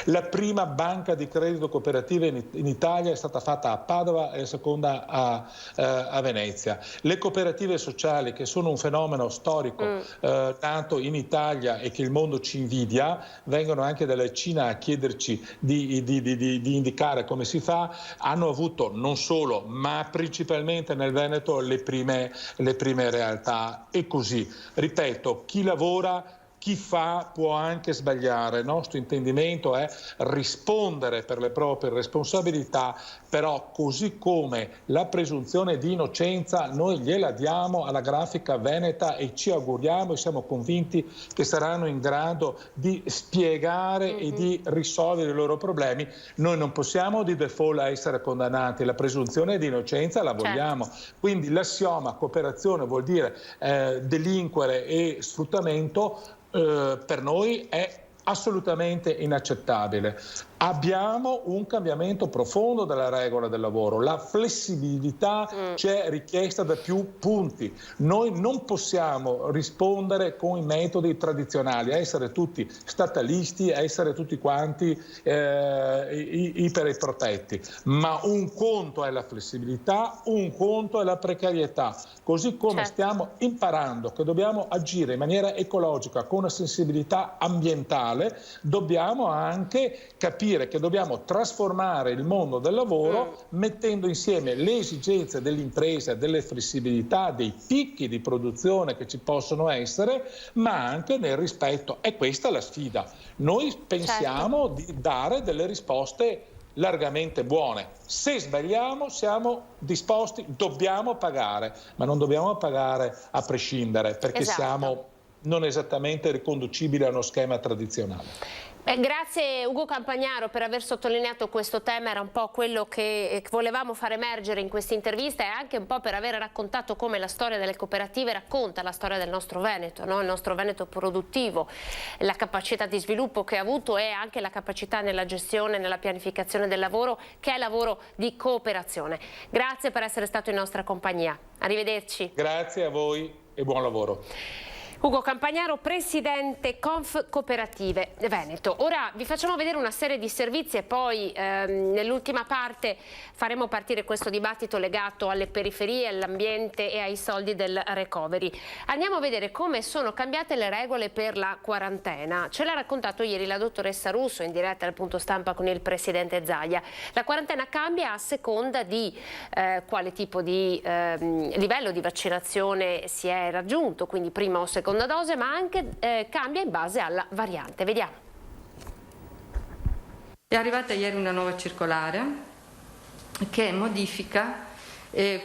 La prima banca di credito cooperativa in Italia è stata fatta a Padova e la seconda a Venezia. Le cooperative sociali, che sono un fenomeno storico nato in Italia e che il mondo ci invidia, vengono anche dalla Cina a chiederci di indicare come si fa, hanno avuto non solo ma principalmente nel Veneto le prime realtà. E così, ripeto, chi lavora, chi fa può anche sbagliare. Il nostro intendimento è rispondere per le proprie responsabilità, però così come la presunzione di innocenza noi gliela diamo alla grafica veneta e ci auguriamo e siamo convinti che saranno in grado di spiegare e di risolvere i loro problemi. Noi non possiamo di default essere condannati, la presunzione di innocenza la vogliamo. Certo. Quindi l'assioma cooperazione vuol dire delinquere e sfruttamento, per noi è assolutamente inaccettabile. Abbiamo un cambiamento profondo della regola del lavoro, la flessibilità c'è richiesta da più punti. Noi non possiamo rispondere con i metodi tradizionali, essere tutti statalisti, essere tutti quanti iperprotetti, ma un conto è la flessibilità, un conto è la precarietà, così come stiamo imparando che dobbiamo agire in maniera ecologica con una sensibilità ambientale, dobbiamo anche capire che dobbiamo trasformare il mondo del lavoro mettendo insieme le esigenze dell'impresa, delle flessibilità, dei picchi di produzione che ci possono essere, ma anche nel rispetto. E questa è la sfida. Noi pensiamo di dare delle risposte largamente buone. Se sbagliamo siamo disposti, dobbiamo pagare, ma non dobbiamo pagare a prescindere, perché siamo non esattamente riconducibili a uno schema tradizionale. Grazie Ugo Campagnaro per aver sottolineato questo tema, era un po' quello che volevamo far emergere in questa intervista e anche un po' per aver raccontato come la storia delle cooperative racconta la storia del nostro Veneto, no? Il nostro Veneto produttivo, la capacità di sviluppo che ha avuto e anche la capacità nella gestione, nella pianificazione del lavoro, che è lavoro di cooperazione. Grazie per essere stato in nostra compagnia, arrivederci. Grazie a voi e buon lavoro. Ugo Campagnaro, presidente Conf Cooperative Veneto. Ora vi facciamo vedere una serie di servizi e poi nell'ultima parte faremo partire questo dibattito legato alle periferie, all'ambiente e ai soldi del recovery. Andiamo a vedere come sono cambiate le regole per la quarantena. Ce l'ha raccontato ieri la dottoressa Russo in diretta al punto stampa con il presidente Zaia. La quarantena cambia a seconda di quale tipo di livello di vaccinazione si è raggiunto, quindi prima o seconda dose, ma anche cambia in base alla variante. Vediamo. È arrivata ieri una nuova circolare che modifica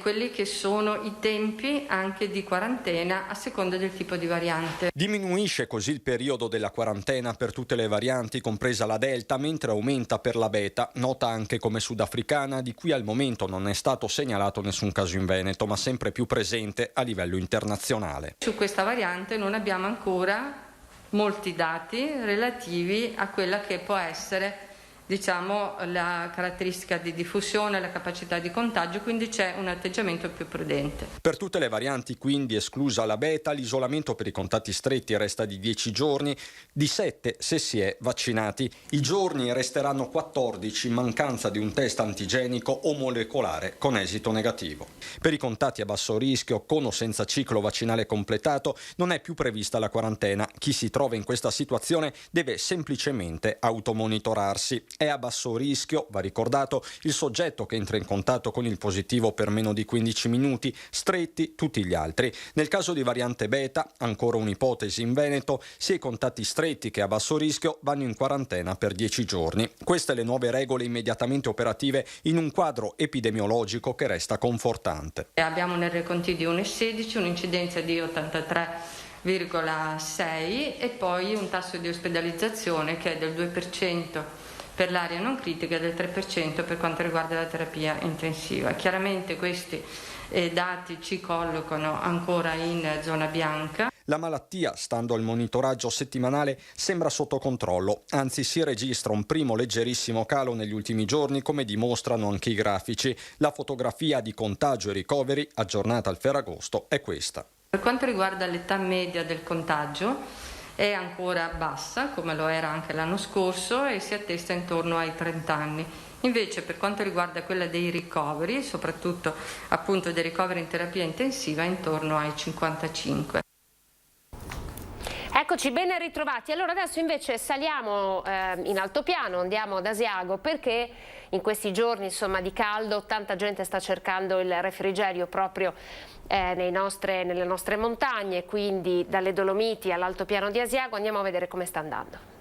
quelli che sono i tempi anche di quarantena a seconda del tipo di variante. Diminuisce così il periodo della quarantena per tutte le varianti, compresa la Delta, mentre aumenta per la Beta, nota anche come sudafricana, di cui al momento non è stato segnalato nessun caso in Veneto, ma sempre più presente a livello internazionale. Su questa variante non abbiamo ancora molti dati relativi a quella che può essere, diciamo, la caratteristica di diffusione, la capacità di contagio, quindi c'è un atteggiamento più prudente. Per tutte le varianti, quindi, esclusa la Beta, l'isolamento per i contatti stretti resta di 10 giorni, di 7 se si è vaccinati. I giorni resteranno 14 in mancanza di un test antigenico o molecolare con esito negativo. Per i contatti a basso rischio, con o senza ciclo vaccinale completato, non è più prevista la quarantena. Chi si trova in questa situazione deve semplicemente automonitorarsi. È a basso rischio, va ricordato, il soggetto che entra in contatto con il positivo per meno di 15 minuti, stretti tutti gli altri. Nel caso di variante beta, ancora un'ipotesi in Veneto, sia i contatti stretti che a basso rischio vanno in quarantena per 10 giorni. Queste le nuove regole immediatamente operative in un quadro epidemiologico che resta confortante. Abbiamo nel renconti di 1,16 un'incidenza di 83,6 e poi un tasso di ospedalizzazione che è del 2% per l'area non critica e del 3% per quanto riguarda la terapia intensiva. Chiaramente questi dati ci collocano ancora in zona bianca. La malattia, stando al monitoraggio settimanale, sembra sotto controllo, anzi si registra un primo leggerissimo calo negli ultimi giorni, come dimostrano anche i grafici. La fotografia di contagio e ricoveri, aggiornata al Ferragosto, è questa. Per quanto riguarda l'età media del contagio, è ancora bassa, come lo era anche l'anno scorso, e si attesta intorno ai 30 anni. Invece per quanto riguarda quella dei ricoveri, soprattutto appunto dei ricoveri in terapia intensiva, intorno ai 55. Eccoci, ben ritrovati. Allora adesso invece saliamo in altopiano, andiamo ad Asiago, perché in questi giorni insomma di caldo tanta gente sta cercando il refrigerio proprio nelle nostre montagne, quindi dalle Dolomiti all'altopiano di Asiago. Andiamo a vedere come sta andando.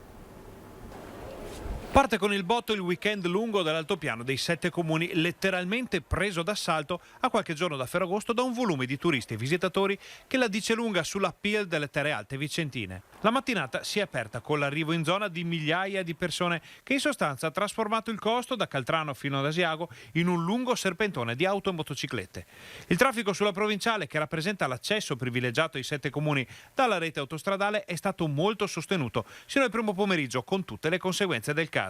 Parte con il botto il weekend lungo dell'altopiano dei 7 comuni, letteralmente preso d'assalto a qualche giorno da Ferragosto da un volume di turisti e visitatori che la dice lunga sull'appeal delle terre alte vicentine. La mattinata si è aperta con l'arrivo in zona di migliaia di persone che in sostanza ha trasformato il costo da Caltrano fino ad Asiago in un lungo serpentone di auto e motociclette. Il traffico sulla provinciale, che rappresenta l'accesso privilegiato ai 7 comuni dalla rete autostradale, è stato molto sostenuto sino al primo pomeriggio, con tutte le conseguenze del caso.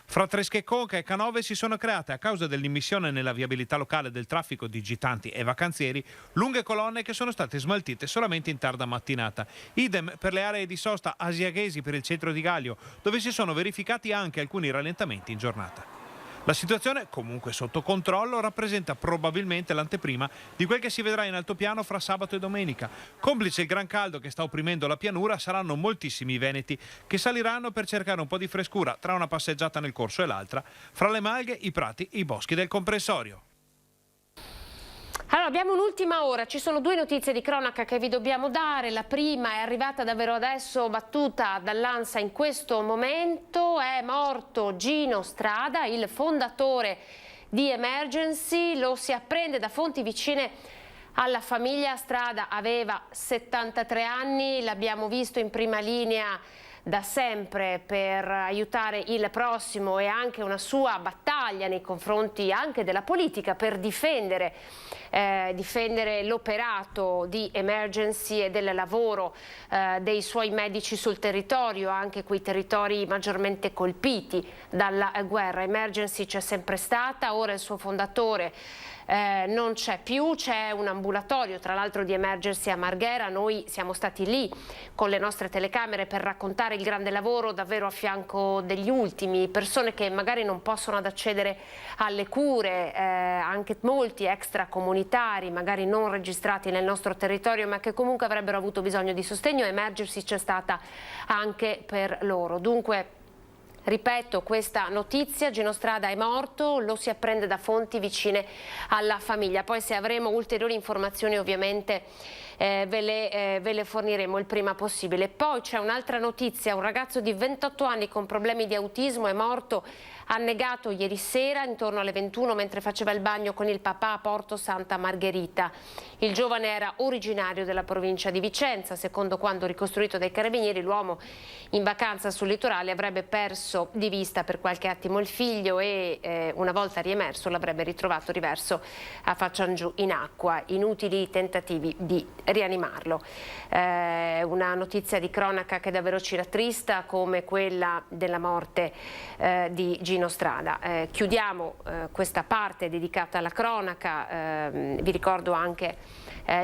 Fra Tresche, Conca e Canove si sono create, a causa dell'immissione nella viabilità locale del traffico di gitanti e vacanzieri, lunghe colonne che sono state smaltite solamente in tarda mattinata. Idem per le aree di sosta asiaghesi per il centro di Gallio, dove si sono verificati anche alcuni rallentamenti in giornata. La situazione, comunque sotto controllo, rappresenta probabilmente l'anteprima di quel che si vedrà in altopiano fra sabato e domenica. Complice il gran caldo che sta opprimendo la pianura, saranno moltissimi i veneti che saliranno per cercare un po' di frescura tra una passeggiata nel corso e l'altra, fra le malghe, i prati e i boschi del comprensorio. Allora, abbiamo un'ultima ora, ci sono 2 notizie di cronaca che vi dobbiamo dare. La prima è arrivata davvero adesso, battuta dall'ANSA in questo momento. È morto Gino Strada, il fondatore di Emergency. Lo si apprende da fonti vicine alla famiglia. Strada aveva 73 anni, l'abbiamo visto in prima linea da sempre per aiutare il prossimo, e anche una sua battaglia nei confronti anche della politica per difendere l'operato di Emergency e del lavoro dei suoi medici sul territorio, anche quei territori maggiormente colpiti dalla guerra. Emergency c'è sempre stata, ora il suo fondatore non c'è più, c'è un ambulatorio tra l'altro di Emergency a Marghera. Noi siamo stati lì con le nostre telecamere per raccontare il grande lavoro, davvero a fianco degli ultimi, persone che magari non possono ad accedere alle cure, anche molti extracomunitari magari non registrati nel nostro territorio, ma che comunque avrebbero avuto bisogno di sostegno. Emergency c'è stata anche per loro. Dunque, ripeto, questa notizia: Gino Strada è morto, lo si apprende da fonti vicine alla famiglia. Poi se avremo ulteriori informazioni ovviamente ve le forniremo il prima possibile. Poi c'è un'altra notizia: un ragazzo di 28 anni con problemi di autismo è morto annegato ieri sera intorno alle 21 mentre faceva il bagno con il papà a Porto Santa Margherita. Il giovane era originario della provincia di Vicenza. Secondo quanto ricostruito dai carabinieri, l'uomo in vacanza sul litorale avrebbe perso di vista per qualche attimo il figlio e una volta riemerso l'avrebbe ritrovato riverso a faccia in giù in acqua. Inutili tentativi di rianimarlo. Una notizia di cronaca che davvero ci rattrista, come quella della morte di Gino Strada. Chiudiamo questa parte dedicata alla cronaca. Vi ricordo anche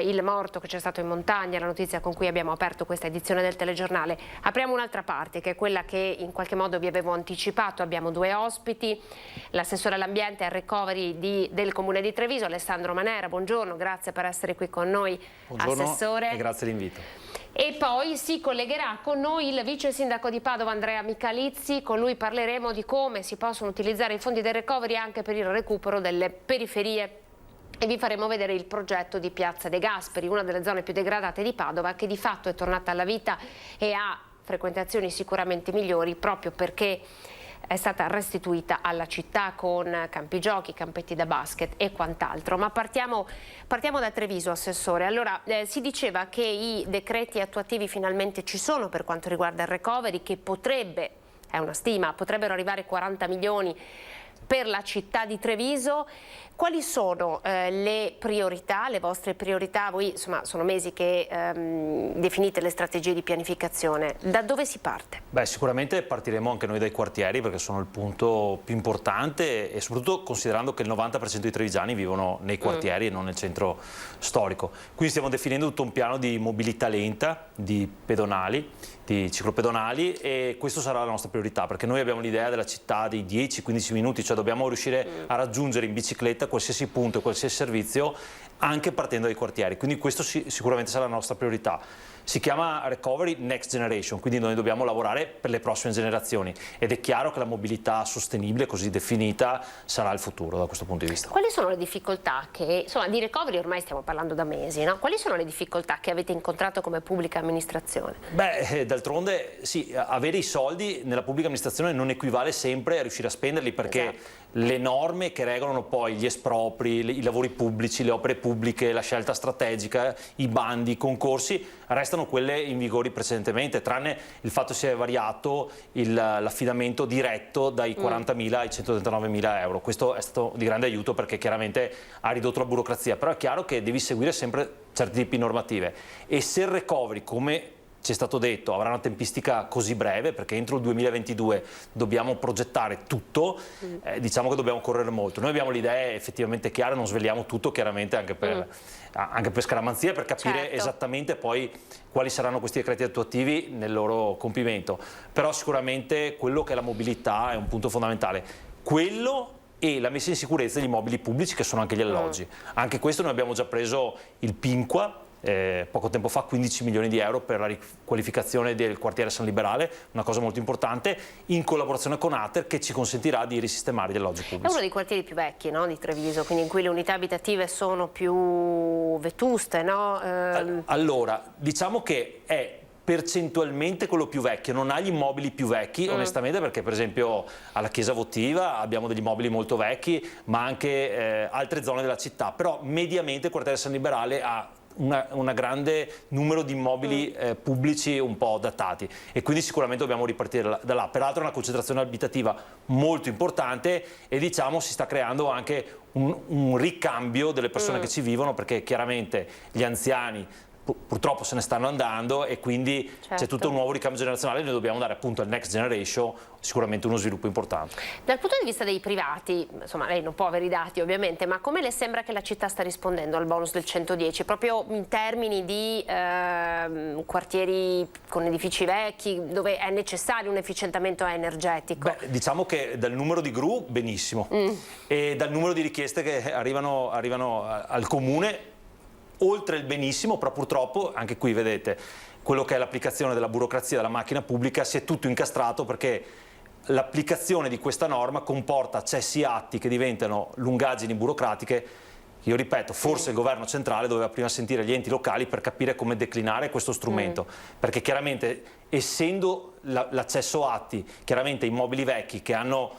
il morto che c'è stato in montagna, la notizia con cui abbiamo aperto questa edizione del telegiornale. Apriamo un'altra parte, che è quella che in qualche modo vi avevo anticipato. Abbiamo 2 ospiti: l'assessore all'ambiente e al recovery del Comune di Treviso, Alessandro Manera. Buongiorno, grazie per essere qui con noi. Buongiorno, assessore. e grazie dell'invito. E poi si collegherà con noi il vice sindaco di Padova Andrea Michalizzi, con lui parleremo di come si possono utilizzare i fondi del recovery anche per il recupero delle periferie. E vi faremo vedere il progetto di Piazza De Gasperi, una delle zone più degradate di Padova, che di fatto è tornata alla vita e ha frequentazioni sicuramente migliori proprio perché è stata restituita alla città con campi giochi, campetti da basket e quant'altro. Ma partiamo da Treviso, Assessore. Allora, si diceva che i decreti attuativi finalmente ci sono per quanto riguarda il recovery, che potrebbe, è una stima, potrebbero arrivare 40 milioni per la città di Treviso. Quali sono le priorità, le vostre priorità? Voi insomma sono mesi che definite le strategie di pianificazione. Da dove si parte? Beh, sicuramente partiremo anche noi dai quartieri, perché sono il punto più importante, e soprattutto considerando che il 90% dei trevigiani vivono nei quartieri e non nel centro storico. Quindi stiamo definendo tutto un piano di mobilità lenta, di pedonali, di ciclopedonali, e questo sarà la nostra priorità, perché noi abbiamo l'idea della città dei 10-15 minuti, cioè dobbiamo riuscire a raggiungere in bicicletta qualsiasi punto e qualsiasi servizio anche partendo dai quartieri, quindi questo sicuramente sarà la nostra priorità. Si chiama Recovery Next Generation, quindi noi dobbiamo lavorare per le prossime generazioni, ed è chiaro che la mobilità sostenibile, così definita, sarà il futuro da questo punto di vista. Quali sono le difficoltà che, insomma, di recovery ormai stiamo parlando da mesi, no? Quali sono le difficoltà che avete incontrato come pubblica amministrazione? Beh, d'altronde sì, avere i soldi nella pubblica amministrazione non equivale sempre a riuscire a spenderli, perché le norme che regolano poi gli espropri, i lavori pubblici, le opere pubbliche, la scelta strategica, i bandi, i concorsi, restano quelle in vigore precedentemente, tranne il fatto che si è variato l'affidamento diretto dai 40.000 ai 139.000 euro. Questo è stato di grande aiuto, perché chiaramente ha ridotto la burocrazia, però è chiaro che devi seguire sempre certi tipi normative, e se il recovery, come ci è stato detto, avrà una tempistica così breve, perché entro il 2022 dobbiamo progettare tutto, diciamo che dobbiamo correre molto. Noi abbiamo le idee effettivamente chiare, non sveliamo tutto chiaramente anche per scaramanzia, per capire esattamente poi quali saranno questi decreti attuativi nel loro compimento, però sicuramente quello che è la mobilità è un punto fondamentale. Quello e la messa in sicurezza degli immobili pubblici, che sono anche gli alloggi. Anche questo noi abbiamo già preso il PINQA, poco tempo fa, 15 milioni di euro per la riqualificazione del quartiere San Liberale, una cosa molto importante, in collaborazione con Ater, che ci consentirà di risistemare gli alloggi pubblici. È uno dei quartieri più vecchi, no, di Treviso, quindi in cui le unità abitative sono più vetuste, no? Allora, diciamo che è percentualmente quello più vecchio, non ha gli immobili più vecchi onestamente, perché per esempio alla Chiesa Votiva abbiamo degli immobili molto vecchi, ma anche altre zone della città, però mediamente il quartiere San Liberale ha un grande numero di immobili pubblici un po' datati, e quindi sicuramente dobbiamo ripartire da là. Peraltro è una concentrazione abitativa molto importante, e diciamo si sta creando anche un ricambio delle persone che ci vivono, perché chiaramente gli anziani purtroppo se ne stanno andando, e quindi c'è tutto un nuovo ricambio generazionale. Noi dobbiamo dare appunto al Next Generation sicuramente uno sviluppo importante. Dal punto di vista dei privati, insomma lei non può avere i dati ovviamente, ma come le sembra che la città sta rispondendo al bonus del 110, proprio in termini di quartieri con edifici vecchi, dove è necessario un efficientamento energetico? Beh, diciamo che dal numero di GRU benissimo, e dal numero di richieste che arrivano al comune oltre il benissimo, però purtroppo anche qui vedete quello che è l'applicazione della burocrazia della macchina pubblica si è tutto incastrato, perché l'applicazione di questa norma comporta accessi atti che diventano lungaggini burocratiche. Io ripeto, forse il governo centrale doveva prima sentire gli enti locali per capire come declinare questo strumento, perché chiaramente essendo l'accesso atti, chiaramente immobili vecchi che hanno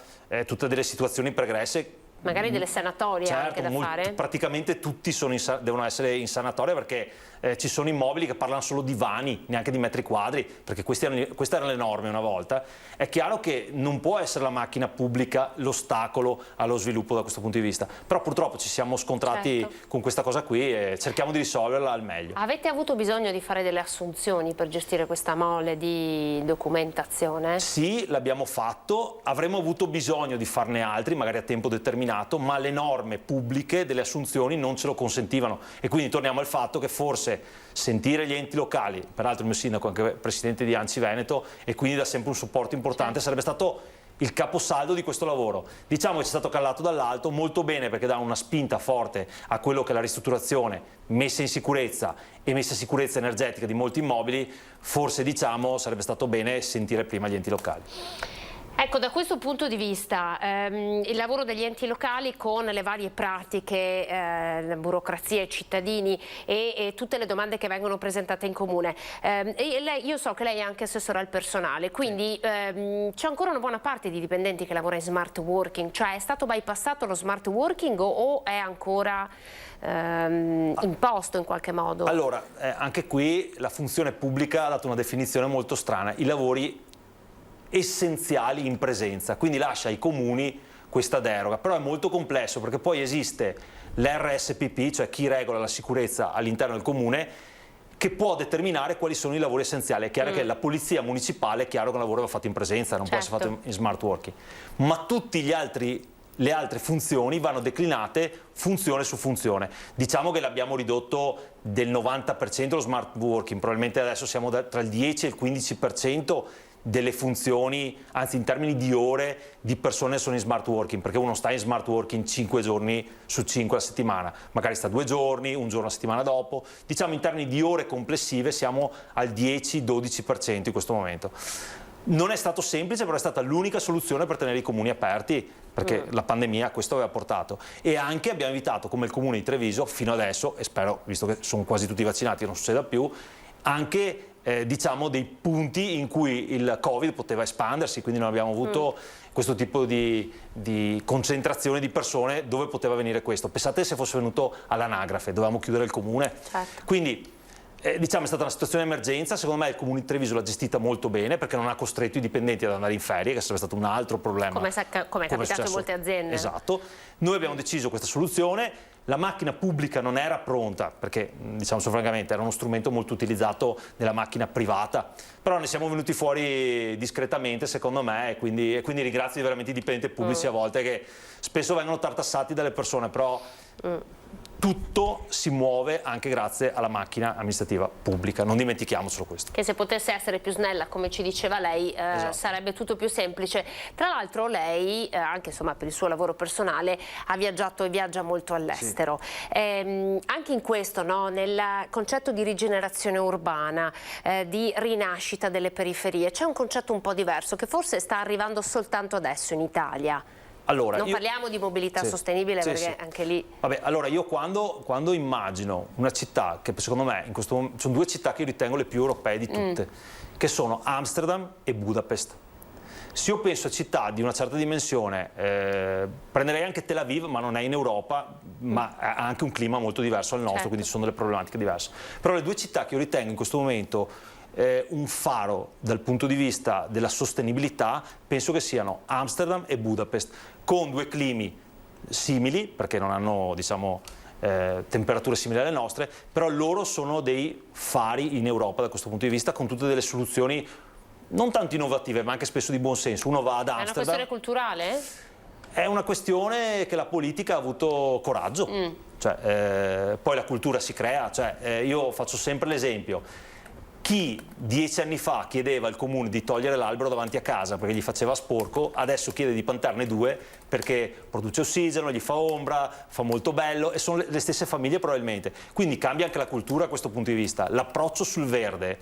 tutte delle situazioni pregresse, magari delle sanatorie anche da fare? Praticamente tutti devono essere in sanatoria, perché ci sono immobili che parlano solo di vani, neanche di metri quadri, perché queste erano le norme una volta. È chiaro che non può essere la macchina pubblica l'ostacolo allo sviluppo da questo punto di vista, però purtroppo ci siamo scontrati con questa cosa qui e cerchiamo di risolverla al meglio. Avete avuto bisogno di fare delle assunzioni per gestire questa mole di documentazione? Sì, l'abbiamo fatto, avremmo avuto bisogno di farne altri, magari a tempo determinato, ma le norme pubbliche delle assunzioni non ce lo consentivano, e quindi torniamo al fatto che forse sentire gli enti locali, peraltro il mio sindaco è anche presidente di ANCI Veneto e quindi dà sempre un supporto importante, sarebbe stato il caposaldo di questo lavoro. Diciamo che ci è stato callato dall'alto, molto bene, perché dà una spinta forte a quello che è la ristrutturazione, messa in sicurezza e messa in sicurezza energetica di molti immobili. Forse diciamo sarebbe stato bene sentire prima gli enti locali. Ecco, da questo punto di vista il lavoro degli enti locali con le varie pratiche, la burocrazia, i cittadini e tutte le domande che vengono presentate in comune. Io so che lei è anche assessore al personale, quindi c'è ancora una buona parte di dipendenti che lavora in smart working, cioè è stato bypassato lo smart working o è ancora imposto in qualche modo? Allora, anche qui la funzione pubblica ha dato una definizione molto strana, i lavori essenziali in presenza, quindi lascia ai comuni questa deroga, però è molto complesso perché poi esiste l'RSPP, cioè chi regola la sicurezza all'interno del comune, che può determinare quali sono i lavori essenziali. È chiaro che la polizia municipale è chiaro che un lavoro va fatto in presenza, non può essere fatto in smart working, ma tutti le altre funzioni vanno declinate funzione su funzione. Diciamo che l'abbiamo ridotto del 90% lo smart working, probabilmente adesso siamo tra il 10 e il 15% delle funzioni, anzi in termini di ore, di persone sono in smart working, perché uno sta in smart working 5 giorni su 5 a settimana, magari sta 2 giorni, un giorno a settimana dopo. Diciamo in termini di ore complessive siamo al 10-12% in questo momento. Non è stato semplice, però è stata l'unica soluzione per tenere i comuni aperti, perché la pandemia questo aveva portato. E anche abbiamo evitato, come il comune di Treviso, fino adesso, e spero, visto che sono quasi tutti vaccinati, che non succeda più, anche diciamo dei punti in cui il Covid poteva espandersi, quindi non abbiamo avuto questo tipo di concentrazione di persone dove poteva venire questo. Pensate se fosse venuto all'anagrafe, dovevamo chiudere il comune. Certo. Quindi diciamo è stata una situazione di emergenza, secondo me il comune di Treviso l'ha gestita molto bene perché non ha costretto i dipendenti ad andare in ferie, che sarebbe stato un altro problema. Come è capitato in molte aziende. Esatto. Noi abbiamo deciso questa soluzione. La macchina pubblica non era pronta perché, diciamo francamente, era uno strumento molto utilizzato nella macchina privata, però ne siamo venuti fuori discretamente secondo me e quindi ringrazio veramente i dipendenti pubblici a volte che spesso vengono tartassati dalle persone, però tutto si muove anche grazie alla macchina amministrativa pubblica, non dimentichiamocelo questo. Che se potesse essere più snella, come ci diceva lei, sarebbe tutto più semplice. Tra l'altro lei, anche insomma per il suo lavoro personale, ha viaggiato e viaggia molto all'estero. Sì. Anche in questo, no, nel concetto di rigenerazione urbana, di rinascita delle periferie, c'è un concetto un po' diverso che forse sta arrivando soltanto adesso in Italia. Allora, non parliamo di mobilità sostenibile perché anche lì... Vabbè, allora io quando immagino una città che secondo me in questo momento sono 2 città che io ritengo le più europee di tutte, che sono Amsterdam e Budapest. Se io penso a città di una certa dimensione, prenderei anche Tel Aviv, ma non è in Europa, ma ha anche un clima molto diverso al nostro, quindi ci sono delle problematiche diverse. Però le 2 città che io ritengo in questo momento un faro dal punto di vista della sostenibilità, penso che siano Amsterdam e Budapest, con 2 climi simili, perché non hanno, diciamo, temperature simili alle nostre, però loro sono dei fari in Europa da questo punto di vista, con tutte delle soluzioni non tanto innovative, ma anche spesso di buon senso. Uno va ad Amsterdam. È una questione culturale? È una questione che la politica ha avuto coraggio, cioè, poi la cultura si crea, cioè, io faccio sempre l'esempio. Chi 10 anni fa chiedeva al comune di togliere l'albero davanti a casa perché gli faceva sporco, adesso chiede di piantarne 2 perché produce ossigeno, gli fa ombra, fa molto bello e sono le stesse famiglie probabilmente. Quindi cambia anche la cultura a questo punto di vista. L'approccio sul verde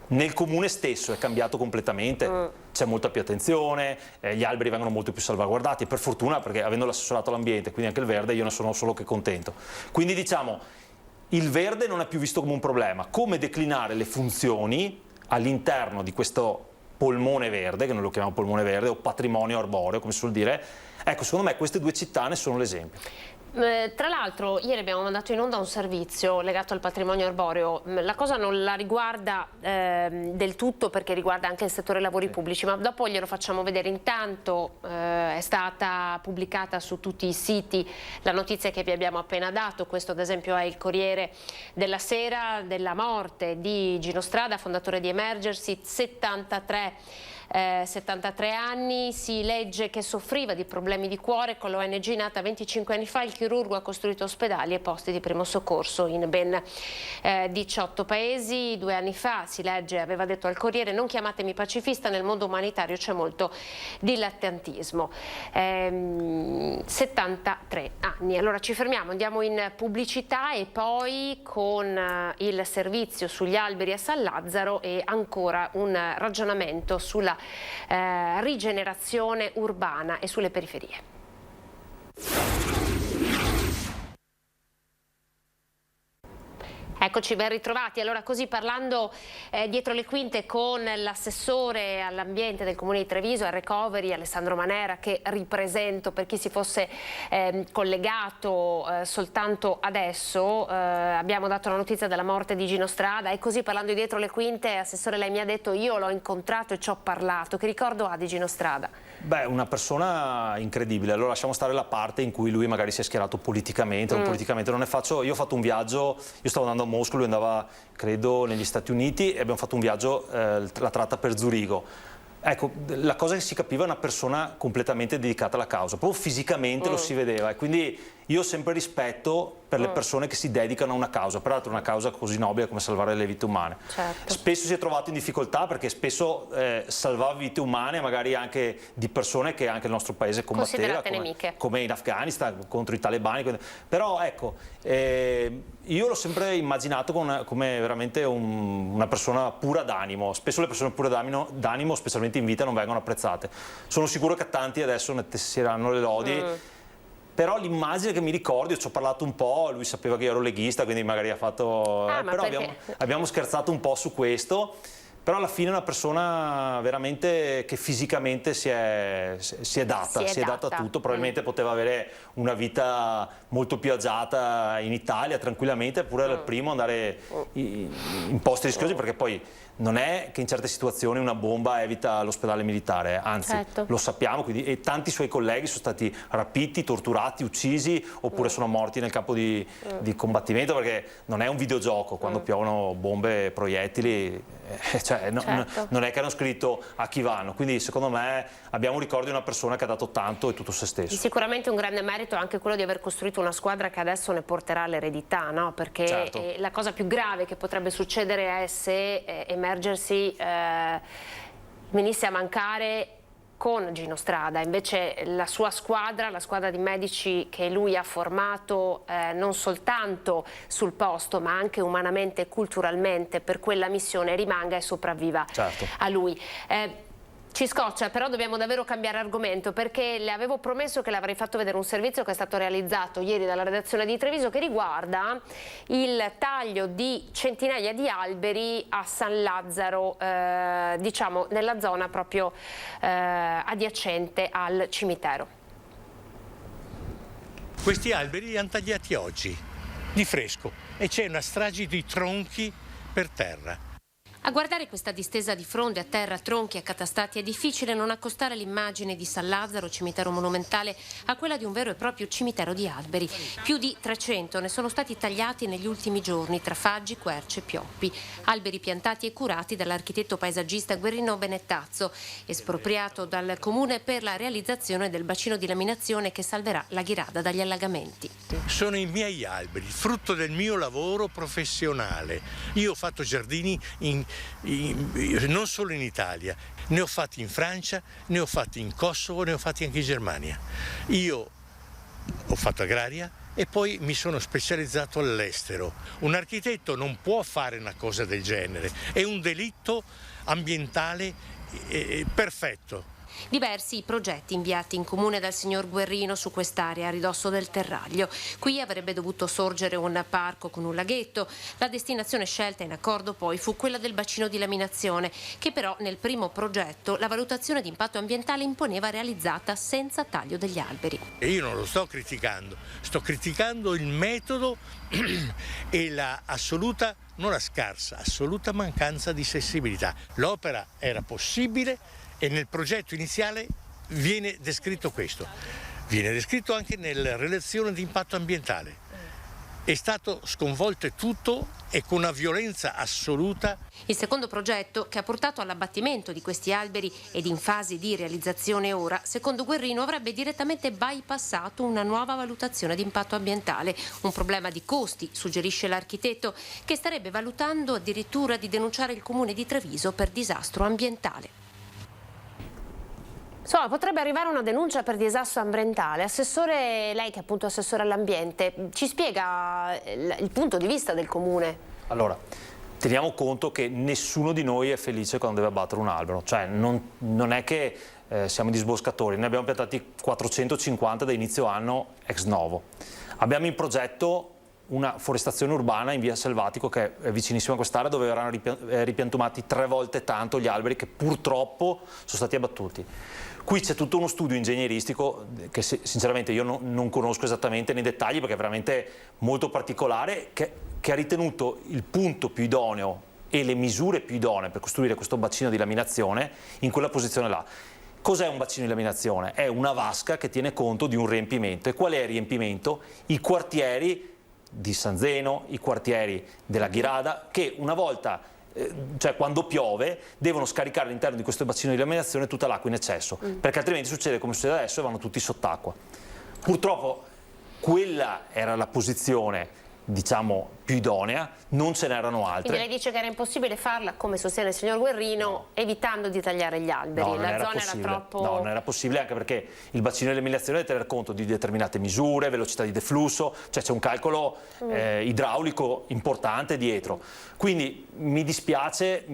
nel comune stesso è cambiato completamente, c'è molta più attenzione, gli alberi vengono molto più salvaguardati, per fortuna, perché avendo l'assessorato all'ambiente, quindi anche il verde, io ne sono solo che contento. Quindi diciamo, il verde non è più visto come un problema. Come declinare le funzioni all'interno di questo polmone verde, che noi lo chiamiamo polmone verde o patrimonio arboreo, come si suol dire, ecco, secondo me queste 2 città ne sono l'esempio. Tra l'altro ieri abbiamo mandato in onda un servizio legato al patrimonio arboreo, la cosa non la riguarda del tutto perché riguarda anche il settore lavori pubblici, ma dopo glielo facciamo vedere. Intanto è stata pubblicata su tutti i siti la notizia che vi abbiamo appena dato, questo ad esempio è il Corriere della Sera, della morte di Gino Strada, fondatore di Emergency, 73 73 anni, si legge che soffriva di problemi di cuore. Con l'ONG nata 25 anni fa, il chirurgo ha costruito ospedali e posti di primo soccorso in ben 18 paesi. 2 anni fa, si legge, aveva detto al Corriere: non chiamatemi pacifista, nel mondo umanitario c'è molto dilettantismo. 73 anni. Allora ci fermiamo, andiamo in pubblicità e poi con il servizio sugli alberi a San Lazzaro e ancora un ragionamento sulla rigenerazione urbana e sulle periferie. Eccoci, ben ritrovati. Allora, così parlando dietro le quinte con l'assessore all'ambiente del Comune di Treviso, al recovery, Alessandro Manera, che ripresento per chi si fosse collegato soltanto adesso. Abbiamo dato la notizia della morte di Gino Strada e così parlando dietro le quinte, assessore, lei mi ha detto: io l'ho incontrato e ci ho parlato. Che ricordo ha di Gino Strada? Beh, una persona incredibile. Allora lasciamo stare la parte in cui lui magari si è schierato politicamente, politicamente non ne faccio. Io ho fatto un viaggio, io stavo andando a Mosca, lui andava credo negli Stati Uniti e abbiamo fatto un viaggio, la tratta per Zurigo. Ecco, la cosa che si capiva è una persona completamente dedicata alla causa, proprio fisicamente lo si vedeva, e quindi io ho sempre rispetto per le persone che si dedicano a una causa, peraltro una causa così nobile come salvare le vite umane. Certo. Spesso si è trovato in difficoltà perché spesso salvava vite umane, magari anche di persone che anche il nostro paese combatteva, come in Afghanistan contro i talebani. Però ecco, io l'ho sempre immaginato come veramente una persona pura d'animo. Spesso le persone pure d'animo, specialmente in vita, non vengono apprezzate. Sono sicuro che tanti adesso ne tessiranno le lodi. Però l'immagine che mi ricordo, io ci ho parlato un po', lui sapeva che io ero leghista, quindi magari ha fatto... però abbiamo scherzato un po' su questo, però alla fine è una persona veramente che fisicamente si è data a tutto. Probabilmente poteva avere una vita molto più agiata in Italia, tranquillamente, eppure era il primo ad andare in posti rischiosi, perché poi non è che in certe situazioni una bomba evita l'ospedale militare, anzi lo sappiamo, quindi, e tanti suoi colleghi sono stati rapiti, torturati, uccisi, oppure sono morti nel campo di combattimento, perché non è un videogioco quando piovono bombe e proiettili, non è che hanno scritto a chi vanno, quindi secondo me abbiamo un ricordo di una persona che ha dato tanto e tutto se stesso. Sicuramente un grande merito anche quello di aver costruito una squadra che adesso ne porterà l'eredità, no? Perché la cosa più grave che potrebbe succedere è se emergersi venisse a mancare con Gino Strada. Invece la sua squadra, la squadra di medici che lui ha formato non soltanto sul posto ma anche umanamente e culturalmente per quella missione, rimanga e sopravviva a lui. Ci scoccia, però dobbiamo davvero cambiare argomento, perché le avevo promesso che le avrei fatto vedere un servizio che è stato realizzato ieri dalla redazione di Treviso, che riguarda il taglio di centinaia di alberi a San Lazzaro, diciamo nella zona proprio adiacente al cimitero. Questi alberi li hanno tagliati oggi, di fresco, e c'è una strage di tronchi per terra. A guardare questa distesa di fronde a terra, tronchi accatastati, è difficile non accostare l'immagine di San Lazzaro, cimitero monumentale, a quella di un vero e proprio cimitero di alberi. Più di 300 ne sono stati tagliati negli ultimi giorni tra faggi, querce e pioppi. Alberi piantati e curati dall'architetto paesaggista Guerrino Benettazzo, espropriato dal Comune per la realizzazione del bacino di laminazione che salverà la Ghirada dagli allagamenti. Sono i miei alberi, frutto del mio lavoro professionale. Io ho fatto giardini non solo in Italia, ne ho fatti in Francia, ne ho fatti in Kosovo, ne ho fatti anche in Germania. Io ho fatto agraria e poi mi sono specializzato all'estero. Un architetto non può fare una cosa del genere, è un delitto ambientale perfetto. Diversi i progetti inviati in comune dal signor Guerrino su quest'area a ridosso del Terraglio. Qui avrebbe dovuto sorgere un parco con un laghetto. La destinazione scelta in accordo poi fu quella del bacino di laminazione, che però nel primo progetto la valutazione di impatto ambientale imponeva realizzata senza taglio degli alberi. E io non lo sto criticando il metodo e la assoluta, non la scarsa, assoluta mancanza di sensibilità. L'opera era possibile e nel progetto iniziale viene descritto questo. Viene descritto anche nella relazione di impatto ambientale. è stato sconvolto tutto e con una violenza assoluta. Il secondo progetto, che ha portato all'abbattimento di questi alberi ed in fase di realizzazione ora, secondo Guerrino avrebbe direttamente bypassato una nuova valutazione di impatto ambientale. Un problema di costi, suggerisce l'architetto, che starebbe valutando addirittura di denunciare il comune di Treviso per disastro ambientale. Insomma, potrebbe arrivare una denuncia per disastro ambientale. Assessore, lei che è appunto assessore all'ambiente, ci spiega il punto di vista del comune? Allora, teniamo conto che nessuno di noi è felice quando deve abbattere un albero, cioè non è che siamo disboscatori, ne abbiamo piantati 450 da inizio anno ex novo. Abbiamo in progetto una forestazione urbana in via Selvatico, che è vicinissima a quest'area, dove verranno ripiantumati 3 volte tanto gli alberi che purtroppo sono stati abbattuti. Qui c'è tutto uno studio ingegneristico che sinceramente io non conosco esattamente nei dettagli, perché è veramente molto particolare, che ha ritenuto il punto più idoneo e le misure più idonee per costruire questo bacino di laminazione in quella posizione là. Cos'è un bacino di laminazione? È una vasca che tiene conto di un riempimento. E qual è il riempimento? I quartieri di San Zeno, i quartieri della Ghirada, che una volta, cioè quando piove, devono scaricare all'interno di questo bacino di laminazione tutta l'acqua in eccesso, perché altrimenti succede come succede adesso e vanno tutti sott'acqua. Purtroppo quella era la posizione, diciamo, più idonea, non ce n'erano altre. Quindi lei dice che era impossibile farla, come sostiene il signor Guerrino, evitando di tagliare gli alberi. No, la zona era troppo... No, non era possibile, anche perché il bacino di eliminazione deve tener conto di determinate misure, velocità di deflusso, cioè c'è un calcolo idraulico importante dietro. Quindi mi dispiace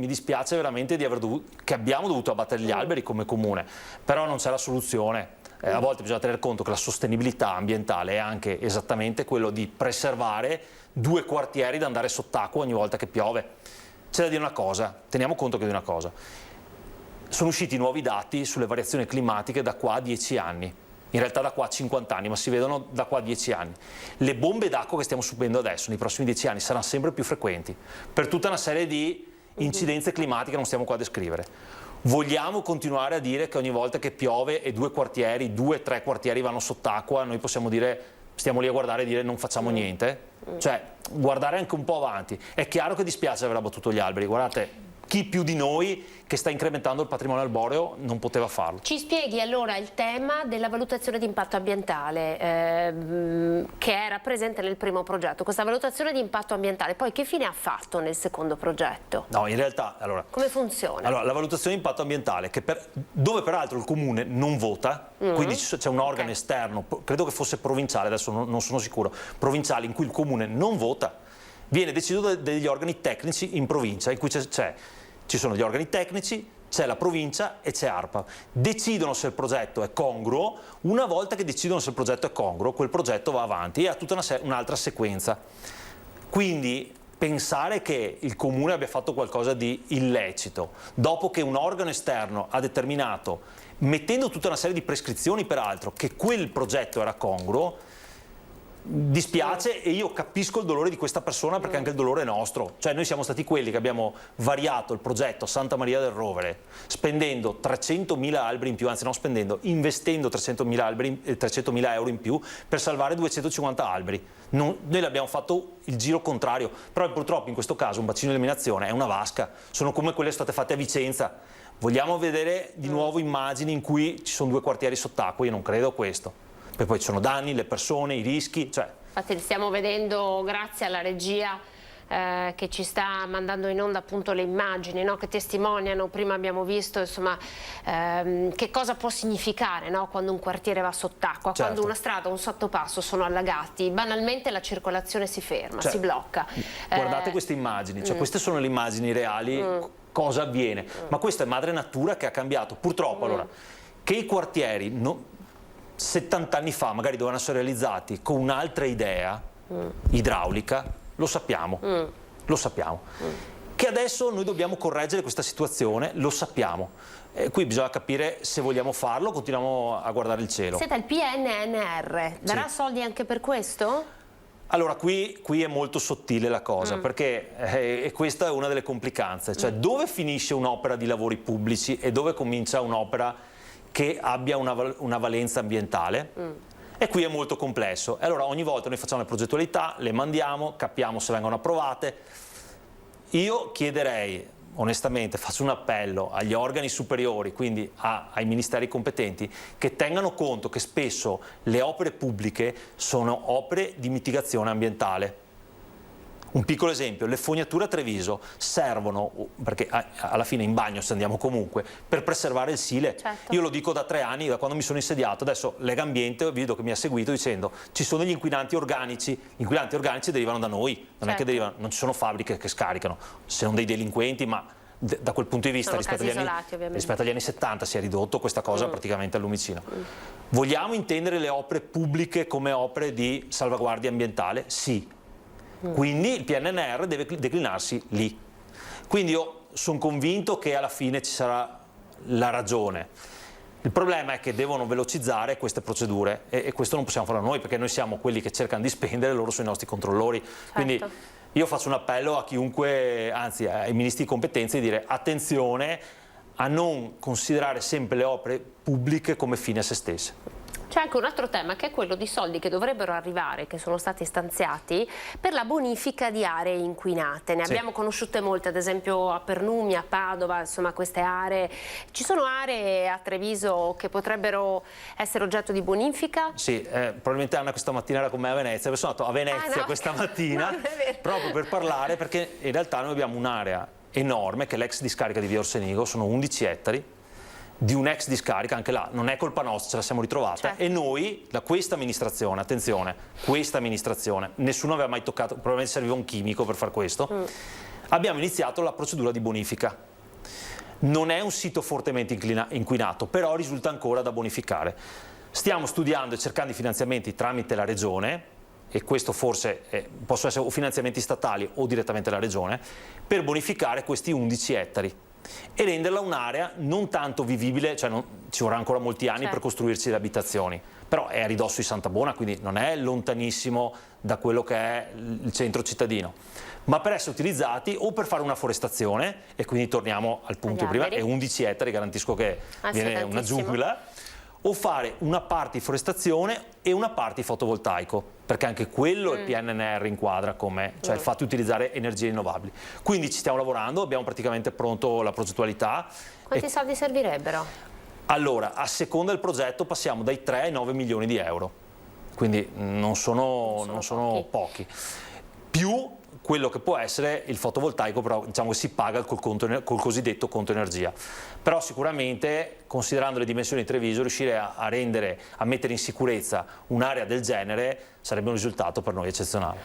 veramente che abbiamo dovuto abbattere gli alberi come comune, però non c'è la soluzione. A volte bisogna tener conto che la sostenibilità ambientale è anche esattamente quello di preservare 2 quartieri da andare sott'acqua ogni volta che piove. C'è da dire una cosa, teniamo conto che di una cosa. Sono usciti nuovi dati sulle variazioni climatiche da qua a 10 anni. In realtà da qua a 50 anni, ma si vedono da qua a 10 anni. Le bombe d'acqua che stiamo subendo adesso, nei prossimi 10 anni, saranno sempre più frequenti, per tutta una serie di incidenze climatiche che non stiamo qua a descrivere. Vogliamo continuare a dire che ogni volta che piove e 2 o 3 quartieri vanno sott'acqua, noi possiamo dire, stiamo lì a guardare e dire non facciamo niente? Cioè, guardare anche un po' avanti. È chiaro che dispiace aver abbattuto gli alberi, guardate, chi più di noi che sta incrementando il patrimonio arboreo non poteva farlo. Ci spieghi allora il tema della valutazione di impatto ambientale che era presente nel primo progetto. Questa valutazione di impatto ambientale poi che fine ha fatto nel secondo progetto? No, in realtà, allora... Come funziona? Allora, la valutazione di impatto ambientale, dove peraltro il comune non vota, quindi c'è un organo esterno, credo che fosse provinciale, adesso non sono sicuro, provinciale, in cui il comune non vota, viene deciso dagli organi tecnici in provincia, in cui ci sono gli organi tecnici, c'è la provincia e c'è ARPA. Decidono se il progetto è congruo. Una volta che decidono se il progetto è congruo, quel progetto va avanti e ha tutta un'altra sequenza. Quindi pensare che il comune abbia fatto qualcosa di illecito, dopo che un organo esterno ha determinato, mettendo tutta una serie di prescrizioni peraltro, che quel progetto era congruo, dispiace e io capisco il dolore di questa persona, perché anche il dolore è nostro. Cioè noi siamo stati quelli che abbiamo variato il progetto Santa Maria del Rovere spendendo 300.000 alberi in più, anzi non spendendo, investendo 300.000 euro in più per salvare 250 alberi. Noi l'abbiamo fatto il giro contrario, però purtroppo in questo caso un bacino di eliminazione è una vasca, sono come quelle state fatte a Vicenza. Vogliamo vedere di nuovo immagini in cui ci sono 2 quartieri sott'acqua? Io non credo a questo. E poi ci sono danni, le persone, i rischi. Infatti stiamo vedendo, grazie alla regia che ci sta mandando in onda appunto le immagini, no? Che testimoniano, prima abbiamo visto insomma che cosa può significare, no? Quando un quartiere va sott'acqua, quando una strada o un sottopasso sono allagati, banalmente la circolazione si ferma, si blocca. Guardate queste immagini, queste sono le immagini reali, cosa avviene. Ma questa è madre natura che ha cambiato. Purtroppo allora, che i quartieri... 70 anni fa magari dovevano essere realizzati con un'altra idea idraulica, lo sappiamo, Che adesso noi dobbiamo correggere questa situazione, lo sappiamo. Qui bisogna capire se vogliamo farlo, continuiamo a guardare il cielo. Senta, il PNRR darà soldi anche per questo? Allora, qui è molto sottile la cosa, perché questa è una delle complicanze, cioè dove finisce un'opera di lavori pubblici e dove comincia un'opera che abbia una valenza ambientale. E qui è molto complesso. E allora ogni volta noi facciamo le progettualità, le mandiamo, capiamo se vengono approvate. Io chiederei, onestamente, faccio un appello agli organi superiori, quindi ai ministeri competenti, che tengano conto che spesso le opere pubbliche sono opere di mitigazione ambientale. Un piccolo esempio, le fognature a Treviso servono, perché alla fine in bagno se andiamo comunque, per preservare il Sile. Certo. Io lo dico da 3 anni, da quando mi sono insediato, adesso Lega Ambiente vedo che mi ha seguito dicendo ci sono degli inquinanti organici, gli inquinanti organici derivano da noi, non è che derivano, non ci sono fabbriche che scaricano, se non dei delinquenti, ma da quel punto di vista rispetto agli anni 70 si è ridotto questa cosa praticamente al lumicino. Vogliamo intendere le opere pubbliche come opere di salvaguardia ambientale? Sì. Quindi il PNRR deve declinarsi lì. Quindi io sono convinto che alla fine ci sarà la ragione. Il problema è che devono velocizzare queste procedure e questo non possiamo farlo noi, perché noi siamo quelli che cercano di spendere, loro sono i nostri controllori. Certo. Quindi io faccio un appello a chiunque, anzi ai ministri competenti, di dire attenzione a non considerare sempre le opere pubbliche come fine a se stesse. C'è anche un altro tema che è quello di soldi che dovrebbero arrivare, che sono stati stanziati per la bonifica di aree inquinate. Ne abbiamo conosciute molte, ad esempio a Pernumi, a Padova, insomma queste aree. Ci sono aree a Treviso che potrebbero essere oggetto di bonifica? Sì, probabilmente Anna questa mattina era con me a Venezia, sono andato a Venezia questa mattina proprio per parlare, perché in realtà noi abbiamo un'area enorme che è l'ex discarica di Via Orsenigo, sono 11 ettari, di un'ex discarica, anche là non è colpa nostra, ce la siamo ritrovata, e noi da questa amministrazione, attenzione, questa amministrazione, nessuno aveva mai toccato, probabilmente serviva un chimico per far questo, abbiamo iniziato la procedura di bonifica. Non è un sito fortemente inquinato, però risulta ancora da bonificare. Stiamo studiando e cercando i finanziamenti tramite la Regione, e questo forse possono essere o finanziamenti statali o direttamente la Regione, per bonificare questi 11 ettari. E renderla un'area non tanto vivibile, cioè ci vorrà ancora molti anni per costruirci le abitazioni, però è a ridosso di Santa Buona, quindi non è lontanissimo da quello che è il centro cittadino, ma per essere utilizzati o per fare una forestazione, e quindi torniamo al punto prima, e 11 ettari garantisco che viene una giungla, o fare una parte di forestazione e una parte di fotovoltaico, perché anche quello il PNRR inquadra come, cioè il fatto di utilizzare energie rinnovabili. Quindi ci stiamo lavorando, abbiamo praticamente pronto la progettualità. Quanti soldi servirebbero? Allora, a seconda del progetto passiamo dai 3 ai 9 milioni di euro, quindi non sono pochi. Più quello che può essere il fotovoltaico, però diciamo che si paga col cosiddetto conto energia. Però sicuramente, considerando le dimensioni di Treviso, riuscire a mettere in sicurezza un'area del genere sarebbe un risultato per noi eccezionale.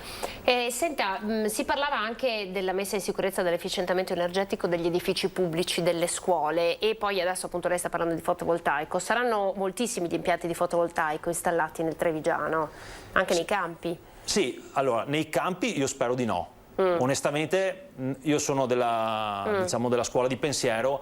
Senta, si parlava anche della messa in sicurezza dell'efficientamento energetico degli edifici pubblici, delle scuole, e poi adesso appunto lei sta parlando di fotovoltaico. Saranno moltissimi gli impianti di fotovoltaico installati nel Trevigiano, anche nei campi? Sì, allora, nei campi io spero di no. Onestamente io sono diciamo, della scuola di pensiero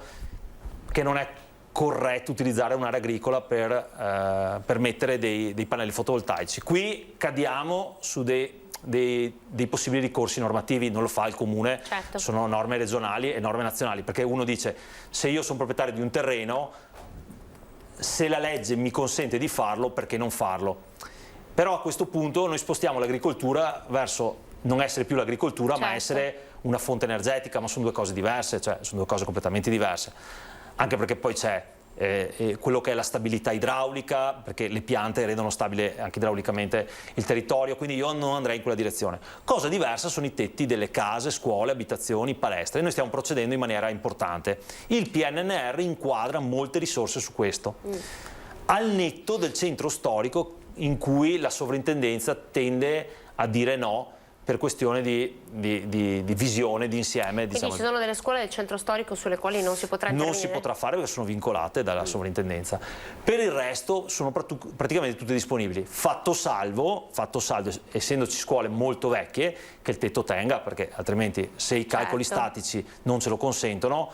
che non è corretto utilizzare un'area agricola per mettere dei pannelli fotovoltaici. Qui cadiamo su dei possibili ricorsi normativi, non lo fa il comune, sono norme regionali e norme nazionali, perché uno dice se io sono proprietario di un terreno, se la legge mi consente di farlo, perché non farlo? Però a questo punto noi spostiamo l'agricoltura verso non essere più l'agricoltura, ma essere una fonte energetica, ma sono due cose diverse, cioè sono due cose completamente diverse. Anche perché poi c'è quello che è la stabilità idraulica, perché le piante rendono stabile anche idraulicamente il territorio, quindi io non andrei in quella direzione. Cosa diversa sono i tetti delle case, scuole, abitazioni, palestre, e noi stiamo procedendo in maniera importante. Il PNRR inquadra molte risorse su questo, al netto del centro storico in cui la sovrintendenza tende a dire no per questione di visione, di insieme. Quindi ci sono delle scuole del centro storico sulle quali non si potrà intervenire? Non si potrà fare perché sono vincolate dalla sovrintendenza. Per il resto sono praticamente tutte disponibili, fatto salvo, essendoci scuole molto vecchie, che il tetto tenga, perché altrimenti se i calcoli statici non ce lo consentono,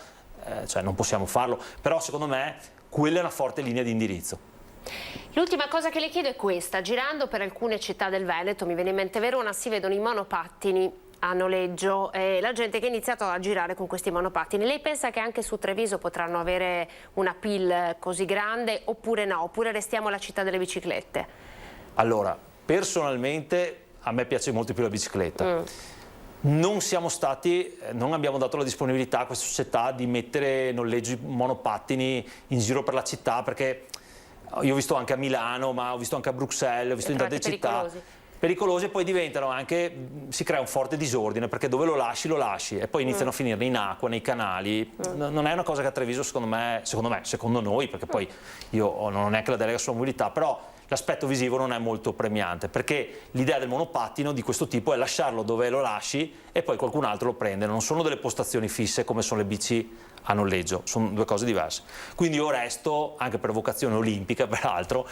cioè non possiamo farlo. Però secondo me quella è una forte linea di indirizzo. L'ultima cosa che le chiedo è questa: girando per alcune città del Veneto, mi viene in mente Verona, si vedono i monopattini a noleggio e la gente che ha iniziato a girare con questi monopattini. Lei pensa che anche su Treviso potranno avere una appeal così grande oppure no? Oppure restiamo la città delle biciclette? Allora, personalmente a me piace molto più la bicicletta. Non abbiamo dato la disponibilità a questa società di mettere noleggi monopattini in giro per la città, perché io ho visto anche a Milano, ma ho visto anche a Bruxelles, ho visto in tante città. Pericolosi, e poi diventano anche, si crea un forte disordine, perché dove lo lasci e poi iniziano a finire in acqua, nei canali. Non è una cosa che a Treviso secondo noi, perché poi io non ho neanche la delega sulla mobilità, però l'aspetto visivo non è molto premiante, perché l'idea del monopattino di questo tipo è lasciarlo dove lo lasci e poi qualcun altro lo prende. Non sono delle postazioni fisse come sono le bici a noleggio, sono due cose diverse. Quindi io resto, anche per vocazione olimpica peraltro,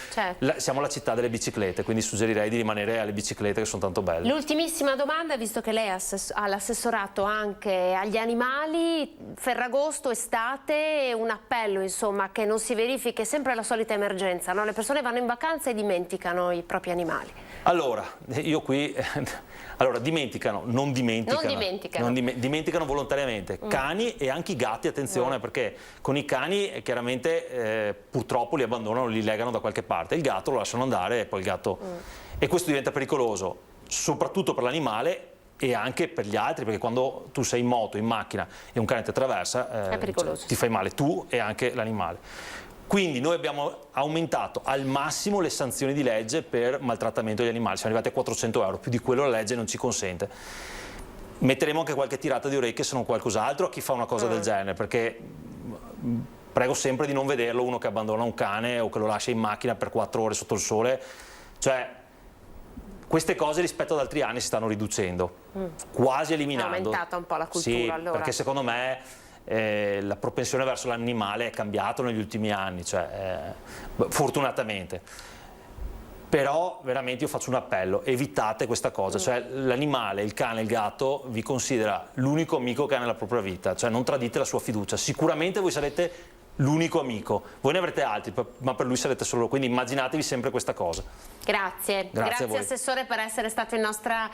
siamo la città delle biciclette, quindi suggerirei di rimanere alle biciclette che sono tanto belle. L'ultimissima domanda, visto che lei ha l'assessorato anche agli animali, Ferragosto, estate, un appello insomma che non si verifichi sempre la solita emergenza, no? Le persone vanno in vacanza e dimenticano i propri animali. Allora, io qui... dimenticano, non dimenticano volontariamente. Cani e anche i gatti, attenzione, perché con i cani chiaramente purtroppo li abbandonano, li legano da qualche parte. Il gatto lo lasciano andare e poi il gatto... E questo diventa pericoloso, soprattutto per l'animale e anche per gli altri, perché quando tu sei in moto, in macchina e un cane ti attraversa, ti fai male tu e anche l'animale. Quindi noi abbiamo aumentato al massimo le sanzioni di legge per maltrattamento degli animali, siamo arrivati a 400 euro, più di quello la legge non ci consente. Metteremo anche qualche tirata di orecchie, se non qualcos'altro, a chi fa una cosa del genere, perché prego sempre di non vederlo uno che abbandona un cane o che lo lascia in macchina per 4 ore sotto il sole. Cioè, queste cose rispetto ad altri anni si stanno riducendo, quasi eliminando. È aumentata un po' la cultura, sì, allora. Perché secondo me... la propensione verso l'animale è cambiato negli ultimi anni, fortunatamente. Però veramente io faccio un appello: evitate questa cosa, cioè l'animale, il cane, il gatto vi considera l'unico amico che ha nella propria vita, cioè non tradite la sua fiducia. Sicuramente voi sarete l'unico amico, voi ne avrete altri, ma per lui sarete solo, quindi immaginatevi sempre questa cosa. Grazie Assessore per essere stato in nostra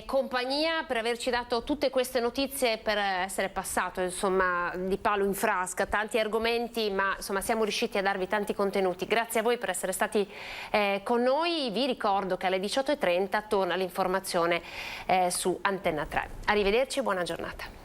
compagnia, per averci dato tutte queste notizie, per essere passato insomma di palo in frasca, tanti argomenti, ma insomma siamo riusciti a darvi tanti contenuti. Grazie a voi per essere stati con noi. Vi ricordo che alle 18:30 torna l'informazione su Antenna 3. Arrivederci e buona giornata.